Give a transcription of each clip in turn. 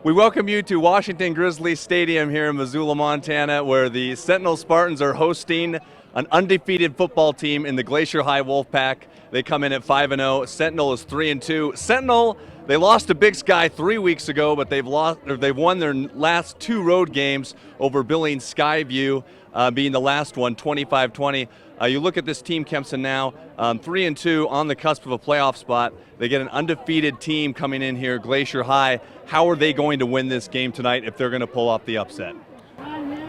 We welcome you to Washington Grizzlies Stadium here in Missoula, Montana, where the Sentinel Spartans are hosting an undefeated football team in the Glacier High Wolfpack. They come in at 5-0. Sentinel is 3-2. Sentinel, they lost to Big Sky 3 weeks ago, but they've won their last two road games over Billings Skyview, being the last one, 25-20. You look at this team, Kempson, now 3-2 on the cusp of a playoff spot. They get an undefeated team coming in here, Glacier High. How are they going to win this game tonight if they're going to pull off the upset?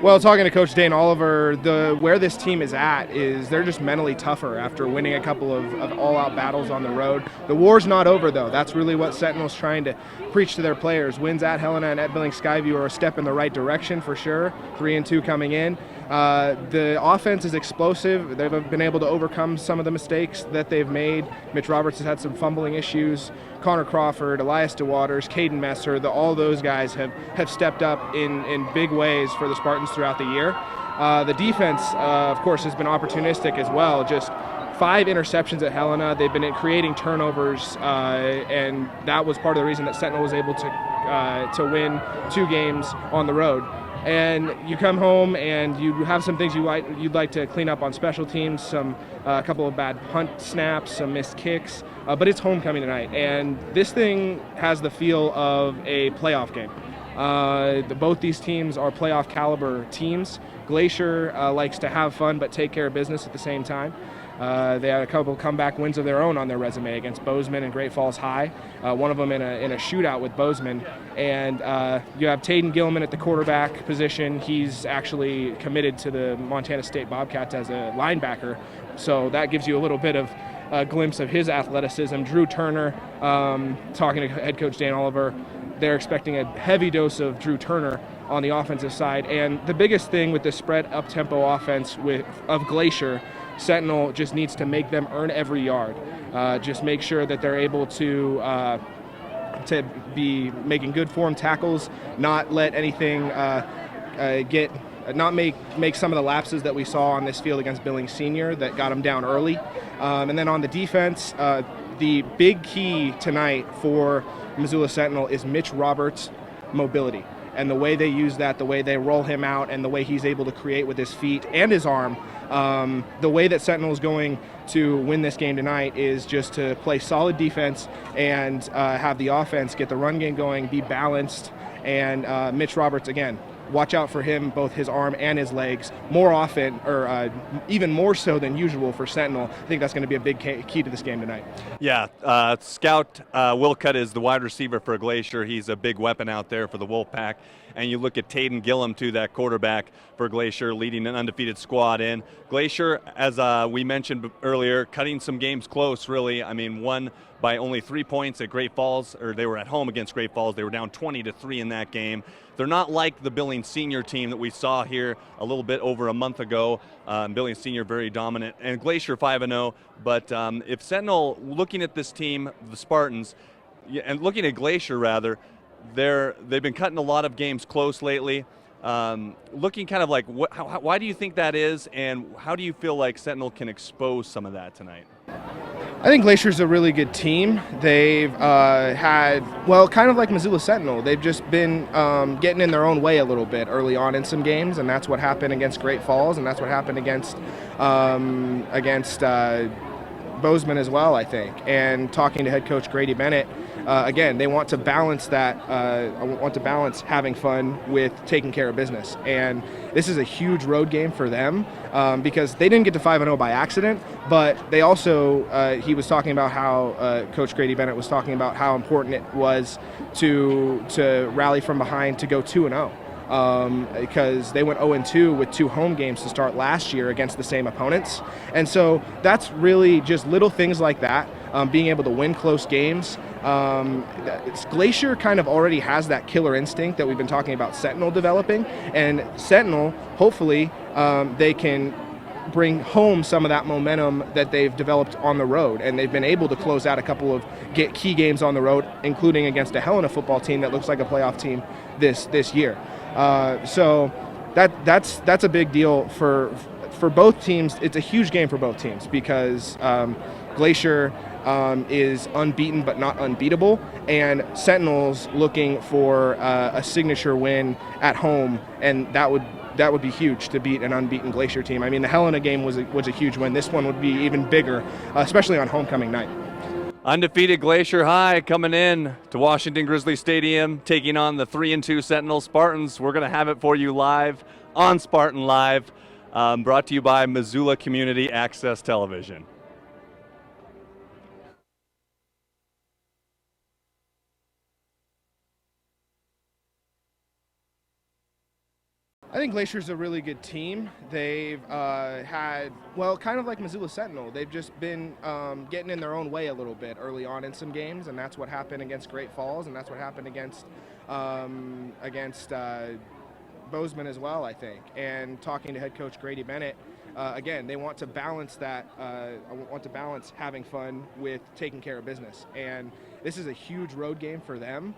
Well, talking to Coach Dane Oliver, where this team is at is they're just mentally tougher after winning a couple of all-out battles on the road. The war's not over, though. That's really what Sentinel's trying to preach to their players. Wins at Helena and at Billings Skyview are a step in the right direction for sure. 3-2 coming in. The offense is explosive. They've been able to overcome some of the mistakes that they've made. Mitch Roberts has had some fumbling issues. Connor Crawford, Elias DeWaters, Caden Messer, all those guys have stepped up in big ways for the Spartans throughout the year. The defense, of course, has been opportunistic as well. Just 5 interceptions at Helena. They've been creating turnovers, and that was part of the reason that Sentinel was able to win 2 games on the road. And you come home and you have some things you'd like to clean up on special teams, a couple of bad punt snaps, some missed kicks, but it's homecoming tonight, and this thing has the feel of a playoff game. Both these teams are playoff caliber teams. Glacier likes to have fun but take care of business at the same time. They had a couple comeback wins of their own on their resume against Bozeman and Great Falls High. One of them in a shootout with Bozeman. And you have Taden Gilman at the quarterback position. He's actually committed to the Montana State Bobcats as a linebacker. So that gives you a little bit of a glimpse of his athleticism. Drew Turner, talking to head coach Dan Oliver, they're expecting a heavy dose of Drew Turner on the offensive side. And the biggest thing with the spread up-tempo offense of Glacier, Sentinel just needs to make them earn every yard. Just make sure that they're able to be making good form tackles, not let anything not make some of the lapses that we saw on this field against Billings Senior that got them down early. And then on the defense, the big key tonight for Missoula Sentinel is Mitch Roberts' mobility. And the way they use that, the way they roll him out, and the way he's able to create with his feet and his arm, the way that Sentinel is going to win this game tonight is just to play solid defense and have the offense get the run game going, be balanced, and Mitch Roberts, again, watch out for him, both his arm and his legs, more often, or even more so than usual for Sentinel. I think that's going to be a big key to this game tonight. Yeah, Scout Wilcutt is the wide receiver for Glacier. He's a big weapon out there for the Wolfpack. And you look at Taden Gillum, too, that quarterback for Glacier, leading an undefeated squad in. Glacier, as we mentioned earlier, cutting some games close, really. I mean, won by only 3 points at Great Falls, or they were at home against Great Falls. They were down 20-3 in that game. They're not like the Billings Senior team that we saw here a little bit over a month ago. Billings Senior very dominant, and Glacier 5-0. But if Sentinel, looking at this team, the Spartans, and looking at Glacier rather, they've been cutting a lot of games close lately. Looking kind of like, why do you think that is, and how do you feel like Sentinel can expose some of that tonight? I think Glacier's a really good team. They've had, well, kind of like Missoula Sentinel, they've just been getting in their own way a little bit early on in some games, and that's what happened against Great Falls, and that's what happened against Bozeman as well, I think. And talking to head coach Grady Bennett, again, they want to balance that, want to balance having fun with taking care of business. And this is a huge road game for them because they didn't get to 5-0 by accident, but they also, he was talking about how, Coach Grady Bennett was talking about how important it was to rally from behind to go 2-0. Because they went 0-2 with 2 home games to start last year against the same opponents. And so that's really just little things like that, being able to win close games. Glacier kind of already has that killer instinct that we've been talking about Sentinel developing, and Sentinel, hopefully, they can bring home some of that momentum that they've developed on the road, and they've been able to close out a couple of key games on the road, including against a Helena football team that looks like a playoff team this year. So that's a big deal for both teams. It's a huge game for both teams because Glacier is unbeaten but not unbeatable, and Sentinels looking for a signature win at home, and that would be huge to beat an unbeaten Glacier team. I mean, the Helena game was a huge win. This one would be even bigger, especially on homecoming night. Undefeated Glacier High coming in to Washington Grizzly Stadium, taking on the 3-2 Sentinel Spartans. We're going to have it for you live on Spartan Live, brought to you by Missoula Community Access Television. I think Glacier's a really good team. They've had, well, kind of like Missoula Sentinel, they've just been getting in their own way a little bit early on in some games, and that's what happened against Great Falls, and that's what happened against Bozeman as well, I think. And talking to head coach Grady Bennett, again, they want to balance that, want to balance having fun with taking care of business. And this is a huge road game for them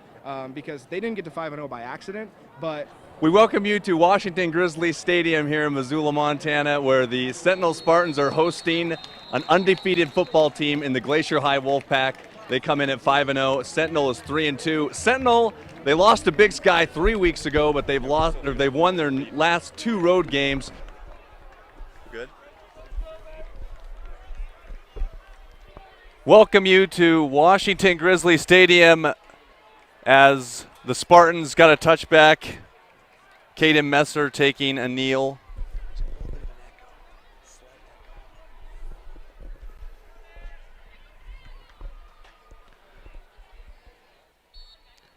because they didn't get to 5-0 by accident, but we welcome you to Washington Grizzly Stadium here in Missoula, Montana, where the Sentinel Spartans are hosting an undefeated football team in the Glacier High Wolfpack. They come in at 5-0. Sentinel is 3-2. Sentinel, they lost to Big Sky 3 weeks ago, but they've won their last 2 road games. Good. Welcome you to Washington Grizzly Stadium as the Spartans got a touchback. Caden Messer taking a kneel.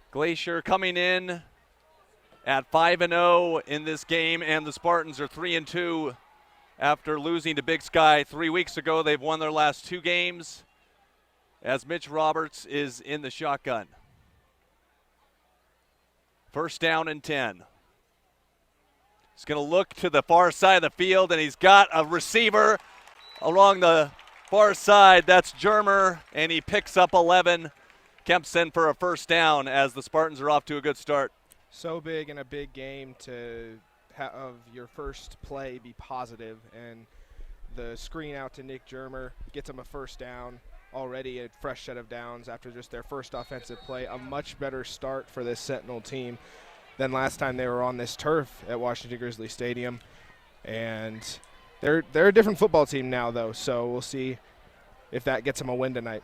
Glacier coming in at 5-0 in this game, and the Spartans are 3-2 after losing to Big Sky 3 weeks ago. They've won their last 2 games as Mitch Roberts is in the shotgun. First down and 10. He's going to look to the far side of the field, and he's got a receiver along the far side. That's Germer, and he picks up 11. Kempson for a first down as the Spartans are off to a good start. So big in a big game to have your first play be positive, and the screen out to Nick Germer gets him a first down. Already a fresh set of downs after just their first offensive play. A much better start for this Sentinel team than last time they were on this turf at Washington Grizzly Stadium. And they're a different football team now, though, so we'll see if that gets them a win tonight.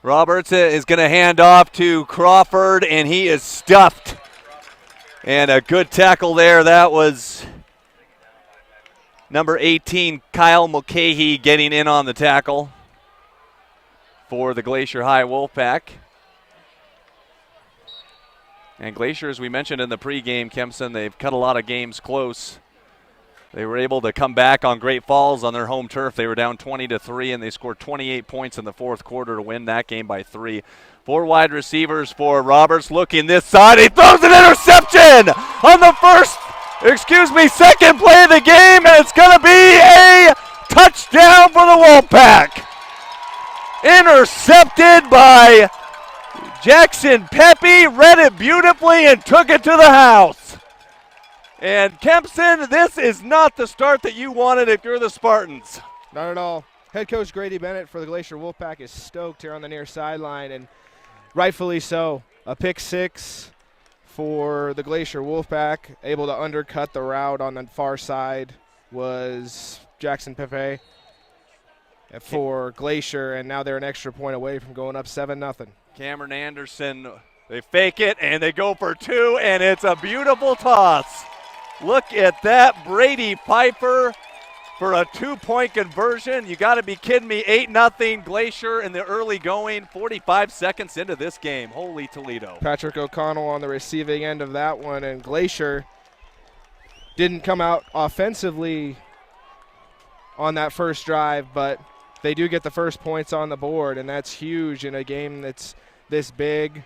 Roberts is going to hand off to Crawford, and he is stuffed. And a good tackle there. That was number 18, Kyle Mulcahy, getting in on the tackle for the Glacier High Wolfpack. And Glacier, as we mentioned in the pregame, Kempson, they've cut a lot of games close. They were able to come back on Great Falls on their home turf. They were down 20-3, and they scored 28 points in the fourth quarter to win that game by 3. 4 wide receivers for Roberts. Looking this side, he throws an interception on the second play of the game, and it's going to be a touchdown for the Wolfpack. Intercepted by Jackson Pepe, read it beautifully and took it to the house. And Kempson, this is not the start that you wanted if you're the Spartans. Not at all. Head coach Grady Bennett for the Glacier Wolfpack is stoked here on the near sideline, and rightfully so. A pick 6 for the Glacier Wolfpack. Able to undercut the route on the far side was Jackson Pepe for Glacier, and now they're an extra point away from going up 7-0. Cameron Anderson, they fake it, and they go for 2, and it's a beautiful toss. Look at that, Brady Piper for a 2-point conversion. You got to be kidding me. 8-0 Glacier in the early going, 45 seconds into this game. Holy Toledo. Patrick O'Connell on the receiving end of that one, and Glacier didn't come out offensively on that first drive, but they do get the first points on the board, and that's huge in a game that's this big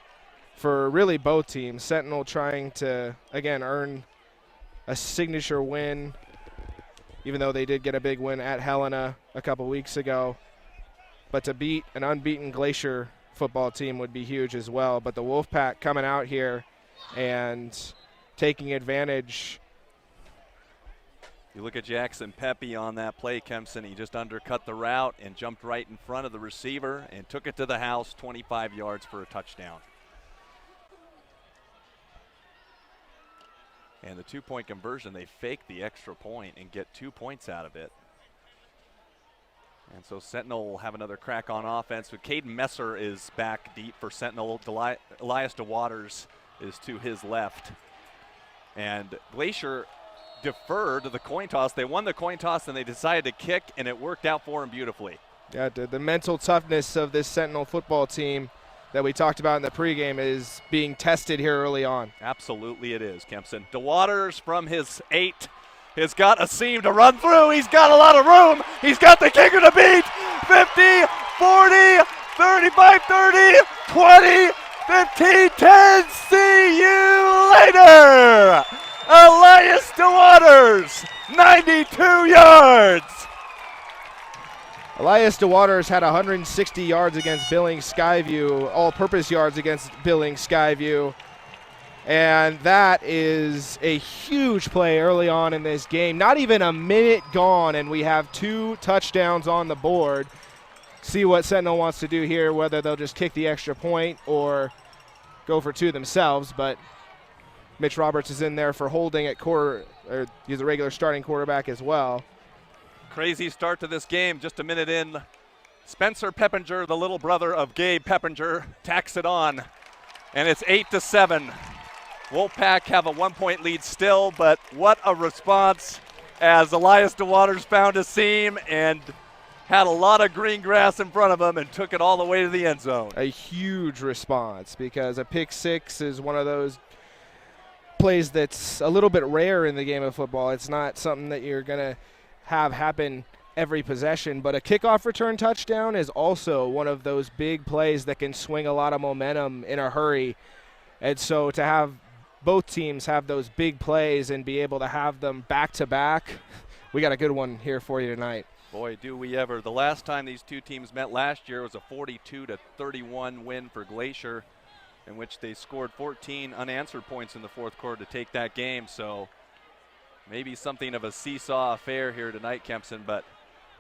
for really both teams. Sentinel trying to, again, earn a signature win, even though they did get a big win at Helena a couple weeks ago. But to beat an unbeaten Glacier football team would be huge as well. But the Wolfpack coming out here and taking advantage You look at Jackson Pepe on that play, Kempson. He just undercut the route and jumped right in front of the receiver and took it to the house, 25 yards for a touchdown. And the 2-point conversion, they fake the extra point and get 2 points out of it. And so Sentinel will have another crack on offense. But Caden Messer is back deep for Sentinel. Elias DeWaters is to his left. And Glacier deferred the coin toss. They won the coin toss and they decided to kick, and it worked out for them beautifully. Yeah, the mental toughness of this Sentinel football team that we talked about in the pregame is being tested here early on. Absolutely it is, Kempson. DeWaters from his 8 has got a seam to run through. He's got a lot of room. He's got the kicker to beat. 50, 40, 35, 30, 20, 15, 10. See you later. Elias DeWaters, 92 yards. Elias DeWaters had 160 yards against Billings Skyview, all-purpose yards against Billings Skyview. And that is a huge play early on in this game. Not even a minute gone, and we have 2 touchdowns on the board. See what Sentinel wants to do here, whether they'll just kick the extra point or go for 2 themselves. But Mitch Roberts is in there for holding at he's a regular starting quarterback as well. Crazy start to this game, just a minute in. Spencer Peppinger, the little brother of Gabe Peppinger, tacks it on, and it's 8-7. Wolfpack have a 1-point lead still, but what a response as Elias DeWaters found a seam and had a lot of green grass in front of him and took it all the way to the end zone. A huge response, because a pick 6 is one of those plays that's a little bit rare in the game of football. It's not something that you're going to have happen every possession, but a kickoff return touchdown is also one of those big plays that can swing a lot of momentum in a hurry. And so to have both teams have those big plays and be able to have them back to back, we got a good one here for you tonight. Boy, do we ever. The last time these two teams met last year was a 42-31 win for Glacier, in which they scored 14 unanswered points in the fourth quarter to take that game. So maybe something of a seesaw affair here tonight, Kempson, but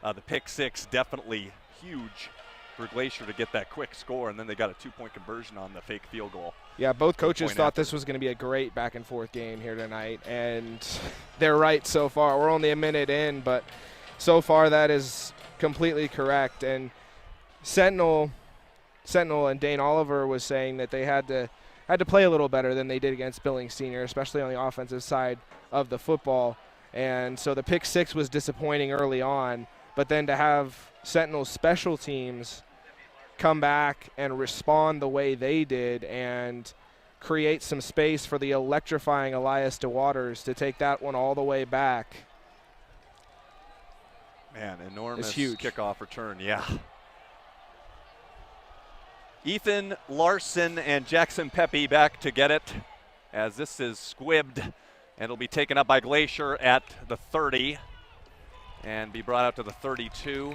the pick 6 definitely huge for Glacier to get that quick score, and then they got a 2-point conversion on the fake field goal. Yeah, both coaches thought this was going to be a great back-and-forth game here tonight, and they're right so far. We're only a minute in, but so far that is completely correct. And Sentinel and Dane Oliver was saying that they had to play a little better than they did against Billings Senior, especially on the offensive side of the football. And so the pick 6 was disappointing early on, but then to have Sentinel's special teams come back and respond the way they did and create some space for the electrifying Elias DeWaters to take that one all the way back. Man, enormous huge kickoff return, yeah. Ethan Larson and Jackson Pepe back to get it, as this is squibbed, and it'll be taken up by Glacier at the 30 and be brought out to the 32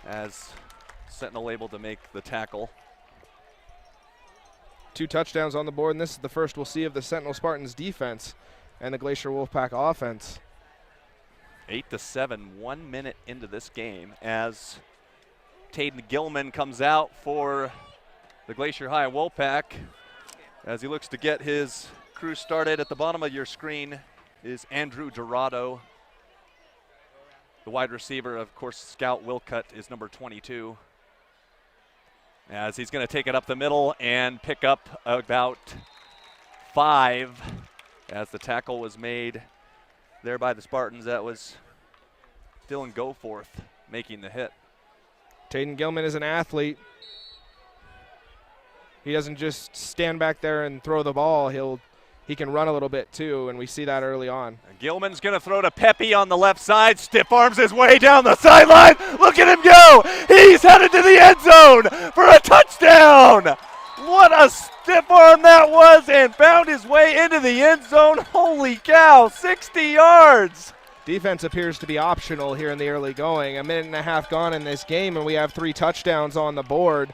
as Sentinel able to make the tackle. 2 touchdowns on the board, and this is the first we'll see of the Sentinel Spartans defense and the Glacier Wolfpack offense. 8-7, 1 minute into this game as Taden Gilman comes out for the Glacier High Wolfpack. As he looks to get his crew started, at the bottom of your screen is Andrew Dorado. The wide receiver, of course, Scout Wilcutt is number 22. As he's going to take it up the middle and pick up about 5 as the tackle was made there by the Spartans. That was Dylan Goforth making the hit. Taden Gilman is an athlete. He doesn't just stand back there and throw the ball. He can run a little bit too, and we see that early on. And Gilman's going to throw to Pepe on the left side. Stiff arms his way down the sideline. Look at him go. He's headed to the end zone for a touchdown. What a stiff arm that was, and found his way into the end zone. Holy cow, 60 yards. Defense appears to be optional here in the early going. A minute and a half gone in this game, and we have 3 touchdowns on the board.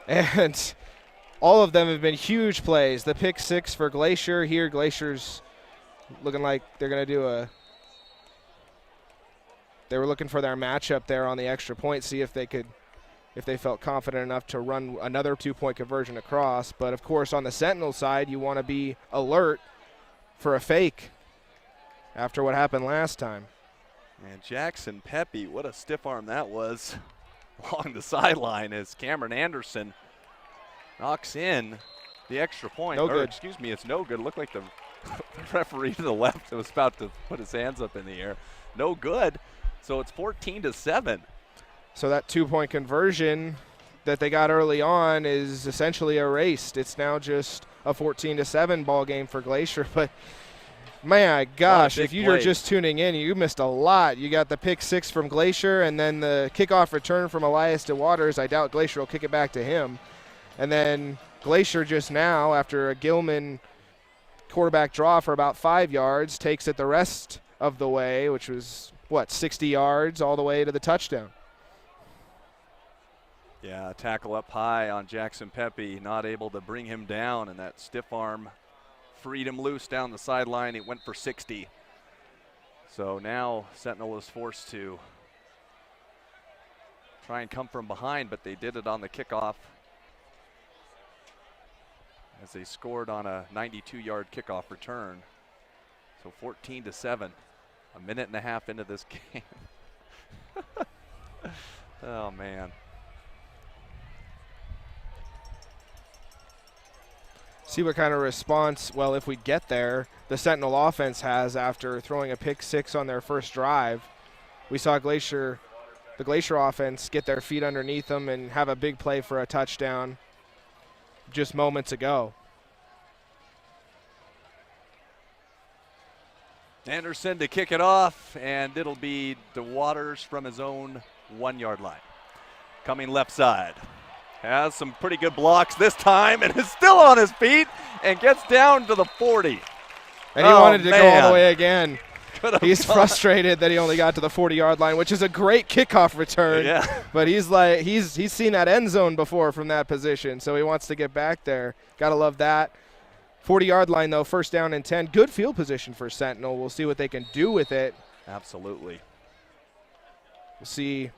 And all of them have been huge plays. The pick 6 for Glacier here. Glacier's looking like they're going to do a They were looking for their matchup there on the extra point, see if they felt confident enough to run another 2-point conversion across. But, of course, on the Sentinel side, you want to be alert for a fake after what happened last time. And Jackson Pepe, what a stiff arm that was along the sideline as Cameron Anderson knocks in the extra point. No good. Excuse me, it's no good. It looked like the referee to the left was about to put his hands up in the air. No good. So it's 14-7. So that 2-point conversion that they got early on is essentially erased. It's now just a 14-7 ball game for Glacier. But my gosh, if you were just tuning in, you missed a lot. You got the pick 6 from Glacier, and then the kickoff return from Elias DeWaters. I doubt Glacier will kick it back to him. And then Glacier just now, after a Gilman quarterback draw for about 5 yards, takes it the rest of the way, which was, 60 yards all the way to the touchdown. Yeah, tackle up high on Jackson Pepe, not able to bring him down, and that stiff arm freed him loose down the sideline. It went for 60. So now Sentinel is forced to try and come from behind, but they did it on the kickoff as they scored on a 92-yard kickoff return. So 14-7, a minute and a half into this game. Oh, man. See what kind of response, well, if we get there, the Sentinel offense has after throwing a pick 6 on their first drive. We saw the Glacier offense get their feet underneath them and have a big play for a touchdown just moments ago. Anderson to kick it off, and it'll be DeWaters from his own 1-yard line. Coming left side. Has some pretty good blocks this time and is still on his feet and gets down to the 40. And he wanted to go all the way again. He's frustrated that he only got to the 40-yard line, which is a great kickoff return. Yeah. But he's seen that end zone before from that position, so he wants to get back there. Got to love that. 40-yard line, though, first down and 10. Good field position for Sentinel. We'll see what they can do with it. Absolutely. We'll see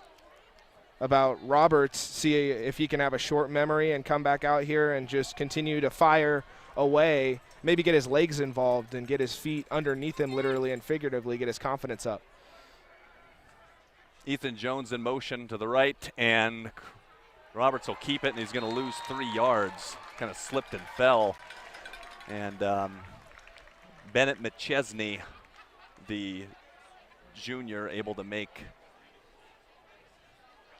about Roberts, see if he can have a short memory and come back out here and just continue to fire away, maybe get his legs involved and get his feet underneath him literally and figuratively, get his confidence up. Ethan Jones in motion to the right, and Roberts will keep it, and he's going to lose 3 yards. Kind of slipped and fell. And Bennett McChesney, the junior, able to make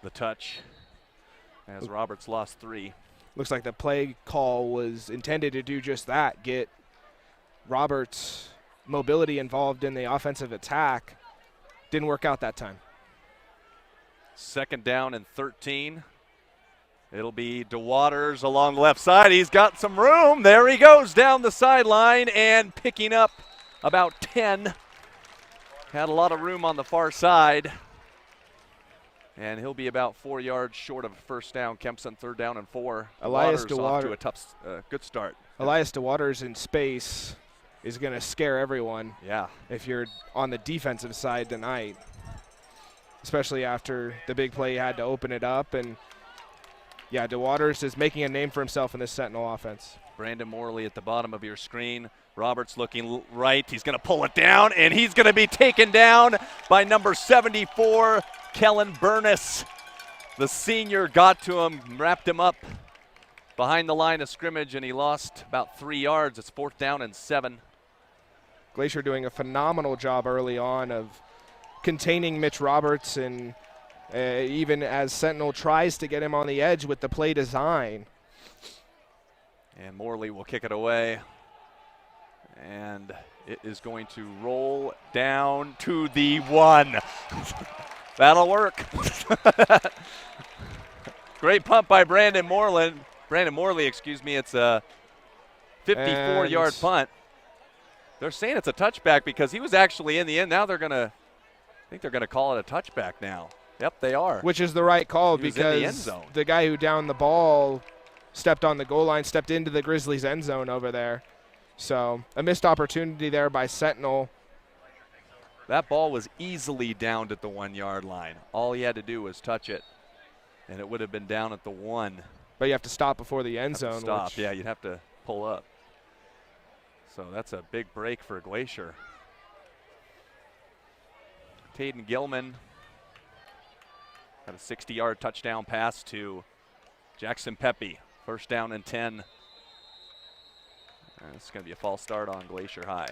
the touch as Roberts lost 3. Looks like the play call was intended to do just that, get Roberts' mobility involved in the offensive attack. Didn't work out that time. Second down and 13. It'll be DeWaters along the left side. He's got some room. There he goes down the sideline and picking up about 10. Had a lot of room on the far side. And he'll be about 4 yards short of a first down. Kempson 3rd down and 4. Elias DeWaters off to a tough, good start. Elias DeWaters in space is going to scare everyone. Yeah. If you're on the defensive side tonight, especially after the big play he had to open it up. And yeah, DeWaters is making a name for himself in this Sentinel offense. Brandon Morley at the bottom of your screen. Roberts looking right. He's going to pull it down, and he's going to be taken down by number 74, Kellen Burness. The senior got to him, wrapped him up behind the line of scrimmage, and he lost about 3 yards. It's 4th down and 7. Glacier doing a phenomenal job early on of containing Mitch Roberts, and even as Sentinel tries to get him on the edge with the play design. And Morley will kick it away. And it is going to roll down to the 1. That'll work. Great punt by Brandon Morley. It's a 54-yard punt. They're saying it's a touchback because he was actually in the end. Now I think they're gonna call it a touchback now. Yep, they are. Which is the right call because the guy who downed the ball stepped on the goal line, stepped into the Grizzlies' end zone over there. So a missed opportunity there by Sentinel. That ball was easily down at the 1 yard line. All he had to do was touch it, and it would have been down at the 1. But you have to stop before the end zone. Stop, yeah, you'd have to pull up. So that's a big break for Glacier. Taden Gilman had a 60-yard touchdown pass to Jackson Pepe. First down and 10. It's going to be a false start on Glacier High.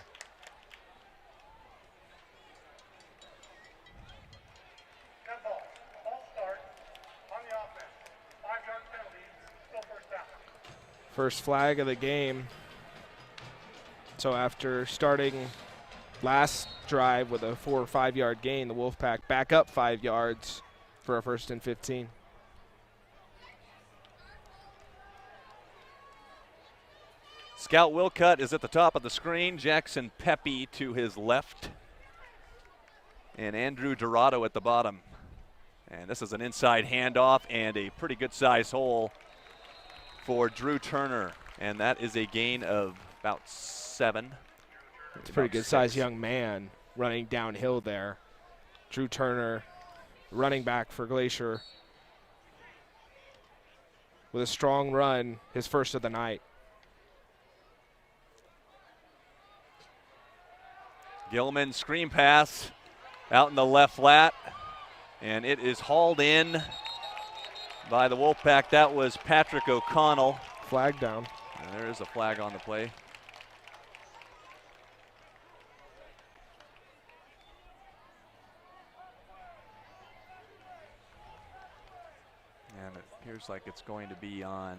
First flag of the game. So after starting last drive with a 4 or 5 yard gain, the Wolfpack back up 5 yards for a 1st and 15. Scout Wolfpack is at the top of the screen. Jackson Pepe to his left. And Andrew Dorado at the bottom. And this is an inside handoff and a pretty good size hole for Drew Turner. And that is a gain of about 7. It's a pretty good sized young man running downhill there. Drew Turner, running back for Glacier, with a strong run, his first of the night. Gilman screen pass out in the left flat, and it is hauled in by the Wolfpack. That was Patrick O'Connell. Flag down. And there is a flag on the play. And it appears like it's going to be on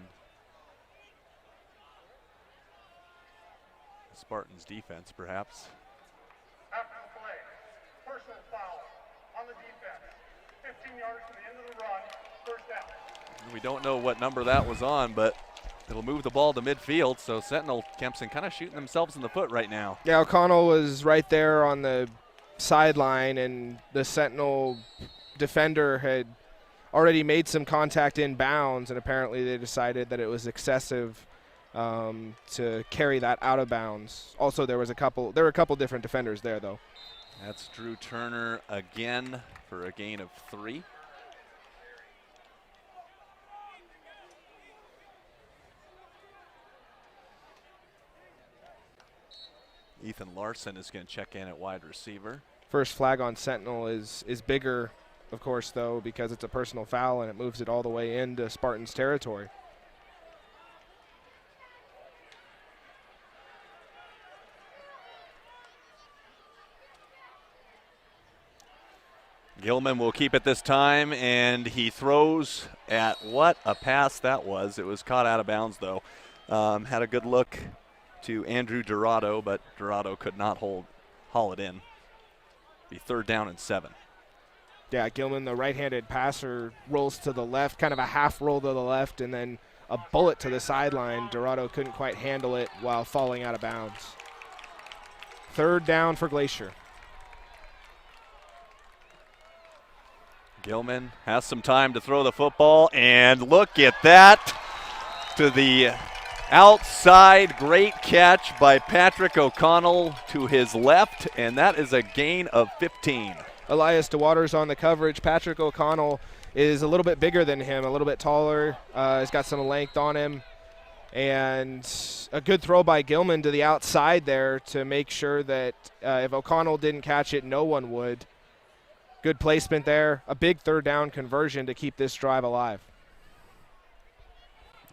the Spartans defense, perhaps. After the play, personal foul on the defense. 15 yards to the end of the run, first down. We don't know what number that was on, but it'll move the ball to midfield. So Sentinel Kempson kind of shooting themselves in the foot right now. Yeah, O'Connell was right there on the sideline, and the Sentinel defender had already made some contact in bounds, and apparently they decided that it was excessive to carry that out of bounds. Also, there were a couple different defenders there, though. That's Drew Turner again for a gain of 3. Ethan Larson is going to check in at wide receiver. First flag on Sentinel is bigger, of course, though, because it's a personal foul and it moves it all the way into Spartans territory. Gilman will keep it this time, and he throws at what a pass that was. It was caught out of bounds, though. Had a good look to Andrew Dorado, but Dorado could not haul it in. Be 3rd down and 7. Yeah, Gilman, the right-handed passer, rolls to the left, kind of a half roll to the left, and then a bullet to the sideline. Dorado couldn't quite handle it while falling out of bounds. 3rd down for Glacier. Gilman has some time to throw the football, and look at that. To the outside, great catch by Patrick O'Connell to his left, and that is a gain of 15. Elias DeWaters on the coverage. Patrick O'Connell is a little bit bigger than him, a little bit taller. He's got some length on him. And a good throw by Gilman to the outside there to make sure that if O'Connell didn't catch it, no one would. Good placement there. A big 3rd down conversion to keep this drive alive.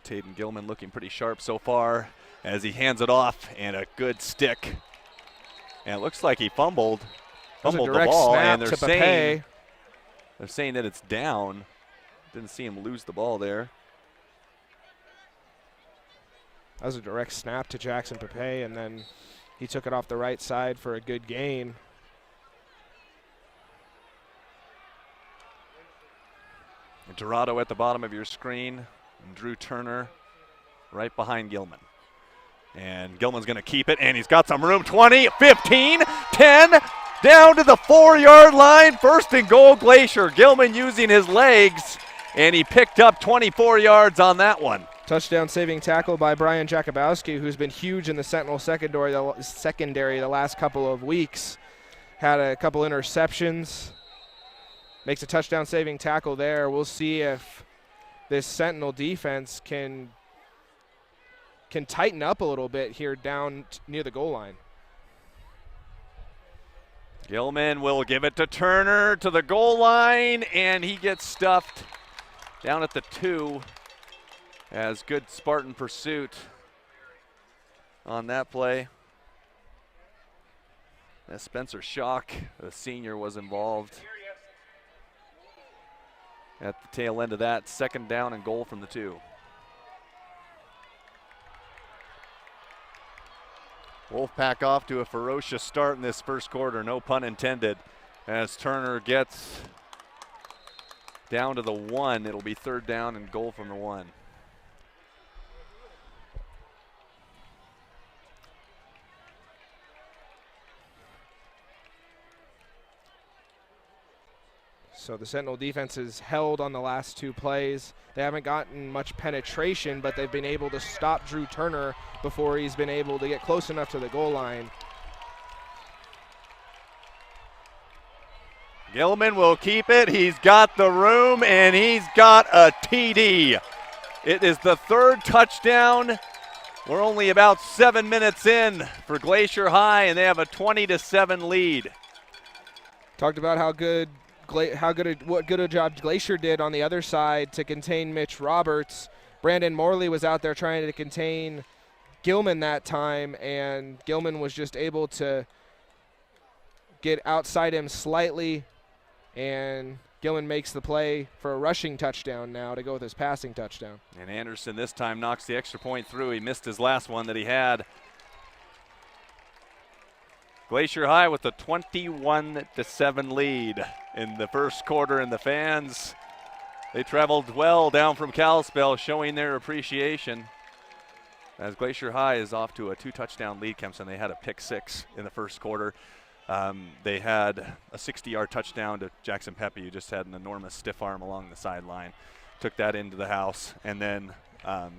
Taden Gilman looking pretty sharp so far as he hands it off, and a good stick. And it looks like he fumbled the ball, and they're saying that it's down. Didn't see him lose the ball there. That was a direct snap to Jackson Pepe, and then he took it off the right side for a good gain. Dorado at the bottom of your screen, and Drew Turner right behind Gilman. And Gilman's going to keep it, and he's got some room. 20, 15, 10, down to the 4-yard line. 1st and goal, Glacier. Gilman using his legs, and he picked up 24 yards on that one. Touchdown saving tackle by Brian Jakubowski, who's been huge in the Sentinel secondary the last couple of weeks. had a couple interceptions. Makes a touchdown-saving tackle there. We'll see if this Sentinel defense can tighten up a little bit here down near the goal line. Gilman will give it to Turner to the goal line, and he gets stuffed down at the 2 as good Spartan pursuit on that play. As Spencer Schock, the senior, was involved at the tail end of that. 2nd down and goal from the 2. Wolfpack off to a ferocious start in this first quarter, no pun intended. As Turner gets down to the 1, it'll be 3rd down and goal from the 1. So the Sentinel defense is held on the last 2 plays. They haven't gotten much penetration, but they've been able to stop Drew Turner before he's been able to get close enough to the goal line. Gilman will keep it. He's got the room, and he's got a TD. It is the 3rd touchdown. We're only about 7 minutes in for Glacier High, and they have a 20-7 lead. Talked about what good a job Glacier did on the other side to contain Mitch Roberts. Brandon Morley was out there trying to contain Gilman that time, and Gilman was just able to get outside him slightly, and Gilman makes the play for a rushing touchdown now to go with his passing touchdown. And Anderson this time knocks the extra point through. He missed his last one that he had. Glacier High with a 21-7 lead in the first quarter, and the fans, they traveled well down from Kalispell, showing their appreciation. As Glacier High is off to a 2-touchdown lead, Kempson. They had a pick 6 in the first quarter. They had a 60-yard touchdown to Jackson Pepe, who just had an enormous stiff arm along the sideline. Took that into the house, and then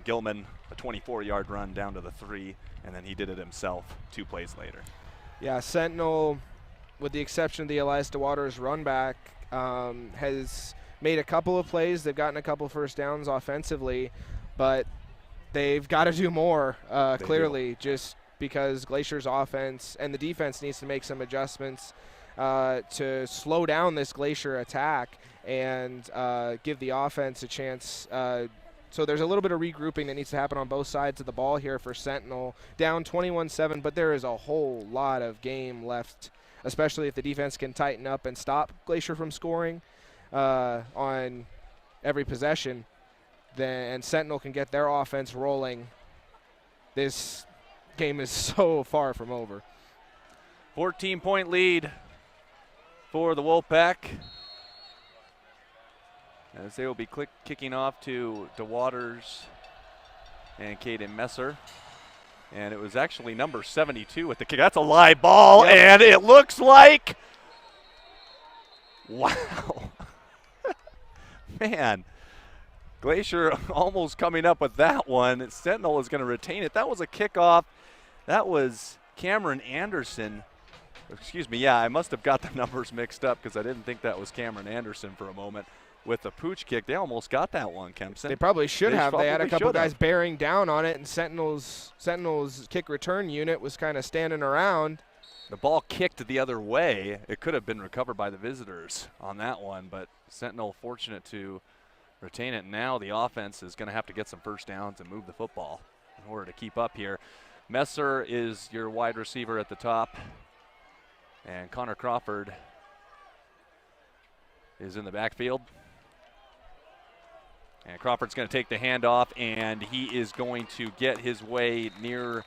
Gilman, a 24-yard run down to the 3, and then he did it himself 2 plays later. Yeah, Sentinel, with the exception of the Elias DeWaters run back, has made a couple of plays. They've gotten a couple first downs offensively, but they've got to do more, clearly, just because Glacier's offense and the defense needs to make some adjustments to slow down this Glacier attack and give the offense a chance. So there's a little bit of regrouping that needs to happen on both sides of the ball here for Sentinel. Down 21-7, but there is a whole lot of game left, especially if the defense can tighten up and stop Glacier from scoring on every possession. And Sentinel can get their offense rolling. This game is so far from over. 14-point lead for the Wolfpack, as they will be kicking off to DeWaters and Caden Messer. And it was actually number 72 with the kick. That's a live ball, yep. And it looks like, wow. Man, Glacier almost coming up with that one. Sentinel is going to retain it. That was a kickoff. That was Cameron Anderson. Excuse me, yeah, I must have got the numbers mixed up because I didn't think that was Cameron Anderson for a moment. With the pooch kick, they almost got that one, Kempson. They probably should have. They had a couple guys bearing down on it, and Sentinel's kick return unit was kind of standing around. The ball kicked the other way. It could have been recovered by the visitors on that one, but Sentinel fortunate to retain it. Now the offense is going to have to get some first downs and move the football in order to keep up here. Messer is your wide receiver at the top, and Connor Crawford is in the backfield. And Crawford's going to take the handoff, and he is going to get his way near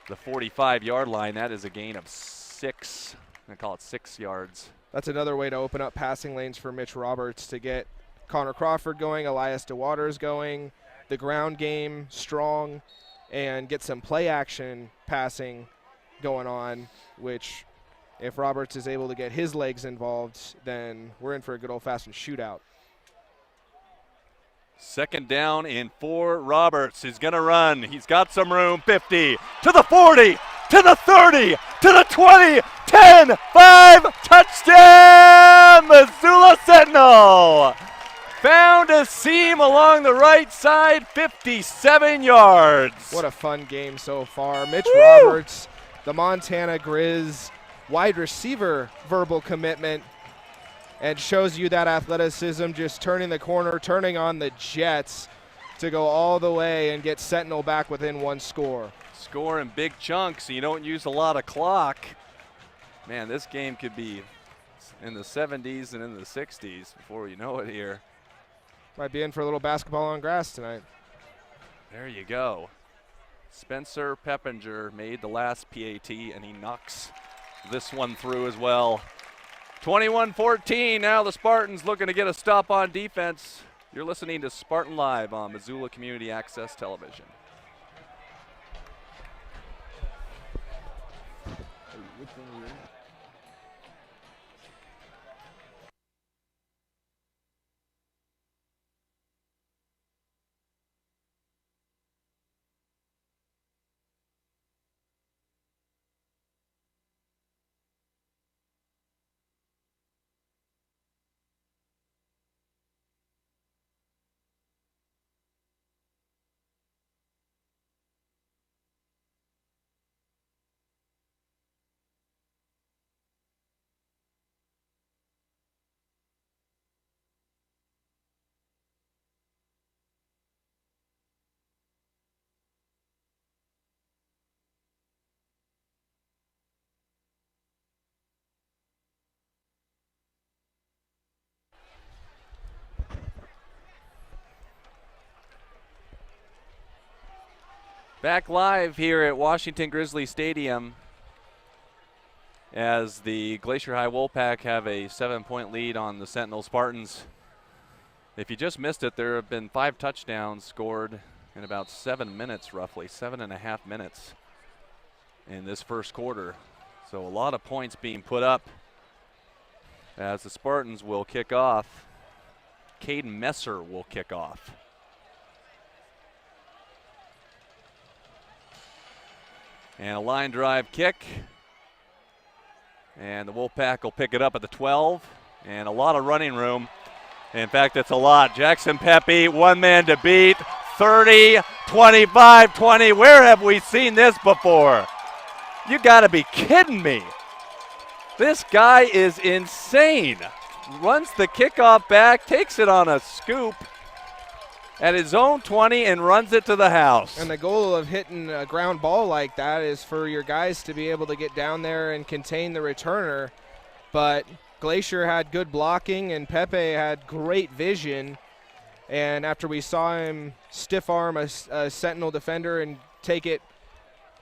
the 45-yard line. That is a gain of 6. I'm going to call it 6 yards. That's another way to open up passing lanes for Mitch Roberts to get Connor Crawford going, Elias DeWaters going, the ground game strong, and get some play action passing going on, which if Roberts is able to get his legs involved, then we're in for a good old-fashioned shootout. 2nd down and 4. Roberts is going to run. He's got some room. 50 to the 40 to the 30 to the 20 10-5 touchdown, Missoula Sentinel. Found a seam along the right side, 57 yards. What a fun game so far. Mitch Roberts, the Montana Grizz wide receiver verbal commitment, and shows you that athleticism, just turning the corner, turning on the jets to go all the way and get Sentinel back within one score. Score in big chunks, so you don't use a lot of clock. Man, this game could be in the 70s and in the 60s before you know it here. Might be in for a little basketball on grass tonight. There you go. Spencer Peppinger made the last PAT, and he knocks this one through as well. 21-14, now the Spartans looking to get a stop on defense. You're listening to Spartan Live on Missoula Community Access Television. Back live here at Washington Grizzly Stadium as the Glacier High Wolfpack have a 7-point lead on the Sentinel Spartans. If you just missed it, there have been 5 touchdowns scored in about 7 minutes, roughly 7.5 minutes in this first quarter. So a lot of points being put up as the Spartans will kick off. Caden Messer will kick off. And a line drive kick. And the Wolfpack will pick it up at the 12. And a lot of running room. In fact, it's a lot. Jackson Pepe, one man to beat. 30, 25, 20. Where have we seen this before? You gotta be kidding me. This guy is insane. Runs the kickoff back, takes it on a scoop at his own 20 and runs it to the house. And the goal of hitting a ground ball like that is for your guys to be able to get down there and contain the returner. But Glacier had good blocking and Pepe had great vision. And after we saw him stiff arm a Sentinel defender and take it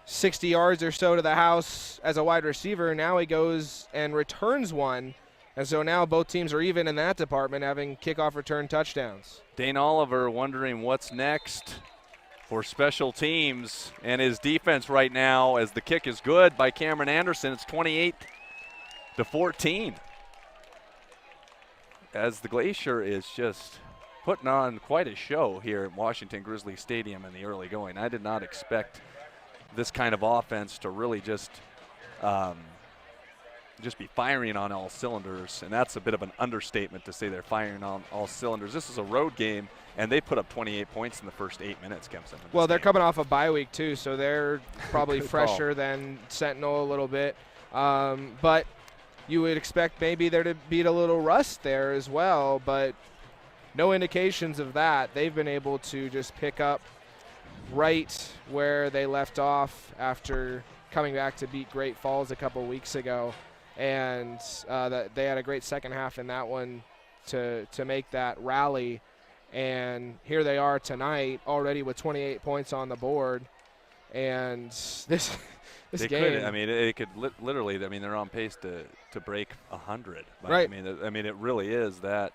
60 yards or so to the house as a wide receiver, now he goes and returns one. And so now both teams are even in that department, having kickoff return touchdowns. Dane Oliver wondering what's next for special teams and his defense right now as the kick is good by Cameron Anderson. It's 28-14. As the Glacier is just putting on quite a show here at Washington Grizzly Stadium in the early going. I did not expect this kind of offense to really just be firing on all cylinders, and that's a bit of an understatement to say they're firing on all cylinders. This is a road game, and they put up 28 points in the first 8 minutes, Kempson. Well, they're coming off a bye week, too, so they're probably fresher call. than Sentinel a little bit. But you would expect maybe there to be a little rust there as well, but no indications of that. They've been able to just pick up right where they left off after coming back to beat Great Falls a couple weeks ago. And they had a great second half in that one to make that rally. And here they are tonight already with 28 points on the board. And this game. It could literally, they're on pace to break 100. Right. It really is that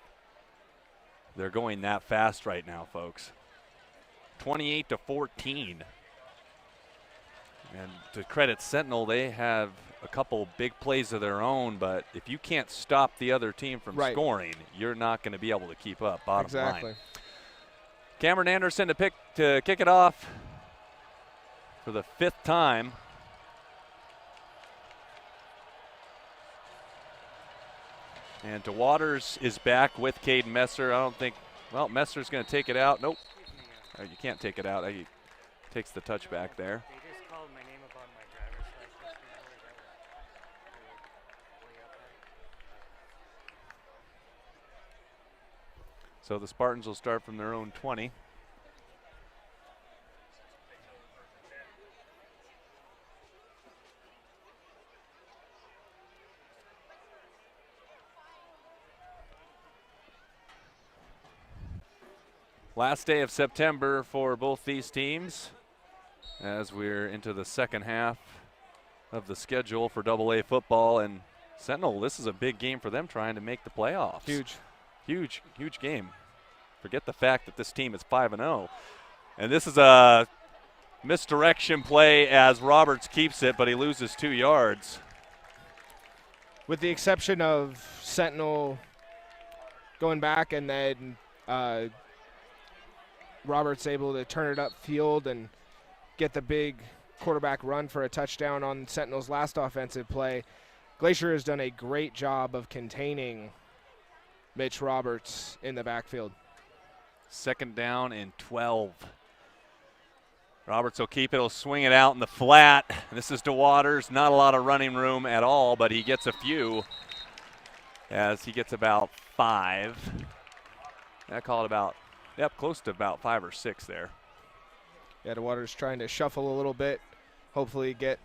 they're going that fast right now, folks. 28-14. And to credit Sentinel, they have a couple big plays of their own, but if you can't stop the other team from scoring, you're not going to be able to keep up, bottom line. Cameron Anderson to kick it off for the 5th time. And DeWaters is back with Caden Messer. I don't think, well, Messer's going to take it out. Nope. You can't take it out. He takes the touchback there. They just called my name up on my driver's license. So the Spartans will start from their own 20. Last day of September for both these teams as we're into the second half of the schedule for AA football. And Sentinel, this is a big game for them trying to make the playoffs. Huge. Huge, huge game. Forget the fact that this team is 5-0. And this is a misdirection play as Roberts keeps it, but he loses 2 yards. With the exception of Sentinel going back and then Roberts able to turn it upfield and get the big quarterback run for a touchdown on Sentinel's last offensive play. Glacier has done a great job of containing Mitch Roberts in the backfield. 2nd down and 12. Roberts will keep it. He'll swing it out in the flat. This is DeWaters. Not a lot of running room at all, but he gets a few as he gets about 5. I call it about, close to about 5 or 6 there. Yeah, DeWaters trying to shuffle a little bit, hopefully get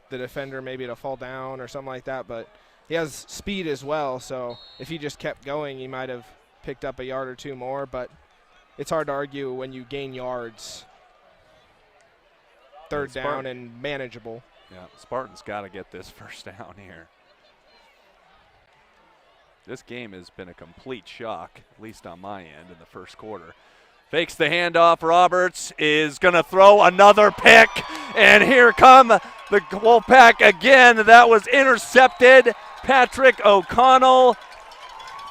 the defender maybe to fall down or something like that, but he has speed as well, so if he just kept going, he might have picked up a yard or 2 more, but it's hard to argue when you gain yards. 3rd down and manageable. Yeah, Spartans got to get this 1st down here. This game has been a complete shock, at least on my end in the 1st quarter. Fakes the handoff. Roberts is going to throw another pick, and here come the Wolfpack again. That was intercepted. Patrick O'Connell,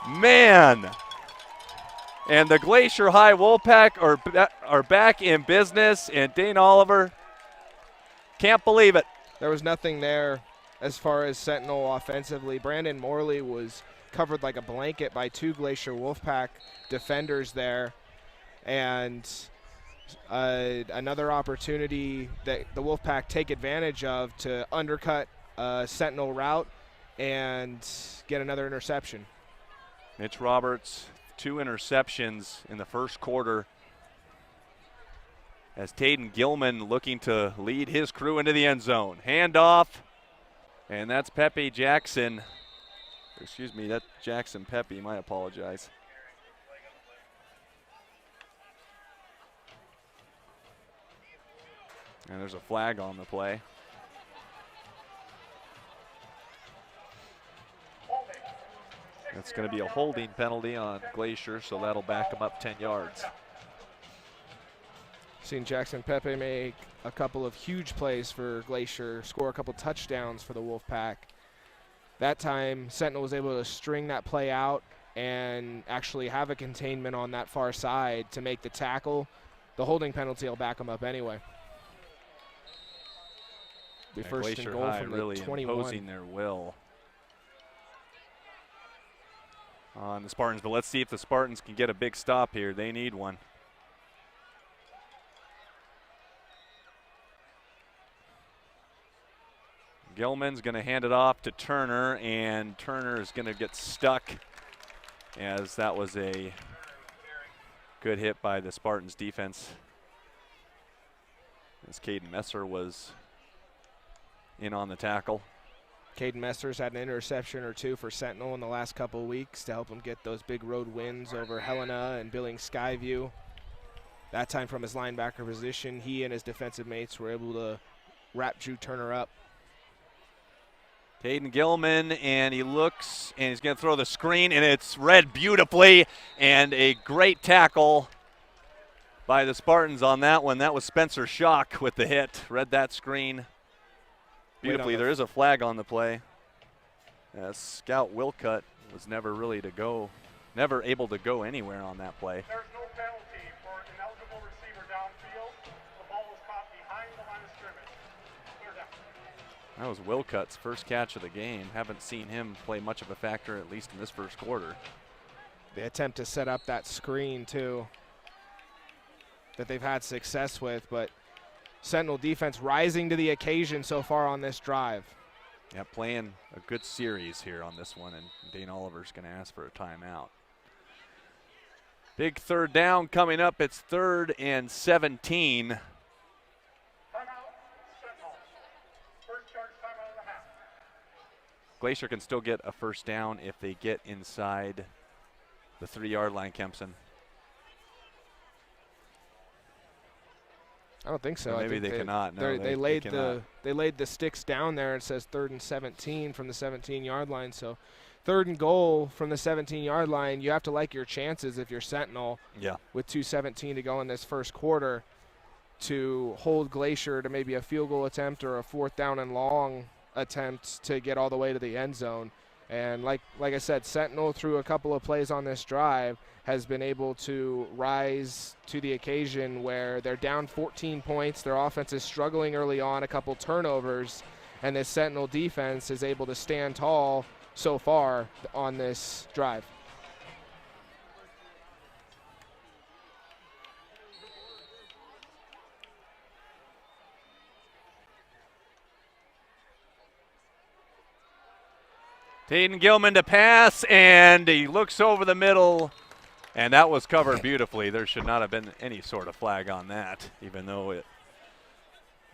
man. And the Glacier High Wolfpack are back in business, and Dane Oliver can't believe it. There was nothing there as far as Sentinel offensively. Brandon Morley was covered like a blanket by 2 Glacier Wolfpack defenders there. And another opportunity that the Wolfpack take advantage of to undercut Sentinel route and get another interception. Mitch Roberts, 2 interceptions in the 1st quarter as Taden Gilman looking to lead his crew into the end zone. Handoff, and that's Pepe Jackson. Excuse me, that's Jackson Pepe, I apologize. And there's a flag on the play. That's going to be a holding penalty on Glacier, so that'll back them up 10 yards. Seen Jackson Pepe make a couple of huge plays for Glacier, score a couple touchdowns for the Wolfpack. That time, Sentinel was able to string that play out and actually have a containment on that far side to make the tackle. The holding penalty will back them up anyway. Be first Glacier and goal High from really the 21. imposing their will on the Spartans, but let's see if the Spartans can get a big stop here. They need one. Gilman's going to hand it off to Turner, and Turner is going to get stuck as that was a good hit by the Spartans defense. As Caden Messer was in on the tackle. Caden Messer's had an interception or 2 for Sentinel in the last couple of weeks to help them get those big road wins over Helena and Billings Skyview. That time from his linebacker position, he and his defensive mates were able to wrap Drew Turner up. Caden Gilman, and he looks, and he's going to throw the screen, and it's read beautifully, and a great tackle by the Spartans on that one. That was Spencer Schock with the hit. Read that screen beautifully. There is a flag on the play. Scout Wilcutt was never able to go anywhere on that play. There's no penalty for an ineligible receiver downfield. The ball was caught behind the line of scrimmage. Clear down. That was Wolfpack's first catch of the game. Haven't seen him play much of a factor, at least in this first quarter. The attempt to set up that screen, too, that they've had success with, but Sentinel defense rising to the occasion so far on this drive. Yeah, playing a good series here on this one, and Dane Oliver's going to ask for a timeout. Big third down coming up. It's 3rd and 17. Timeout, Sentinel. First charge timeout of the half. Glacier can still get a first down if they get inside the 3-yard line, Kempson. I don't think so. Or maybe I think they cannot. No, they laid the sticks down there. It says 3rd and 17 from the 17-yard line. So 3rd and goal from the 17-yard line. You have to like your chances if you're Sentinel. Yeah. With 2:17 to go in this first quarter, to hold Glacier to maybe a field goal attempt or a 4th down and long attempt to get all the way to the end zone. And like I said, Sentinel through a couple of plays on this drive has been able to rise to the occasion where they're down 14 points. Their offense is struggling early on, a couple turnovers, and this Sentinel defense is able to stand tall so far on this drive. Taden Gilman to pass, and he looks over the middle, and that was covered beautifully. There should not have been any sort of flag on that, even though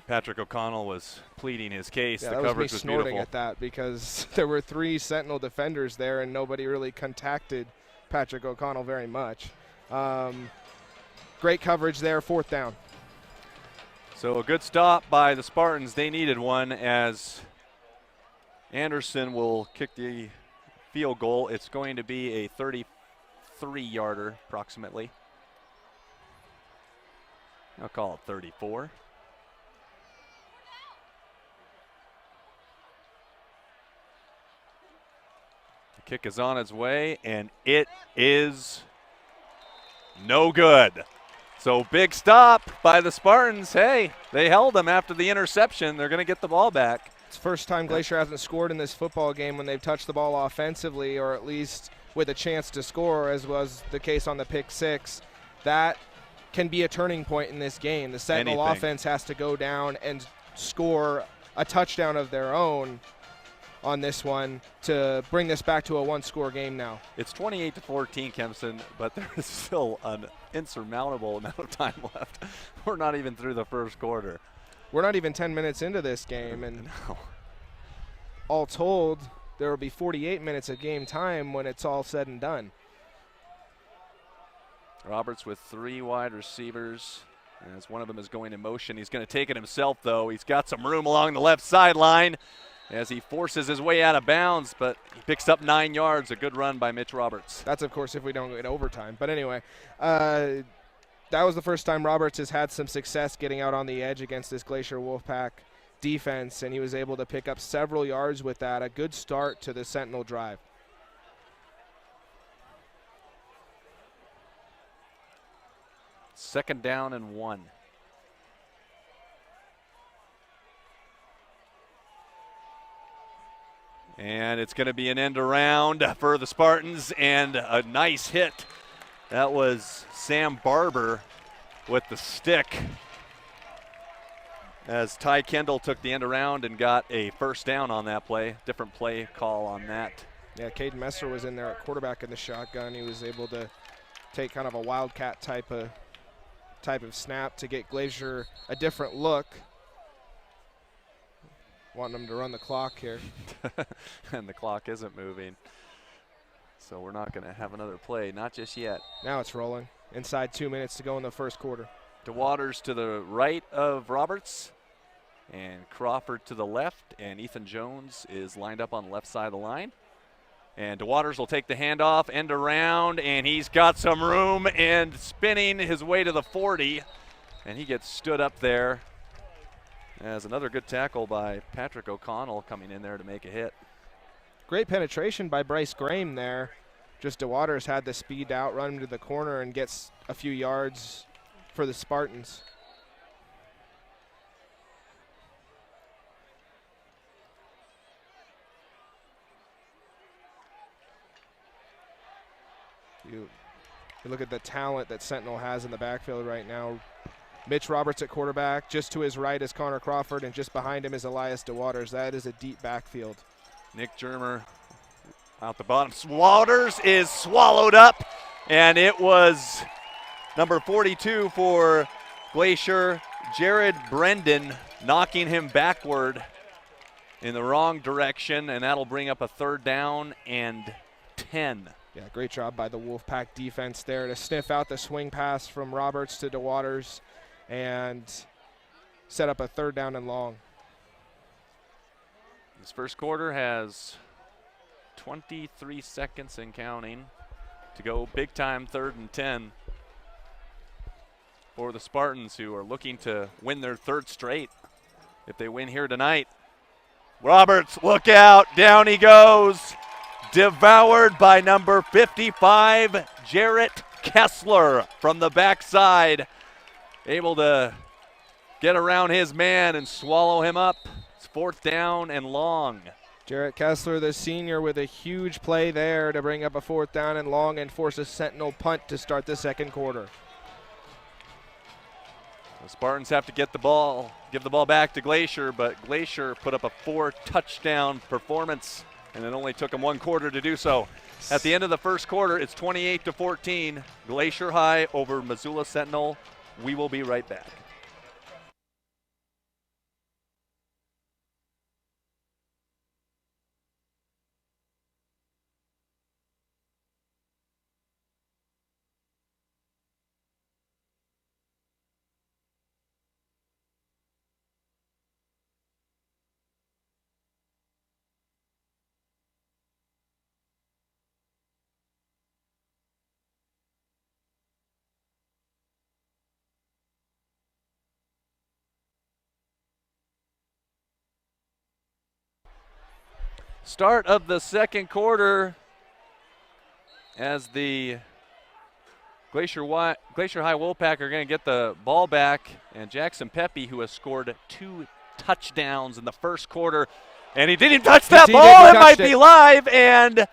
Patrick O'Connell was pleading his case. Yeah, the that coverage was me was snorting beautiful. at that because there were 3 Sentinel defenders there, and nobody really contacted Patrick O'Connell very much. Great coverage there, 4th down. So a good stop by the Spartans. They needed one, as Anderson will kick the field goal. It's going to be a 33-yarder approximately. I'll call it 34. The kick is on its way, and it is no good. So big stop by the Spartans. Hey, they held them after the interception. They're going to get the ball back. It's the first time Glacier hasn't scored in this football game when they've touched the ball offensively, or at least with a chance to score, as was the case on the pick 6. That can be a turning point in this game. The Sentinel offense has to go down and score a touchdown of their own on this one to bring this back to a 1-score game now. It's 28-14, Kempson, but there is still an insurmountable amount of time left. We're not even through the first quarter. We're not even 10 minutes into this game, and all told, there will be 48 minutes of game time when it's all said and done. Roberts with 3 wide receivers, as one of them is going in motion. He's going to take it himself, though. He's got some room along the left sideline as he forces his way out of bounds, but he picks up 9 yards. A good run by Mitch Roberts. That's, of course, if we don't get overtime. But anyway, that was the first time Roberts has had some success getting out on the edge against this Glacier Wolfpack defense, and he was able to pick up several yards with that. A good start to the Sentinel drive. Second down and 1. And it's going to be an end around for the Spartans, and a nice hit. That was Sam Barber with the stick, as Ty Kendall took the end around and got a first down on that play. Different play call on that. Yeah, Caden Messer was in there at quarterback in the shotgun. He was able to take kind of a wildcat type of snap to get Glacier a different look. Wanting them to run the clock here. And the clock isn't moving. So we're not going to have another play, not just yet. Now it's rolling. Inside 2 minutes to go in the first quarter. DeWaters to the right of Roberts, and Crawford to the left, and Ethan Jones is lined up on the left side of the line. And DeWaters will take the handoff, end around, and he's got some room and spinning his way to the 40, and he gets stood up there. As another good tackle by Patrick O'Connell coming in there to make a hit. Great penetration by Bryce Graham there. Just DeWaters had the speed to outrun him to the corner and gets a few yards for the Spartans. You look at the talent that Sentinel has in the backfield right now. Mitch Roberts at quarterback. Just to his right is Connor Crawford, and just behind him is Elias DeWaters. That is a deep backfield. Nick Germer out the bottom. Waters is swallowed up, and it was number 42 for Glacier, Jared Brendan, knocking him backward in the wrong direction, and that'll bring up a 3rd down and 10. Yeah, great job by the Wolfpack defense there to sniff out the swing pass from Roberts to DeWaters and set up a 3rd down and long. This first quarter has 23 seconds and counting to go. Big time 3rd and 10 for the Spartans, who are looking to win their 3rd straight if they win here tonight. Roberts, look out, down he goes. Devoured by number 55, Jarrett Kessler from the backside. Able to get around his man and swallow him up. It's 4th down and long. Jarrett Kessler, the senior, with a huge play there to bring up a 4th down and long and force a Sentinel punt to start the 2nd quarter. The Spartans have to get the ball, give the ball back to Glacier, but Glacier put up a 4-touchdown performance, and it only took them 1 quarter to do so. At the end of the first quarter, it's 28-14. Glacier High over Missoula Sentinel. We will be right back. Start of the 2nd quarter as the Glacier High Wolfpack are going to get the ball back, and Jackson Pepe, who has scored 2 touchdowns in the first quarter, and he didn't touch that ball. It might be live, and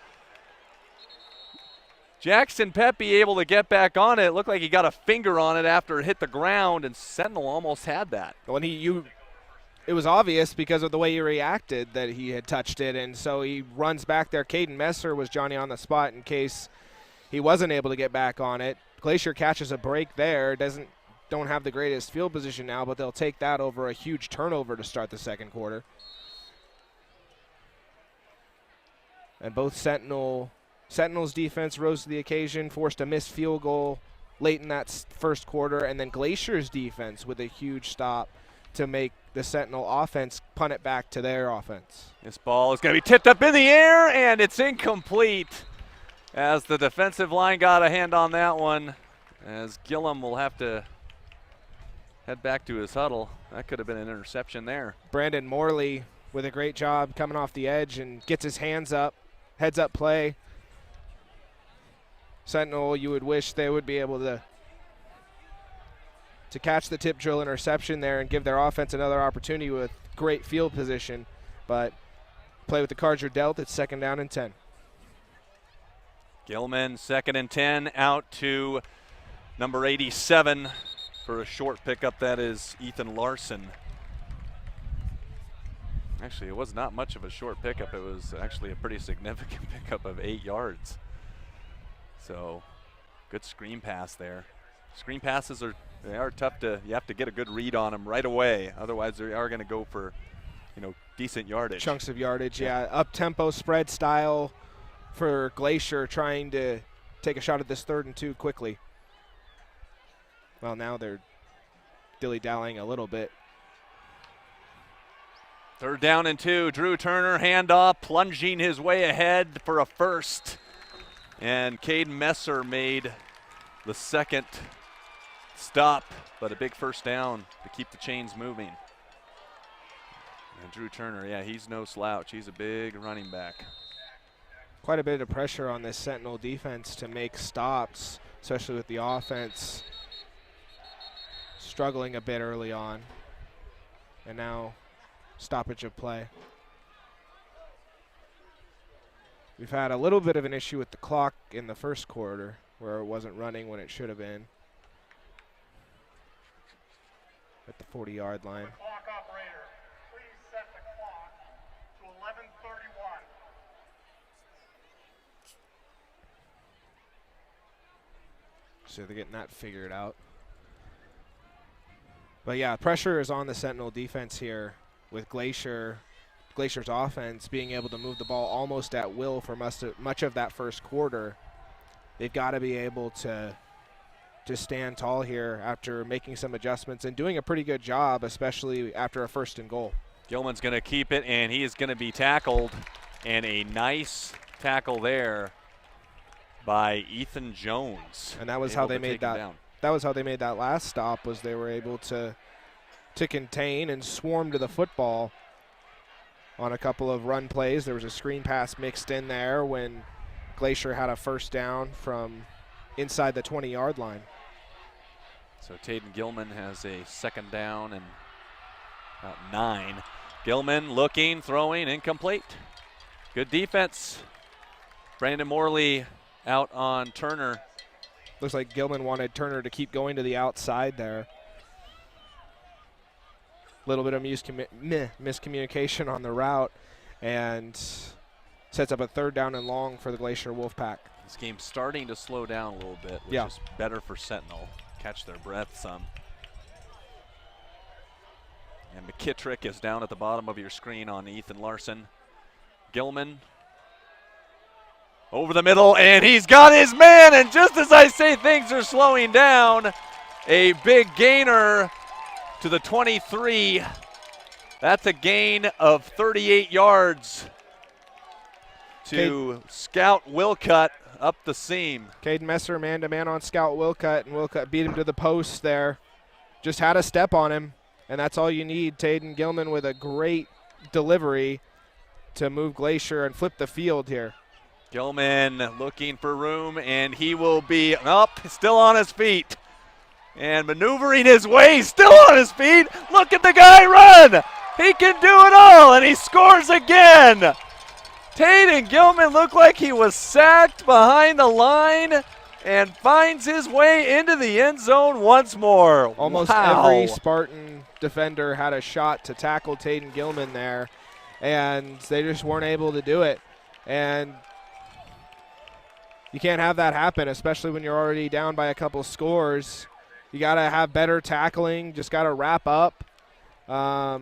Jackson Pepe able to get back on it. It looked like he got a finger on it after it hit the ground, and Sentinel almost had that. When it was obvious because of the way he reacted that he had touched it, and so he runs back there. Caden Messer was Johnny on the spot in case he wasn't able to get back on it. Glacier catches a break there. Don't have the greatest field position now, but they'll take that over a huge turnover to start the 2nd quarter. And both Sentinel's defense rose to the occasion, forced a missed field goal late in that first quarter, and then Glacier's defense with a huge stop to make the Sentinel offense punt it back to their offense. This ball is going to be tipped up in the air, and it's incomplete as the defensive line got a hand on that one, as Gillum will have to head back to his huddle. That could have been an interception there. Brandon Morley with a great job coming off the edge and gets his hands up, heads up play. Sentinel, you would wish they would be able to catch the tip drill interception there and give their offense another opportunity with great field position, but play with the cards you're dealt. It's 2nd down and 10. Gilman, 2nd and 10, out to number 87 for a short pickup. That is Ethan Larson. Actually, it was not much of a short pickup. It was actually a pretty significant pickup of 8 yards. So, good screen pass there. Screen passes are tough you have to get a good read on them right away. Otherwise, they are going to go for, decent yardage. Chunks of yardage, yeah. Up-tempo spread style for Glacier, trying to take a shot at this 3rd and 2 quickly. Well, now they're dilly-dallying a little bit. 3rd down and 2. Drew Turner, handoff, plunging his way ahead for a first. And Caden Messer made the 2nd stop, but a big first down to keep the chains moving. And Drew Turner, yeah, he's no slouch. He's a big running back. Quite a bit of pressure on this Sentinel defense to make stops, especially with the offense struggling a bit early on. And now stoppage of play. We've had a little bit of an issue with the clock in the first quarter where it wasn't running when it should have been. At the 40-yard line. The clock operator, please set the clock to 11:31. So they're getting that figured out. But yeah, pressure is on the Sentinel defense here with Glacier's offense being able to move the ball almost at will for much of that first quarter. They've got to be able to stand tall here after making some adjustments and doing a pretty good job, especially after a 1st and goal. Gilman's going to keep it, and he is going to be tackled, and a nice tackle there by Ethan Jones. And that was how they made that. Down. That was how they made that last stop. Was they were able to contain and swarm to the football on a couple of run plays. There was a screen pass mixed in there when Glacier had a 1st down from inside the 20-yard line. So Taden Gilman has a 2nd down and about 9. Gilman looking, throwing, incomplete. Good defense. Brandon Morley out on Turner. Looks like Gilman wanted Turner to keep going to the outside there. Little bit of miscommunication on the route, and sets up a 3rd down and long for the Glacier Wolfpack. This game's starting to slow down a little bit, which is better for Sentinel. Catch their breath some. And McKittrick is down at the bottom of your screen on Ethan Larson. Gilman over the middle, and he's got his man, and just as I say things are slowing down, a big gainer to the 23. That's a gain of 38 yards to Scout Wilcutt up the seam. Caden Messer man-to-man on Scout Wilcutt, and Wilcutt beat him to the post there. Just had a step on him, and that's all you need. Taden Gilman with a great delivery to move Glacier and flip the field here. Gilman looking for room, and he will be up, still on his feet. And maneuvering his way, still on his feet. Look at the guy run. He can do it all, and he scores again. Taden Gilman looked like he was sacked behind the line and finds his way into the end zone once more. Almost wow. Every Spartan defender had a shot to tackle Taden Gilman there, and they just weren't able to do it. And you can't have that happen, especially when you're already down by a couple scores. You got to have better tackling, just got to wrap up. Wow,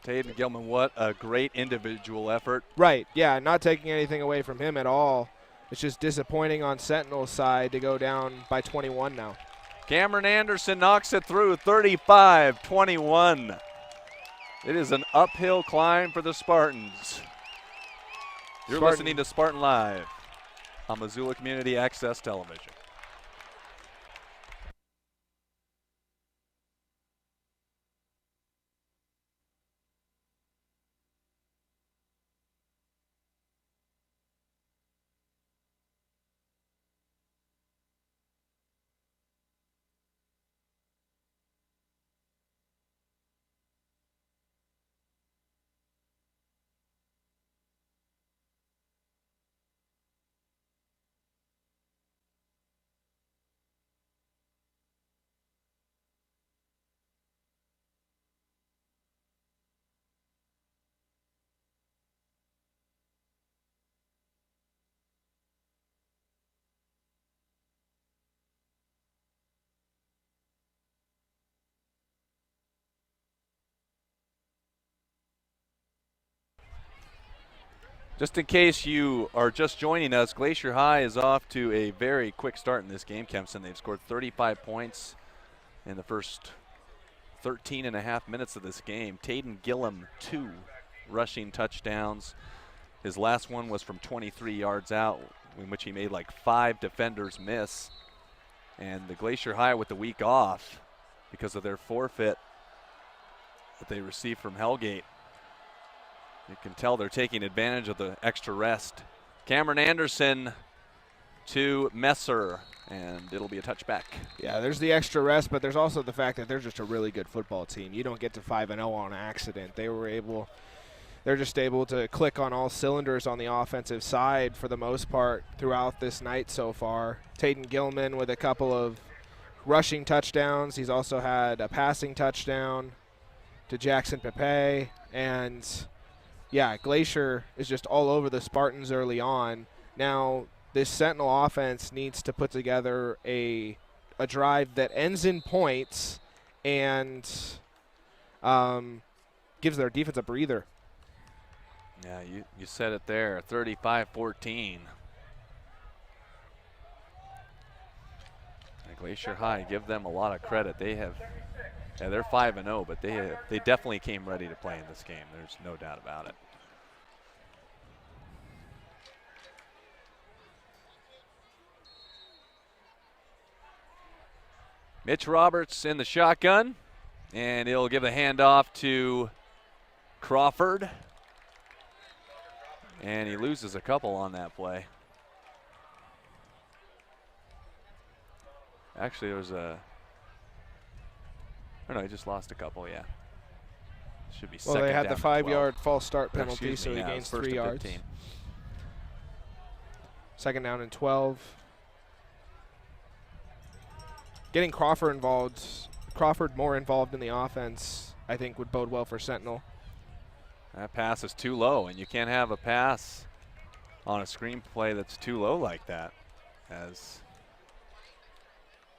Taden Gilman, what a great individual effort. Right, yeah, not taking anything away from him at all. It's just disappointing on Sentinel's side to go down by 21 now. Cameron Anderson knocks it through, 35-21. It is an uphill climb for the Spartans. You're listening to Spartan Live on Missoula Community Access Television. Just in case you are just joining us, Glacier High is off to a very quick start in this game, Kempson. They've scored 35 points in the first 13 and a half minutes of this game. Taden Gillam, 2 rushing touchdowns. His last one was from 23 yards out, in which he made like 5 defenders miss. And the Glacier High with the week off because of their forfeit that they received from Hellgate. You can tell they're taking advantage of the extra rest. Cameron Anderson to Messer, and it'll be a touchback. Yeah, there's the extra rest, but there's also the fact that they're just a really good football team. You don't get to 5-0 on accident. They were able they're just able to click on all cylinders on the offensive side for the most part throughout this night so far. Taden Gilman with a couple of rushing touchdowns. He's also had a passing touchdown to Jackson Pepe. And, yeah, Glacier is just all over the Spartans early on. Now, this Sentinel offense needs to put together a drive that ends in points and gives their defense a breather. Yeah, you said it there, 35-14. Glacier High, give them a lot of credit. They're 5-0, but they definitely came ready to play in this game. There's no doubt about it. Mitch Roberts in the shotgun, and he'll give the handoff to Crawford. And he loses a couple on that play. Actually, there was oh no, he just lost a couple, yeah. Should be second down. Well, they had the and 5-yard 12. false start penalty, so he yeah, gains first 3 and yards. 15. Second down and 12. Getting Crawford more involved in the offense, I think would bode well for Sentinel. That pass is too low, and you can't have a pass on a screenplay that's too low like that, as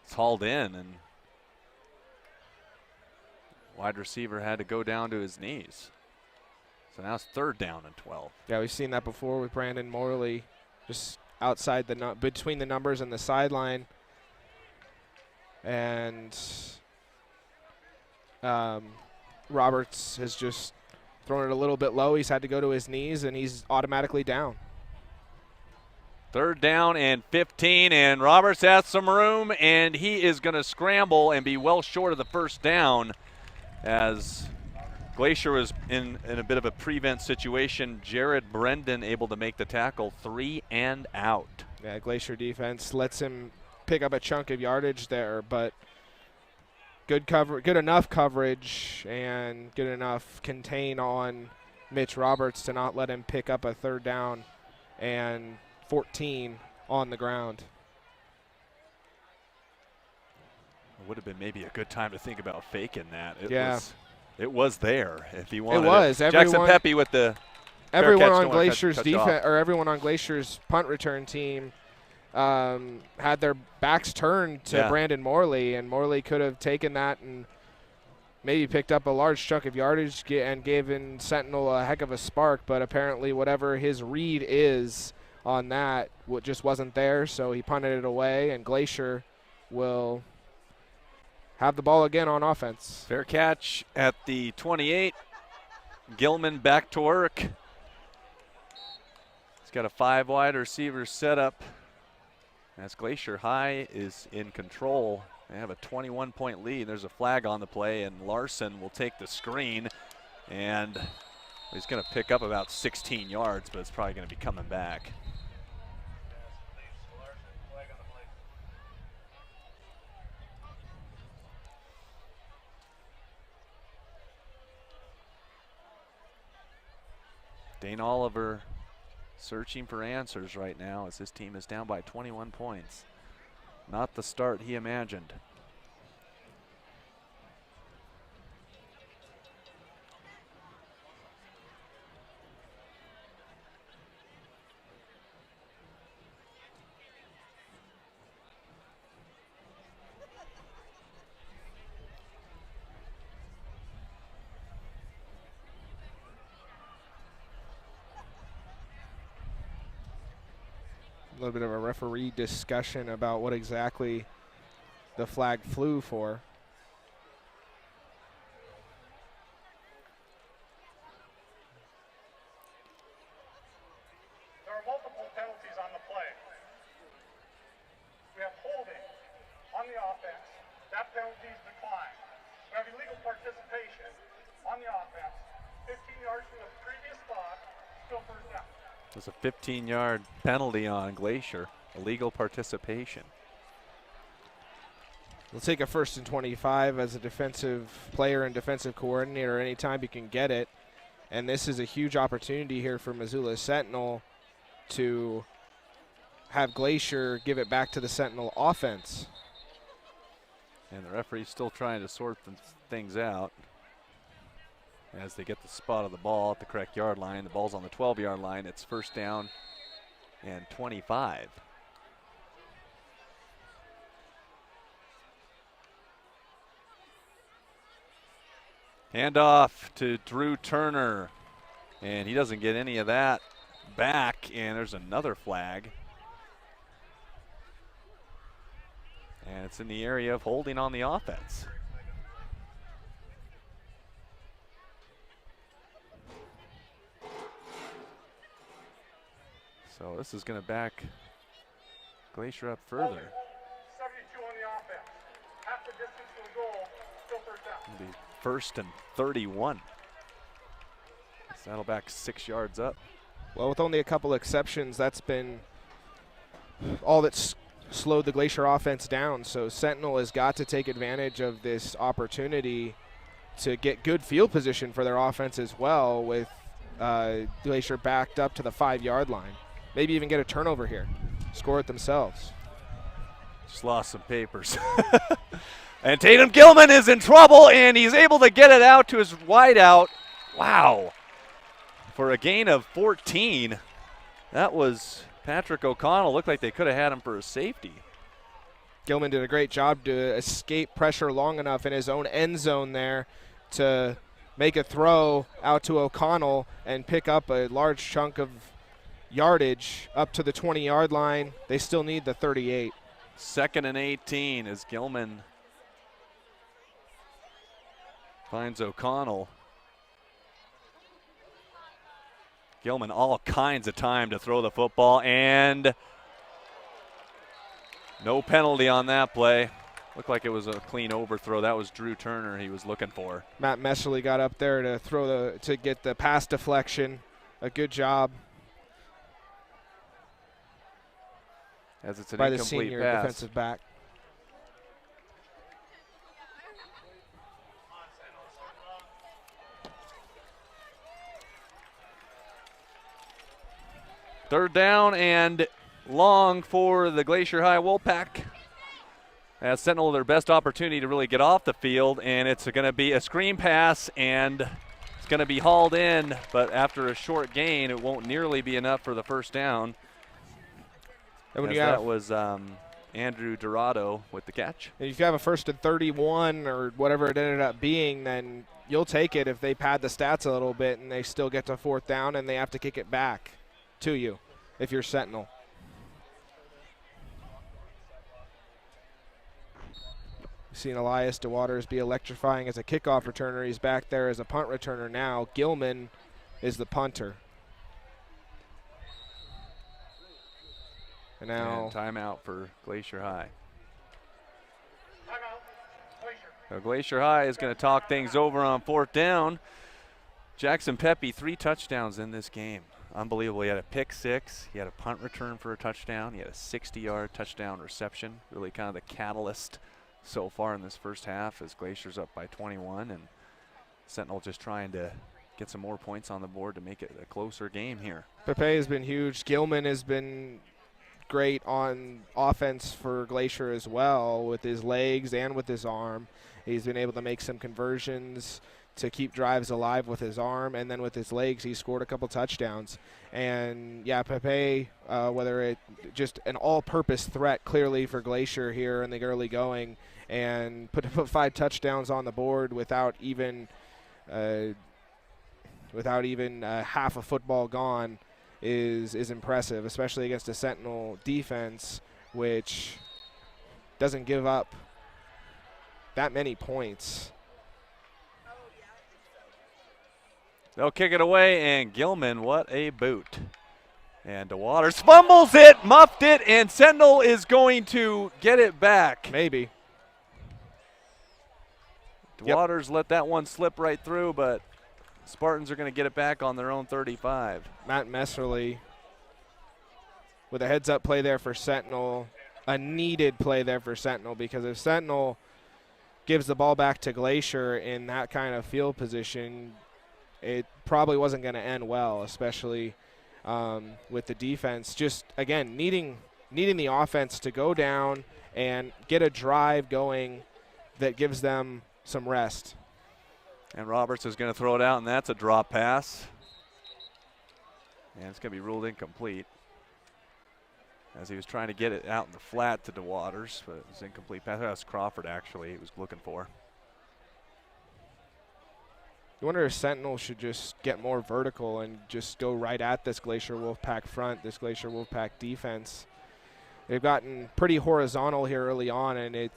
it's hauled in, and wide receiver had to go down to his knees. So now it's third down and 12. Yeah, we've seen that before with Brandon Morley, just outside between the numbers and the sideline. And Roberts has just thrown it a little bit low. He's had to go to his knees, and he's automatically down. Third down and 15, and Roberts has some room, and he is going to scramble and be well short of the first down as Glacier was in a bit of a prevent situation. Jared Brendan able to make the tackle, 3 and out. Yeah, Glacier defense lets him pick up a chunk of yardage there, but good enough coverage and good enough contain on Mitch Roberts to not let him pick up a third down and 14 on the ground. It would have been maybe a good time to think about faking that. It It was there if he wanted it. Was. Jackson Pepe with the everyone on Glacier's defense, or everyone on Glacier's punt return team had their backs turned to Brandon Morley, and Morley could have taken that and maybe picked up a large chunk of yardage and given Sentinel a heck of a spark, but apparently whatever his read is on that just wasn't there, so he punted it away, and Glacier will have the ball again on offense. Fair catch at the 28. Gilman back to work. He's got a 5 wide receiver set up as Glacier High is in control. They have a 21-point lead. There's a flag on the play, and Larson will take the screen, and he's going to pick up about 16 yards, but it's probably going to be coming back. Dane Oliver searching for answers right now as his team is down by 21 points. Not the start he imagined. A little bit of a referee discussion about what exactly the flag flew for. There are multiple penalties on the play. We have holding on the offense. That penalty is declined. We have illegal participation on the offense. 15 yards from the previous spot, still first down. There's a 15-yard penalty on Glacier, illegal participation. We'll take a 1st and 25 as a defensive player and defensive coordinator anytime you can get it. And this is a huge opportunity here for Missoula Sentinel to have Glacier give it back to the Sentinel offense. And the referee's still trying to sort things out as they get the spot of the ball at the correct yard line. The ball's on the 12-yard line. It's first down and 25. Handoff to Drew Turner, and he doesn't get any of that back, and there's another flag. And it's in the area of holding on the offense. So this is going to back Glacier up further. 72 on the offense. Half the distance to the goal, still first down. It'll be first and 31. Saddleback 6 yards up. Well, with only a couple exceptions, that's been all that's slowed the Glacier offense down. So Sentinel has got to take advantage of this opportunity to get good field position for their offense as well, with Glacier backed up to the 5-yard line. Maybe even get a turnover here, score it themselves. Just lost some papers. And Tatum Gilman is in trouble, and he's able to get it out to his wideout. Wow. For a gain of 14. That was Patrick O'Connell. Looked like they could have had him for a safety. Gilman did a great job to escape pressure long enough in his own end zone there to make a throw out to O'Connell and pick up a large chunk of yardage up to the 20-yard line. They still need the 38. 2nd and 18 as Gilman finds O'Connell. Gilman all kinds of time to throw the football, and no penalty on that play. Looked like it was a clean overthrow. That was Drew Turner he was looking for. Matt Messerly got up there to get the pass deflection. A good job As it's an by the incomplete senior pass. defensive back. Third down and long for the Glacier High Wolfpack. As Sentinel their best opportunity to really get off the field, and it's going to be a screen pass, and it's going to be hauled in, but after a short gain, it won't nearly be enough for the first down. And when as you have, that was Andrew Dorado with the catch. if you have a 1st and 31 or whatever it ended up being, then you'll take it if they pad the stats a little bit and they still get to 4th down and they have to kick it back to you if you're Sentinel. We've seen Elias DeWaters be electrifying as a kickoff returner. He's back there as a punt returner now. Gilman is the punter. And now timeout for Glacier High. Timeout. Glacier. So Glacier High is going to talk things over on 4th down. Jackson Pepe, 3 touchdowns in this game. Unbelievable. He had a pick 6. He had a punt return for a touchdown. He had a 60-yard touchdown reception. Really kind of the catalyst so far in this first half as Glacier's up by 21, and Sentinel just trying to get some more points on the board to make it a closer game here. Pepe has been huge. Gilman has been great on offense for Glacier as well, with his legs and with his arm. He's been able to make some conversions to keep drives alive with his arm, and then with his legs he scored a couple touchdowns. And yeah, Pepe, whether it just an all-purpose threat clearly for Glacier here in the early going, and put 5 touchdowns on the board without even half a football gone is impressive, especially against a Sentinel defense which doesn't give up that many points. They'll kick it away, and Gilman, what a boot. And DeWaters fumbles it, muffed it, and Sentinel is going to get it back. Maybe. DeWaters let that one slip right through, but Spartans are going to get it back on their own 35. Matt Messerly with a heads-up play there for Sentinel, a needed play there for Sentinel, because if Sentinel gives the ball back to Glacier in that kind of field position, it probably wasn't going to end well, especially with the defense. Just, again, needing the offense to go down and get a drive going that gives them some rest. And Roberts is going to throw it out, and that's a drop pass. And it's going to be ruled incomplete, as he was trying to get it out in the flat to DeWaters, but it was incomplete pass. That was Crawford, actually, he was looking for. You wonder if Sentinel should just get more vertical and just go right at this Glacier Wolfpack front, this Glacier Wolfpack defense. They've gotten pretty horizontal here early on, and it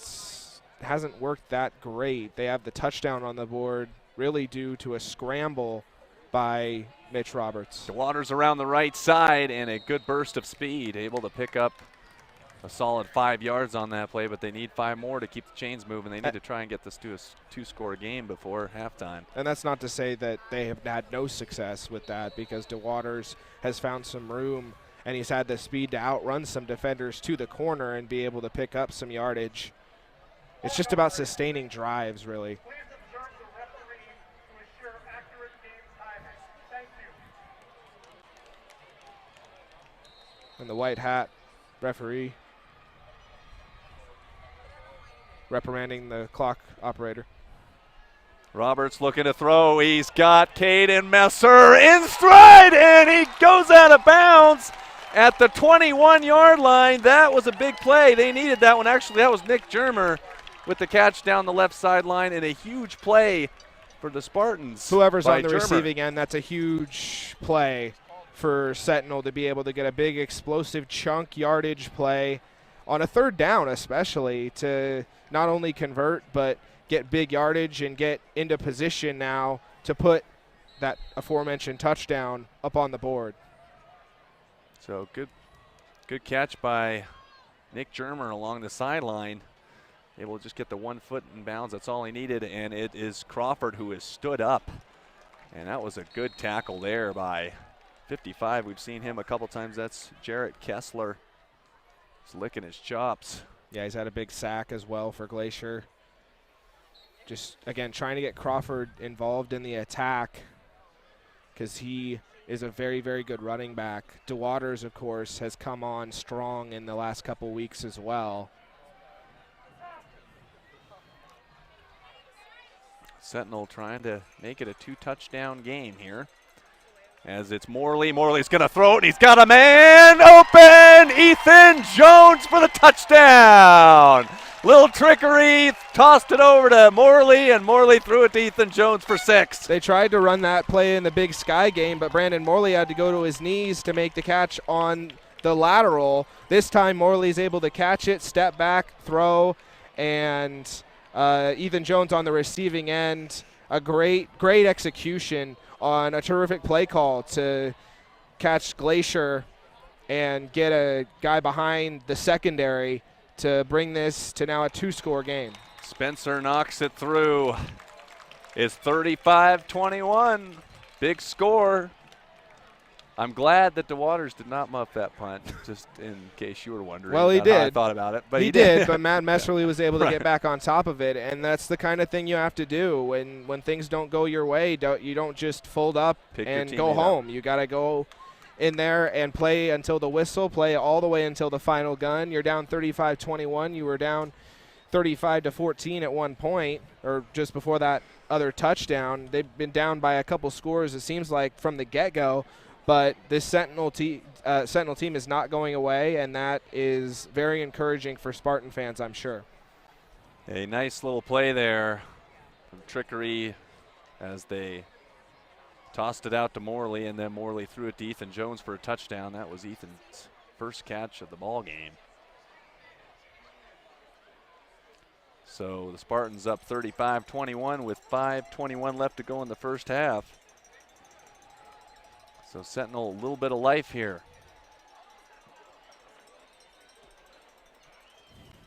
hasn't worked that great. They have the touchdown on the board really due to a scramble by Mitch Roberts. DeWaters around the right side, and a good burst of speed, able to pick up a solid 5 yards on that play, but they need 5 more to keep the chains moving. They need to try and get this to a 2-score game before halftime. And that's not to say that they have had no success with that, because DeWaters has found some room, and he's had the speed to outrun some defenders to the corner and be able to pick up some yardage. It's just about sustaining drives, really. Please observe the referee to ensure accurate game timing. Thank you. And the white hat referee reprimanding the clock operator. Roberts looking to throw. He's got Caden Messer in stride, and he goes out of bounds at the 21-yard line. That was a big play. They needed that one. Actually, that was Nick Germer with the catch down the left sideline, and a huge play for the Spartans. Whoever's on the Germer. receiving end, that's a huge play for Sentinel to be able to get a big explosive chunk yardage play on a third down, especially to not only convert but get big yardage and get into position now to put that aforementioned touchdown up on the board. So good catch by Nick Germer along the sideline. Able to just get the 1 foot in bounds. That's all he needed, and it is Crawford who has stood up. And that was a good tackle there by 55. We've seen him a couple times. That's Jarrett Kessler. He's licking his chops. Yeah, he's had a big sack as well for Glacier. Just, again, trying to get Crawford involved in the attack because he is a very, very good running back. DeWaters, of course, has come on strong in the last couple weeks as well. Sentinel trying to make it a 2-touchdown game here. As it's Morley. Morley's going to throw it, and he's got a man open. Ethan Jones for the touchdown. Little trickery, tossed it over to Morley, and Morley threw it to Ethan Jones for 6. They tried to run that play in the Big Sky game, but Brandon Morley had to go to his knees to make the catch on the lateral. This time Morley's able to catch it, step back, throw, and Ethan Jones on the receiving end. A great execution on a terrific play call to catch Glacier and get a guy behind the secondary to bring this to now a 2-score game. Spencer knocks it through. It's 35-21. Big score. I'm glad that DeWaters did not muff that punt, just in case you were wondering. Well, he about how I did. thought about it, but he did. But Matt Messerly was able to get back on top of it, and that's the kind of thing you have to do when things don't go your way. You don't just fold up and go home. You got to go in there and play until the whistle, play all the way until the final gun. You're down 35-21. You were down 35-14 at one point, or just before that other touchdown. They've been down by a couple scores, it seems like, from the get-go. But this Sentinel team is not going away, and that is very encouraging for Spartan fans, I'm sure. A nice little play there from Trickery as they tossed it out to Morley, and then Morley threw it to Ethan Jones for a touchdown. That was Ethan's first catch of the ball game. So the Spartans up 35-21 with 5:21 left to go in the first half. So Sentinel, a little bit of life here.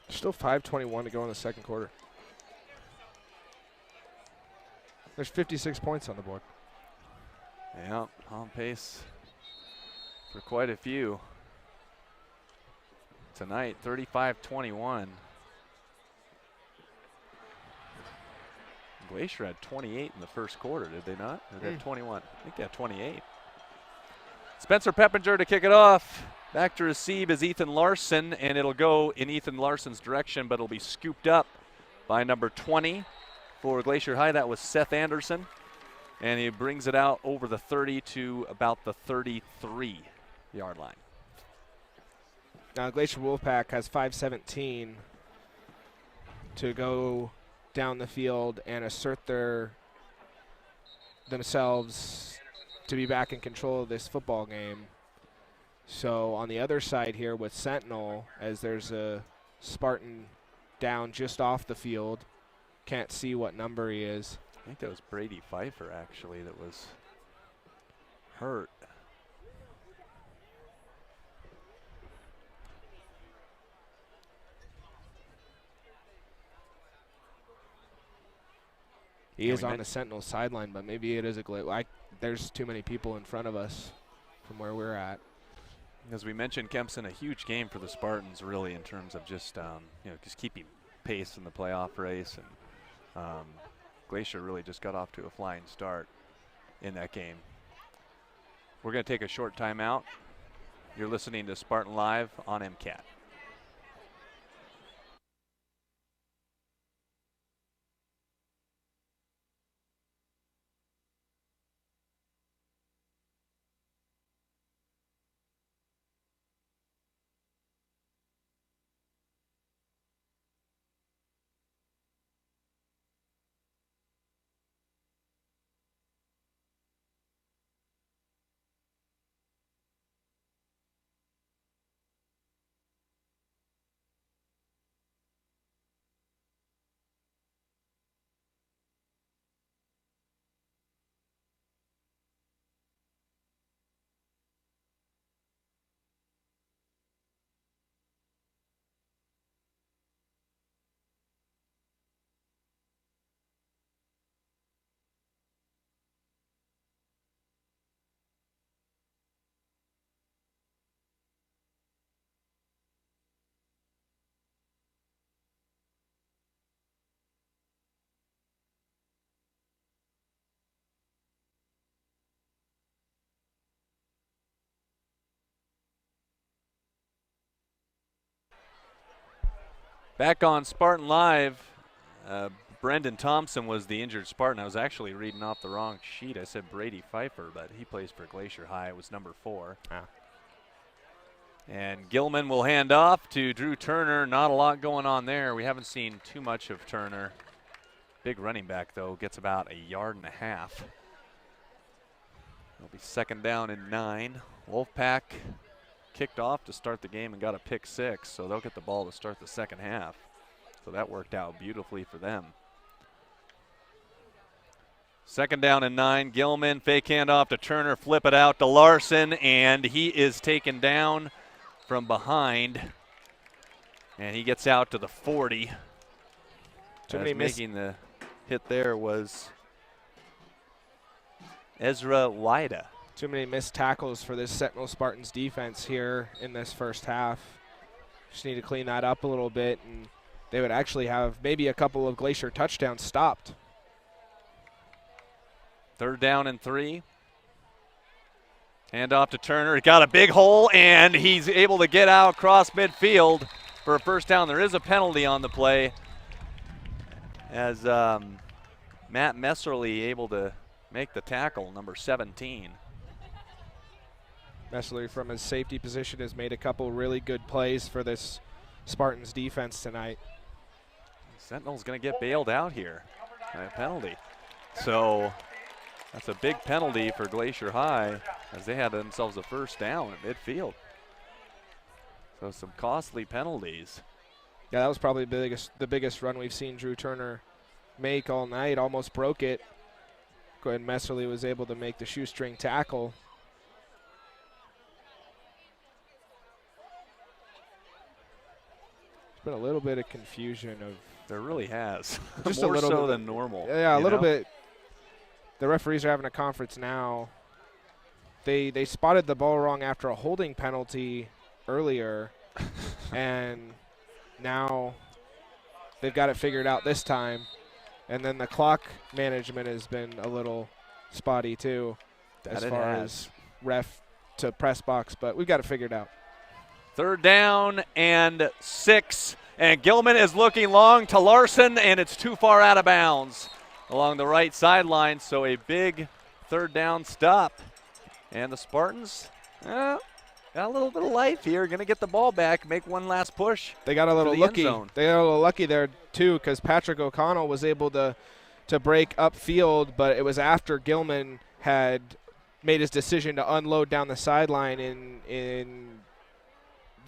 Still 5:21 to go in the second quarter. There's 56 points on the board. Yeah, on pace for quite a few tonight. 35-21. Glacier had 28 in the first quarter, did they not? Or they had 21? I think they had 28. Spencer Peppinger to kick it off. Back to receive is Ethan Larson, and it'll go in Ethan Larson's direction, but it'll be scooped up by number 20 for Glacier High. That was Seth Anderson, and he brings it out over the 30 to about the 33-yard line. Now Glacier Wolfpack has 5:17 to go down the field and assert themselves to be back in control of this football game. So on the other side here with Sentinel, as there's a Spartan down just off the field, can't see what number he is. I think that was Brady Pfeiffer actually that was hurt. He is on the Sentinel sideline, but maybe it is a glitch. There's too many people in front of us from where we're at. As we mentioned, Kempson, a huge game for the Spartans, really, in terms of just just keeping pace in the playoff race, and Glacier really just got off to a flying start in that game. We're going to take a short timeout. You're listening to Spartan Live on MCAT. Back on Spartan Live, Brendan Thompson was the injured Spartan. I was actually reading off the wrong sheet. I said Brady Pfeiffer, but he plays for Glacier High. It was number 4. And Gilman will hand off to Drew Turner. Not a lot going on there. We haven't seen too much of Turner. Big running back, though, gets about 1.5 yards. It'll be 2nd down and 9. Wolfpack kicked off to start the game and got a pick 6, so they'll get the ball to start the second half. So that worked out beautifully for them. 2nd down and 9. Gilman, fake handoff to Turner, flip it out to Larson, and he is taken down from behind. And he gets out to the 40. Making the hit there was Ezra Wida. Too many missed tackles for this Sentinel Spartans defense here in this first half. Just need to clean that up a little bit, and they would actually have maybe a couple of Glacier touchdowns stopped. 3rd down and 3. Hand off to Turner. He got a big hole, and he's able to get out across midfield for a 1st down. There is a penalty on the play as Matt Messerly able to make the tackle, number 17. Messerly from his safety position has made a couple really good plays for this Spartans defense tonight. Sentinel's going to get bailed out here by a penalty. So that's a big penalty for Glacier High as they had themselves a 1st down at midfield. So some costly penalties. Yeah, that was probably the biggest run we've seen Drew Turner make all night. Almost broke it. And Messerly was able to make the shoestring tackle. Been a little bit of confusion of. There really has. Just more a little so bit, than normal. Yeah, a little bit. The referees are having a conference now. They spotted the ball wrong after a holding penalty earlier, and now they've got it figured out this time. And then the clock management has been a little spotty too, as far as ref to press box, but we've got it figured out. 3rd down and 6. And Gilman is looking long to Larson, and it's too far out of bounds along the right sideline. So a big 3rd down stop. And the Spartans got a little bit of life here. Going to get the ball back, make one last push. They got a little lucky. They got a little lucky there too, because Patrick O'Connell was able to break upfield, but it was after Gilman had made his decision to unload down the sideline in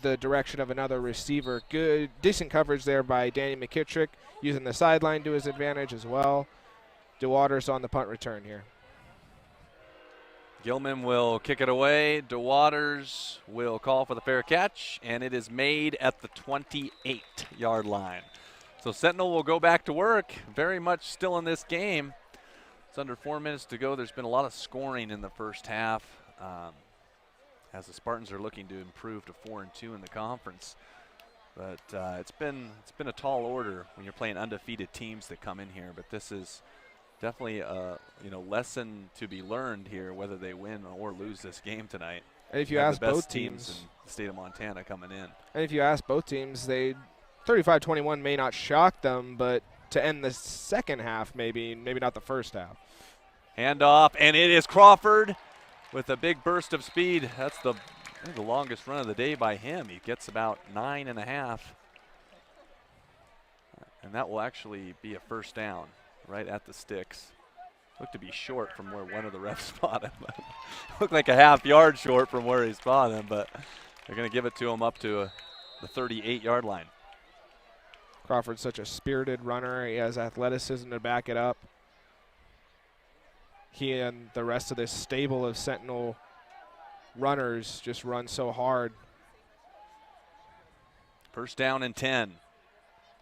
the direction of another receiver. Good, decent coverage there by Danny McKittrick, using the sideline to his advantage as well. DeWaters on the punt return here. Gilman will kick it away. DeWaters will call for the fair catch, and it is made at the 28-yard line. So Sentinel will go back to work, very much still in this game. It's under 4 minutes to go. There's been a lot of scoring in the first half, as the Spartans are looking to improve to 4-2 in the conference. But it's been a tall order when you're playing undefeated teams that come in here. But this is definitely a lesson to be learned here, whether they win or lose this game tonight. And if you ask both teams in the state of Montana coming in, and if you ask both teams, 35-21 may not shock them, but to end the second half, maybe not the first half. Handoff, and it is Crawford with a big burst of speed. That's the longest run of the day by him. He gets about 9.5. And that will actually be a first down right at the sticks. Looked to be short from where one of the refs spotted him. Looked like a half yard short from where he spotted him, but they're going to give it to him up to the 38-yard line. Crawford's such a spirited runner. He has athleticism to back it up. He and the rest of this stable of Sentinel runners just run so hard. First down and 10.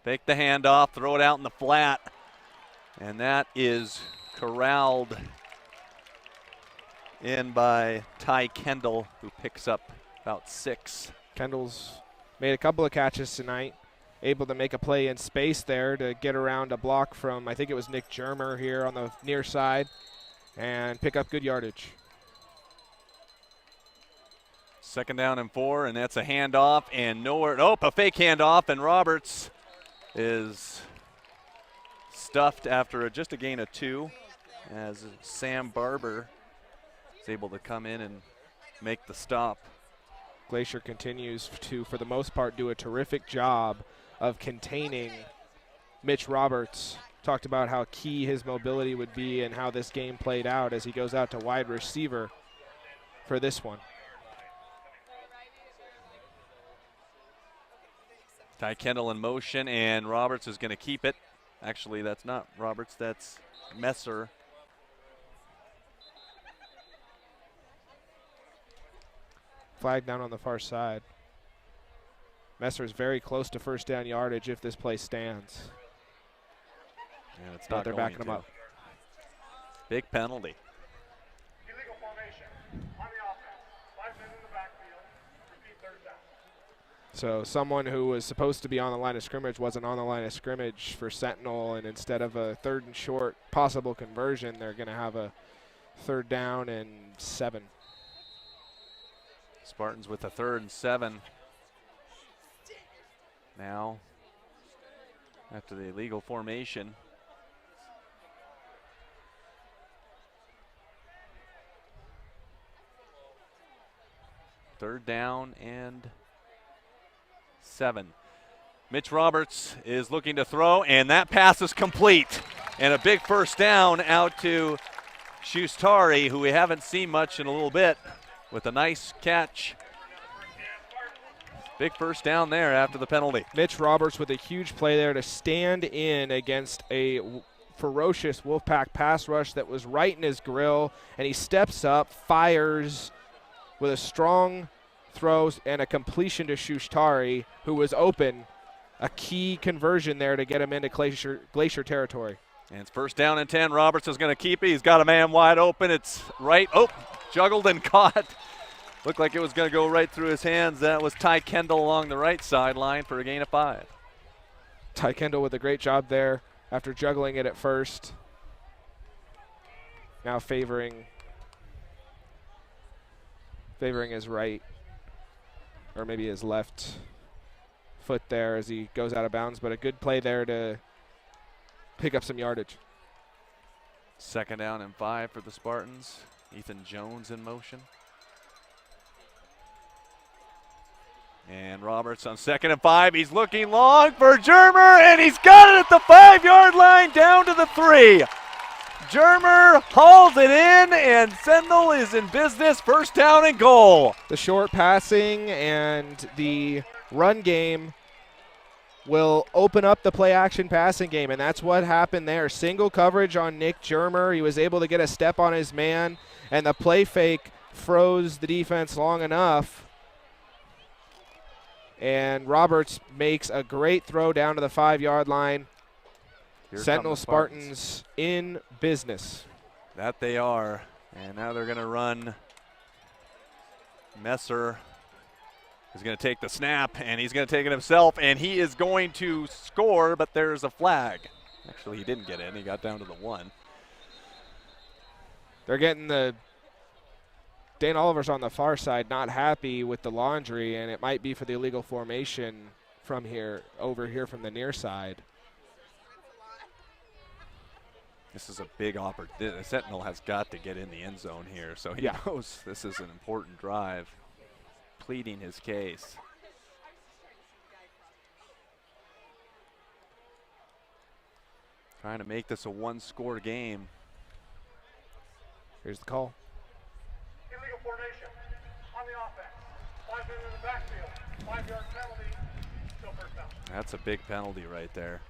Fake the handoff, throw it out in the flat. And that is corralled in by Ty Kendall, who picks up about 6. Kendall's made a couple of catches tonight. Able to make a play in space there to get around a block from, I think it was Nick Germer here on the near side, and pick up good yardage. 2nd down and 4, and that's a handoff, and nowhere. Nope, a fake handoff, and Roberts is stuffed after just a gain of 2, as Sam Barber is able to come in and make the stop. Glacier continues to, for the most part, do a terrific job of containing Mitch Roberts. Talked about how key his mobility would be and how this game played out as he goes out to wide receiver for this one. Ty Kendall in motion, and Roberts is going to keep it. Actually, that's not Roberts, that's Messer. Flag down on the far side. Messer is very close to first down yardage if this play stands. And it's But not they're going backing him to. up. Big penalty. Illegal formation on the offense. 5 men in the backfield. Repeat 3rd down. So someone who was supposed to be on the line of scrimmage wasn't on the line of scrimmage for Sentinel, and instead of a 3rd and short possible conversion, they're going to have a 3rd down and 7. Spartans with a 3rd and 7. Now, after the illegal formation. Third down and 7. Mitch Roberts is looking to throw, and that pass is complete. And a big first down out to Shustari, who we haven't seen much in a little bit, with a nice catch. Big first down there after the penalty. Mitch Roberts with a huge play there to stand in against a ferocious Wolfpack pass rush that was right in his grill, and he steps up, fires with a strong throw and a completion to Shustari, who was open. A key conversion there to get him into Glacier territory. And it's first down and 10. Roberts is going to keep it. He's got a man wide open. It's right. Oh, juggled and caught. Looked like it was going to go right through his hands. That was Ty Kendall along the right sideline for a gain of 5. Ty Kendall with a great job there. after juggling it at first. Now favoring his right, or maybe his left foot there as he goes out of bounds, but a good play there to pick up some yardage. 2nd down and 5 for the Spartans. Ethan Jones in motion. And Roberts on 2nd and 5. He's looking long for Germer, and he's got it at the 5-yard line down to the 3. Germer hauls it in, and Sentinel is in business. 1st down and goal. The short passing and the run game will open up the play-action passing game, and that's what happened there. Single coverage on Nick Germer. He was able to get a step on his man, and the play fake froze the defense long enough. And Roberts makes a great throw down to the 5-yard line. Here Sentinel come the Spartans. Spartans in business. That they are. And now they're going to run. Messer is going to take the snap, and he's going to take it himself, and he is going to score, but there's a flag. Actually, he didn't get in. He got down to the 1. They're getting the Dane Oliver's on the far side, not happy with the laundry, and it might be for the illegal formation from here, over here from the near side. This is a big opportunity. Sentinel has got to get in the end zone here, so he knows this is an important drive, pleading his case. Trying to make this a 1-score game. Here's the call. Illegal formation on the offense. 5 men in the backfield. 5-yard penalty. Still 1st down. That's a big penalty right there.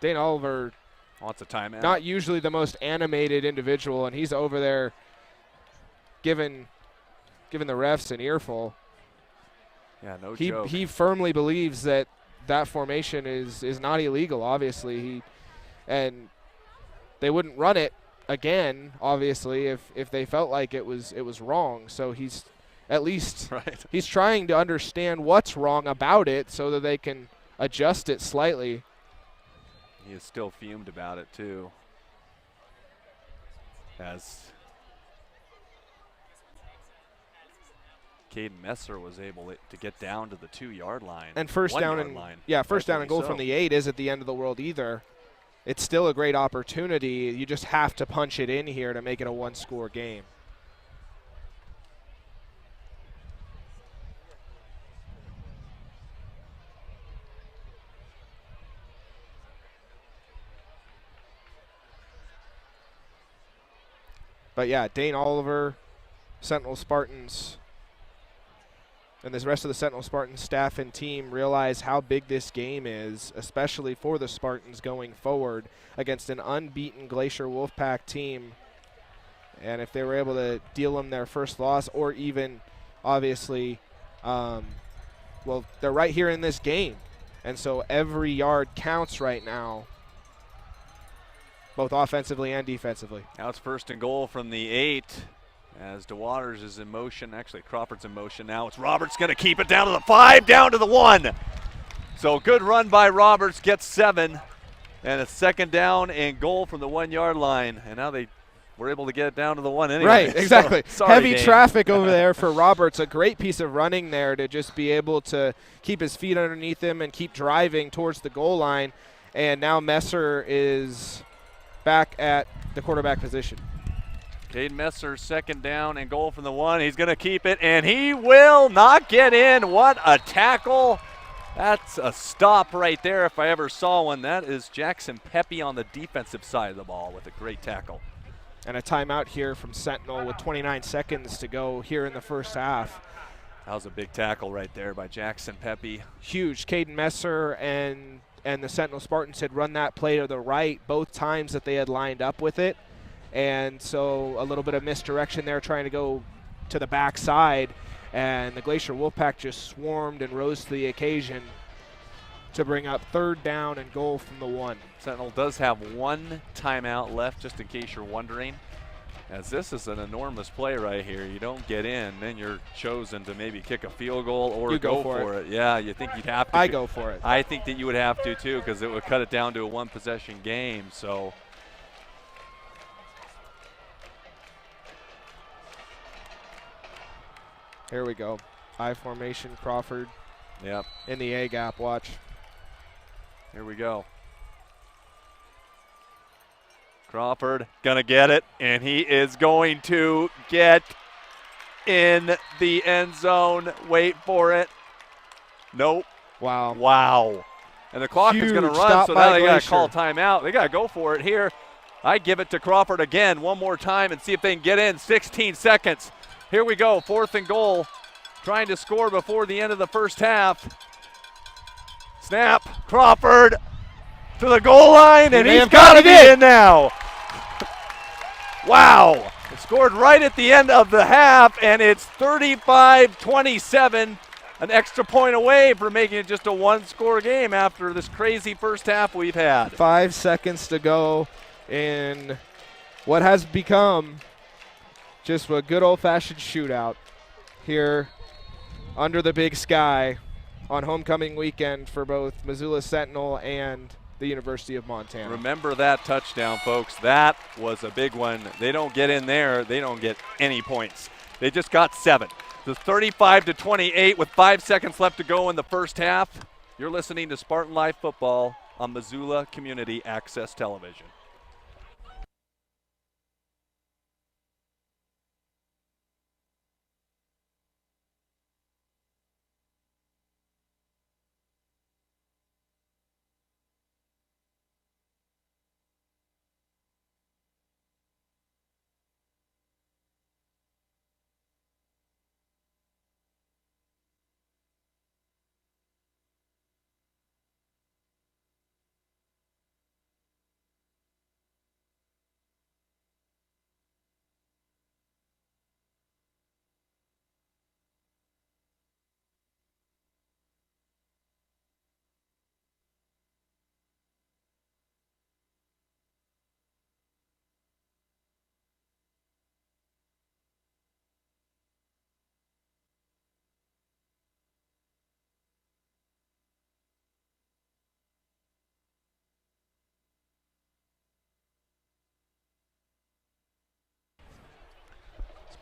Dane Oliver, wants a timeout. not usually the most animated individual, and he's over there giving the refs an earful. Yeah, no joke. He firmly believes that formation is not illegal, obviously. And they wouldn't run it again, obviously, if they felt like it was wrong. So he's at least he's trying to understand what's wrong about it so that they can adjust it slightly. He is still fumed about it, too. As Caden Messer was able to get down to the 2-yard line. And first down and first down and goal from the 8 isn't the end of the world either. It's still a great opportunity. You just have to punch it in here to make it a 1-score game. But yeah, Dane Oliver, Sentinel Spartans, and the rest of the Sentinel Spartans staff and team realize how big this game is, especially for the Spartans going forward against an unbeaten Glacier Wolfpack team. And if they were able to deal them their first loss, or even, obviously, well, they're right here in this game. And so every yard counts right now, both offensively and defensively. Now it's 1st and goal from the 8 as DeWaters is in motion. Actually, Crawford's in motion now. It's Roberts going to keep it down to the 5, down to the 1. So good run by Roberts, gets 7. And a 2nd down and goal from the 1-yard line. And now they were able to get it down to the 1 anyway. Right, exactly. So, sorry, heavy Dane. traffic over there for Roberts. A great piece of running there to just be able to keep his feet underneath him and keep driving towards the goal line. And now Messer is back at the quarterback position. Caden Messer, 2nd down and goal from the 1. He's going to keep it, and he will not get in. What a tackle. That's a stop right there if I ever saw one. That is Jackson Pepe on the defensive side of the ball with a great tackle. And a timeout here from Sentinel with 29 seconds to go here in the first half. That was a big tackle right there by Jackson Pepe. Huge. Caden Messer and the Sentinel Spartans had run that play to the right both times that they had lined up with it. And so a little bit of misdirection there, trying to go to the backside. And the Glacier Wolfpack just swarmed and rose to the occasion to bring up 3rd down and goal from the 1. Sentinel does have 1 timeout left, just in case you're wondering. As this is an enormous play right here. You don't get in, then you're chosen to maybe kick a field goal or You go for for it. Yeah, you think you'd have to. I go for it. I think that you would have to too, because it would cut it down to a one-possession game. So here we go. I formation, Crawford. Yep. In the A gap, watch. Here we go. Crawford gonna get it, and he is going to get in the end zone. Wait for it. Nope. Wow. Wow. And the clock is going to Huge run, stop so by now they got to Glacier. call timeout. They got to go for it here. I give it to Crawford again one more time and see if they can get in. 16 seconds. Here we go, 4th and goal. Trying to score before the end of the first half. Snap, Crawford to the goal line, and he's got to be in now. Wow. It scored right at the end of the half, and it's 35-27. An extra point away from making it just a one-score game after this crazy first half we've had. 5 seconds to go in what has become just a good old-fashioned shootout here under the big sky on homecoming weekend for both Missoula Sentinel and the University of Montana. Remember that touchdown, folks. That was a big one. They don't get in there, they don't get any points. They just got 7. The 35-28 with 5 seconds left to go in the first half. You're listening to Spartan Live Football on Missoula Community Access Television.